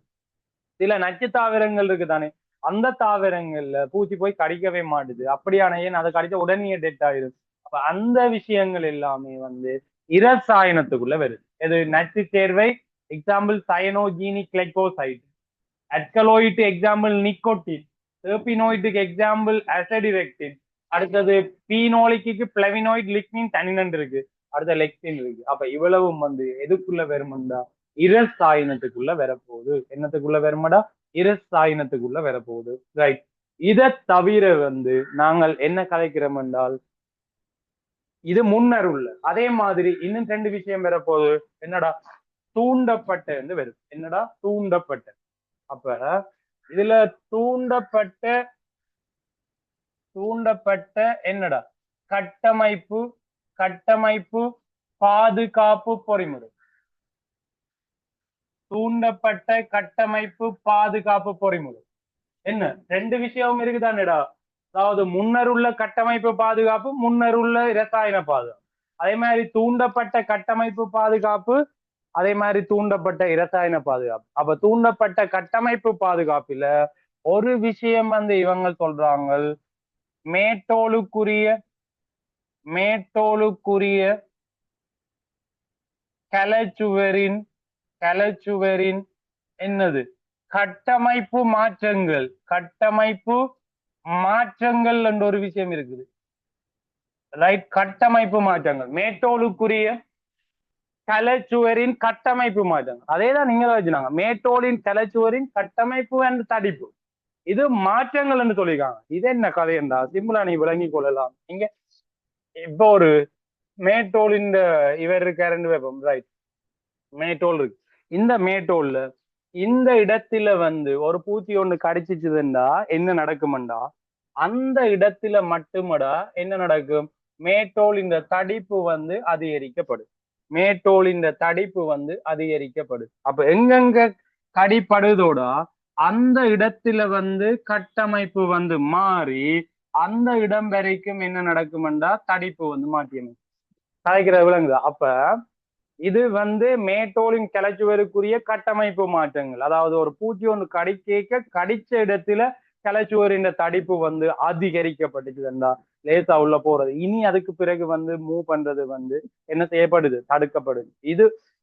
சில நச்சு தாவரங்கள் இருக்கு தானே, அந்த தாவரங்கள்ல பூச்சி போய் கடிக்கவே மாட்டுது. அப்படியான ஏன் அதை கடிச்ச உடனே டெட் ஆயிடுது. அப்ப அந்த விஷயங்கள் எல்லாமே வந்து இரசாயனத்துக்குள்ள வருது. இது நச்சு சேர்வை example cyanogenic glycoside, alkaloid example nicotine, டெர்பினோயிட்டுக்கு எக்ஸாம்பிள் அசடிரெக்டின், அடுத்தது பீனோலிக்கு பிளவினோயிட், லிக்னின், தனினன் இருக்கு, அடுத்த லெக்டின் இருக்கு. அப்ப இவ்வளவும் வந்து எதுக்குள்ள வரும்டா, இரசாயனத்துக்குள்ள வரப்போகுது. என்னத்துக்குள்ள வருமாடா, இரசாயனத்துக்குள்ள வரப்போகுது ரைட். இதை தவிர வந்து நாங்கள் என்ன கலைக்கிறோம் என்றால் இது முன்னர் உள்ள அதே மாதிரி இன்னும் 2 விஷயம் வரப்போகுது. என்னடா, தூண்டப்பட்ட வந்து வருது. என்னடா தூண்டப்பட்ட. அப்ப இதுல தூண்டப்பட்ட என்னடா கட்டமைப்பு பாதுகாப்பு பொறிமுறை. தூண்டப்பட்ட கட்டமைப்பு பாதுகாப்பு பொறிமுறை. என்ன ரெண்டு விஷயமும் இருக்குதானேடா. அதாவது முன்னர் உள்ள கட்டமைப்பு பாதுகாப்பு, முன்னர் உள்ள இரசாயன பாதுகாப்பு. அதே மாதிரி தூண்டப்பட்ட கட்டமைப்பு பாதுகாப்பு, அதே மாதிரி தூண்டப்பட்ட இரசாயன பாதுகாப்பு. அப்ப தூண்டப்பட்ட கட்டமைப்பு பாதுகாப்புல ஒரு விஷயம் வந்து இவங்க சொல்றாங்க, மேட்டோலுக்குரிய கலச்சுவரின் என்னது கட்டமைப்பு மாற்றங்கள் என்ற ஒரு விஷயம் இருக்குது. ரைட், கட்டமைப்பு மாற்றங்கள், மேட்டோலுக்குரிய கலச்சுவரின் கட்டமைப்பு மாற்றங்கள். அதேதான் நீங்க வச்சுனாங்க, மேட்டோலின் கலச்சுவரின் கட்டமைப்பு என்று தடிப்பு. இது மாற்றங்கள் என்று சொல்லியிருக்காங்க. இது என்ன கதை என்றா சிம்பிளா நீ விளங்கி கொள்ளலாம். இங்க இப்போ ஒரு மேட்டோலின் இவர் இருக்காருன்னு வைப்போம். ரைட், மேட்டோல் இருக்கு. இந்த மேட்டோல்ல இந்த இடத்துல வந்து ஒரு பூச்சி ஒண்ணு கடிச்சிச்சுதுண்டா என்ன நடக்கும்டா, அந்த இடத்துல மட்டுமடா என்ன நடக்கும், மேட்டோல் இந்த தடிப்பு வந்து அதிகரிக்கப்படும். அப்ப எங்கெங்க கடிப்படுதோடா அந்த இடத்துல வந்து கட்டமைப்பு வந்து மாறி அந்த இடம் வரைக்கும் என்ன நடக்கும்டா தடிப்பு வந்து மாற்றியமைக்கும். கலைக்கிற விளங்குதா? அப்ப இது வந்து மேட்டோலின் கிளச்சுவருக்குரிய கட்டமைப்பு மாற்றங்கள். அதாவது ஒரு பூச்சி ஒன்று கடிச்ச இடத்துல கிளச்சுவரின் தடிப்பு வந்து அதிகரிக்கப்பட்டுச்சுன்னா லேசா உள்ள போறது. இனி அதுக்கு பிறகு வந்து மூவ் பண்றது வந்து என்ன செய்யப்படுது, தடுக்கப்படுது.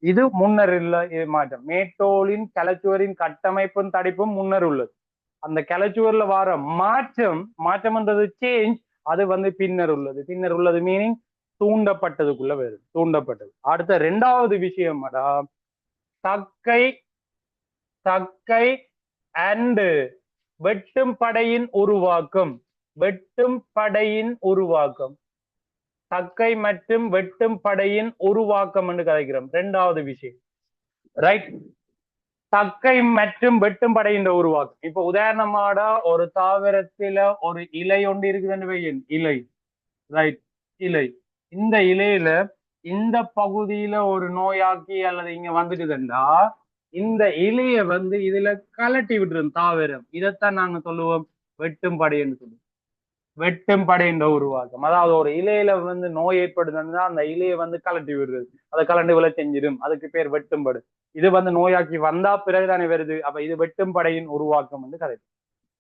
இது முன்னர் இல்ல மாற்றம். மேட்டோலின் கிளச்சுவரின் கட்டமைப்பும் தடிப்பும் முன்னர் உள்ளது. அந்த கிளச்சுவர்ல வர மாற்றம்ன்றது சேஞ்ச், அது வந்து பின்னர் உள்ளது மீனிங் தூண்டப்பட்டதுக்குள்ள வருது. அடுத்த ரெண்டாவது விஷயம் தக்கை அண்ட் வெட்டும் படையின் உருவாக்கம். தக்கை மற்றும் வெட்டும் படையின் உருவாக்கம் என்று கதைக்கிறோம். ரெண்டாவது விஷயம். ரைட், தக்கை மற்றும் வெட்டும் படையின் உருவாக்கம். இப்ப உதாரணமாட ஒரு தாவரத்தில ஒரு இலை ஒன்று இருக்குதுன்னு வையின், இலை. இந்த இலையில இந்த பகுதியில ஒரு நோயாக்கி அல்லது இங்க வந்துட்டுதுண்டா இந்த இலைய வந்து இதுல கலட்டி விட்டுரும் தாவரம். இதைத்தான் நாங்க சொல்லுவோம் வெட்டும் படை என்று சொல்லுவோம். வெட்டும் படை என்ற உருவாக்கம். அதாவது ஒரு இலையில வந்து நோய் ஏற்படுதுன்னா அந்த இலையை வந்து கலட்டி விடுறது, அதை கலண்டு விழ செஞ்சிடும். அதுக்கு பேர் வெட்டும் படை. இது வந்து நோயாக்கி வந்தா பிறகுதானே வருது. அப்ப இது வெட்டும் படையின் உருவாக்கம் என்று கதை.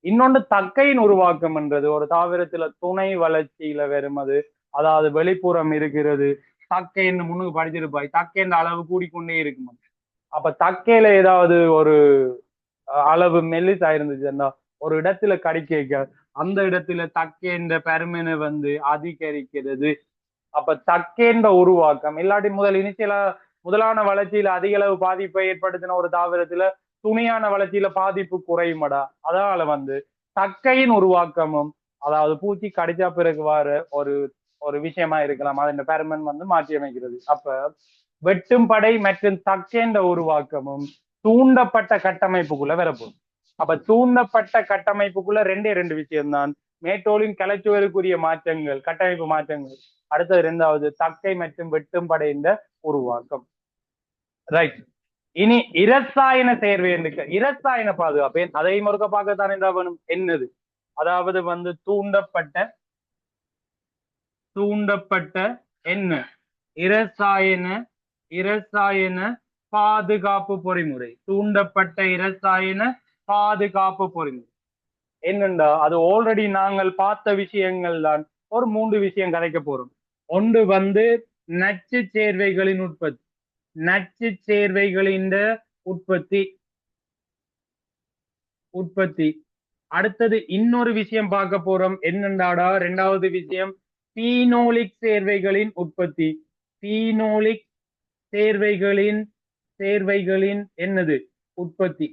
இன்னொன்று தக்கையின் உருவாக்கம் என்றது ஒரு தாவரத்துல துணை வளர்ச்சியில வரும். அது அதாவது வெளிப்புறம் இருக்கிறது. தக்கைன்னு முன்னுக்கு படிச்சிருப்பாய், தக்கைன்ற அளவு கூடிக்கொண்டே இருக்கும். அப்ப தக்கையில ஏதாவது ஒரு அளவு மெல்லிசா இருந்துச்சுன்னா ஒரு இடத்துல கடிக்க அந்த இடத்துல தக்கைன்ற பெருமனை வந்து அதிகரிக்கிறது. அப்ப தக்கைன்ற உருவாக்கம் இல்லாட்டி முதலான வளர்ச்சியில அதிக அளவு பாதிப்பை ஏற்படுத்தின ஒரு தாவரத்துல துணையான வளர்ச்சியில பாதிப்பு குறையுமடா. அதனால வந்து தக்கையின் உருவாக்கமும் அதாவது பூச்சி கடிச்சா பிறகு வர ஒரு விஷயமா இருக்கலாம். அதன் பெருமன் வந்து மாற்றி அமைக்கிறது. அப்ப வெட்டும் படை மற்றும் தக்கைன்ற உருவாக்கமும் தூண்டப்பட்ட கட்டமைப்புக்குள்ள வரப்போம். அப்ப தூண்டப்பட்ட கட்டமைப்புக்குள்ள ரெண்டு விஷயம்தான், மேட்டோலின் கிளச்சுவருக்குரிய மாற்றங்கள், கட்டமைப்பு மாற்றங்கள். அடுத்தது ரெண்டாவது தக்கை மற்றும் வெட்டும் படையின் உருவாக்கம். ரைட், இனி இரசாயன சேர்வை இரசாயன பாதுகாப்பு அதையும் ஒருக்க பார்க்கத்தான் என்ன வேணும், என்னது அதாவது வந்து தூண்டப்பட்ட என்ன இரசாயன பாதுகாப்பு பொறிமுறை. தூண்டப்பட்ட இரசாயன பாதுகாப்பு பொறிமுறை என்னண்டா, அது ஆல்ரெடி நாங்கள் பார்த்த விஷயங்கள் தான். ஒரு 3 விஷயம் கதைக்க போறோம். ஒன்று வந்து நச்சு சேர்வைகளின் உற்பத்தி. அடுத்தது இன்னொரு விஷயம் பார்க்க போறோம். என்னண்டாடா ரெண்டாவது விஷயம் பீனோலிக் சேர்வைகளின் உற்பத்தி. பீனோலிக் சேர்வைகளின் என்னது உற்பத்தி.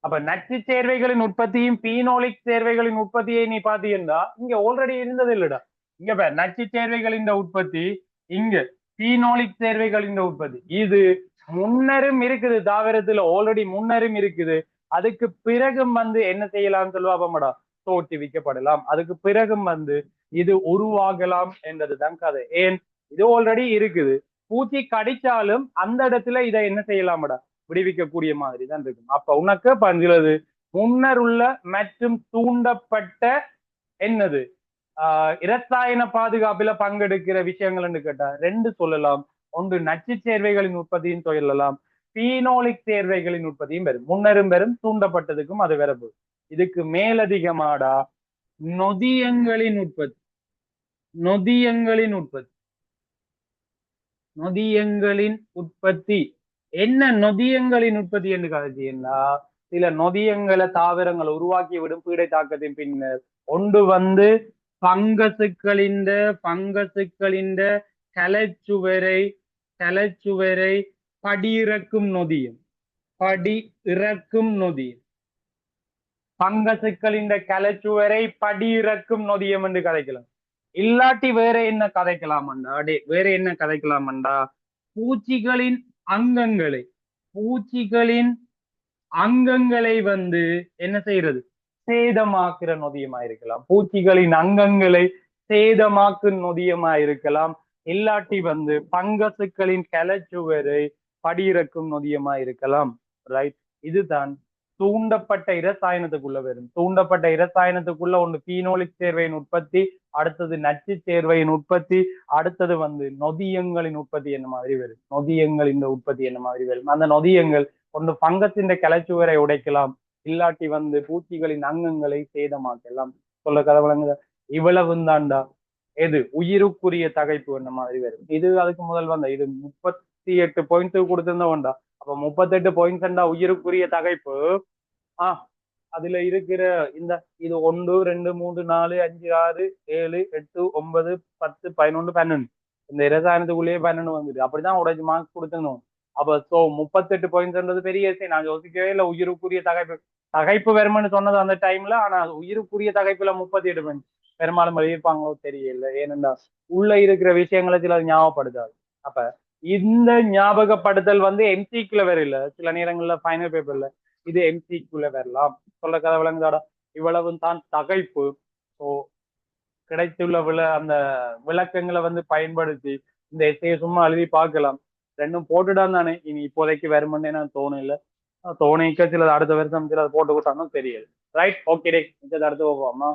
அப்ப நச்சு சேர்வைகளின் உற்பத்தியும் பீனோலிக் சேர்வைகளின் உற்பத்தியை நீ பாத்தீங்கன்னா இங்க ஆல்ரெடி இருந்தது இல்லடா. இங்க நச்சு சேர்வைகளின் உற்பத்தி, இங்க பீனோலிக் சேர்வைகளின் உற்பத்தி. இது முன்னரும் இருக்குது தாவரத்துல, ஆல்ரெடி முன்னரும் இருக்குது. அதுக்கு பிறகும் வந்து என்ன செய்யலாம் சொல்லுவாப்பமாடா, தோற்றுவிக்கப்படலாம். அதுக்கு பிறகும் வந்து இது உருவாகலாம் என்றதுதான் கதை. ஏன், இது ஆல்ரெடி இருக்குது. பூச்சி கடிச்சாலும் அந்த இடத்துல இதை என்ன செய்யலாமடா, விடுவிக்கக்கூடிய மாதிரி தான் இருக்கும். அப்ப உனக்கு பஞ்சுலது முன்னர் உள்ள மற்றும் தூண்டப்பட்ட என்னது இரசாயன பாதுகாப்புல பங்கெடுக்கிற விஷயங்கள் கேட்டா ரெண்டு சொல்லலாம். ஒன்று நச்சு சேர்வைகளின் உற்பத்தியும் சொல்லலாம், பீனோலிக் சேர்வைகளின் உற்பத்தியும் வரும். முன்னரும் வரும், தூண்டப்பட்டதுக்கும் அது வரப்பு. இதுக்கு மேலதிகமாடா நொதியங்களின் உற்பத்தி. நொதியங்களின் உற்பத்தி நொதியங்களின் உற்பத்தி என்ன? நொதியங்களின் உற்பத்தி என்று கதைச்சீங்கன்னா சில நொதியங்களை தாவரங்களை உருவாக்கி விடும் பீடை தாக்கத்தின் பின்னர் ஒன்று வந்து பங்கசுக்களின் கலைச்சுவரை படியிறக்கும் நொதியம். படி இறக்கும் நொதியம். பங்கசுக்களின் கலைச்சுவரை படியிறக்கும் நொதியம் என்று கதைக்கலாம். இல்லாட்டி வேற என்ன கதைக்கலாமண்டா? வேற என்ன கதைக்கலாமண்டா? பூச்சிகளின் அங்கங்களை வந்து என்ன செய்யறது? சேதமாக்குற நொதியமா இருக்கலாம். பூச்சிகளின் அங்கங்களை சேதமாக்கும் நொதியமா இருக்கலாம். இல்லாட்டி வந்து பங்கசுக்களின் கலைச்சுவரை படியிறக்கும் நொதியமா இருக்கலாம். ரைட். இதுதான் தூண்டப்பட்ட இரசாயனத்துக்குள்ள வரும். தூண்டப்பட்ட இரசாயனத்துக்குள்ள ஒன்று பீனோலிக் சேர்வையின் உற்பத்தி, அடுத்தது நச்சு சேர்வையின் உற்பத்தி, அடுத்தது வந்து நொதியங்களின் உற்பத்தி என்ன மாதிரி வரும். நொதியங்களின் உற்பத்தி என்ன மாதிரி வரும்? அந்த நொதியங்கள் ஒன்று பங்கத்தின் கிளைச்சுவரை உடைக்கலாம், இல்லாட்டி வந்து பூச்சிகளின் அங்கங்களை சேதமாக்கலாம். சொல்ல கதை வழங்குத. இவ்வளவு தாண்டா எது உயிருக்குரிய தகைப்பு என்ன மாதிரி வரும். இது அதுக்கு முதல் வந்த இது 38 பாயிண்ட்ஸ் கொடுத்திருந்தவன்டா. அப்ப 38 பாயிண்ட்ஸ்டா உயிருக்குரிய தகைப்பு. அதுல இருக்கிற இந்த இது 1 2 3 4 5 6 7 8 9 10 11 12 இந்த இரசாயனத்துக்குள்ளேயே 12 வந்துட்டு அப்படிதான் உடைச்சு மார்க்ஸ் கொடுத்துருந்தோம். அப்ப 38 பாயிண்ட்ஸ்ன்றது பெரிய விஷயம். நான் யோசிக்கவே இல்லை உயிருக்குரிய தகைப்பு வரும்னு சொன்னது அந்த டைம்ல. ஆனா உயிருக்குரிய தகைப்புல 38 பாயிண்ட்ஸ் பெரும்பாலும் எழுதியிருப்பாங்களோ தெரியல. ஏனென்றா உள்ள இருக்கிற விஷயங்களை சில ஞாபகப்படுத்தாது. அப்ப இந்த ஞாபகப்படுத்தல் வந்து எம்சிக்குள்ள வேற இல்ல, சில நேரங்கள்ல ஃபைனல் பேப்பர்ல இது எம்சிக்குள்ள வரலாம். சொல்ல கதை விளங்குதாடா. இவ்வளவு தான் தகைப்பு. ஸோ கிடைத்துள்ள அந்த விளக்கங்களை வந்து பயன்படுத்தி இந்த எஸ்ஐயை சும்மா எழுதி பார்க்கலாம். ரெண்டும் போட்டுடான் தானே. இனி இப்போதைக்கு வருமென்னு எனக்கு தோணல. தோணிக்க சிலது அடுத்த வருஷம் சிலது போட்டு கொடுத்தாலும் தெரியாது. ரைட். ஓகே டே, அடுத்து போவோமா?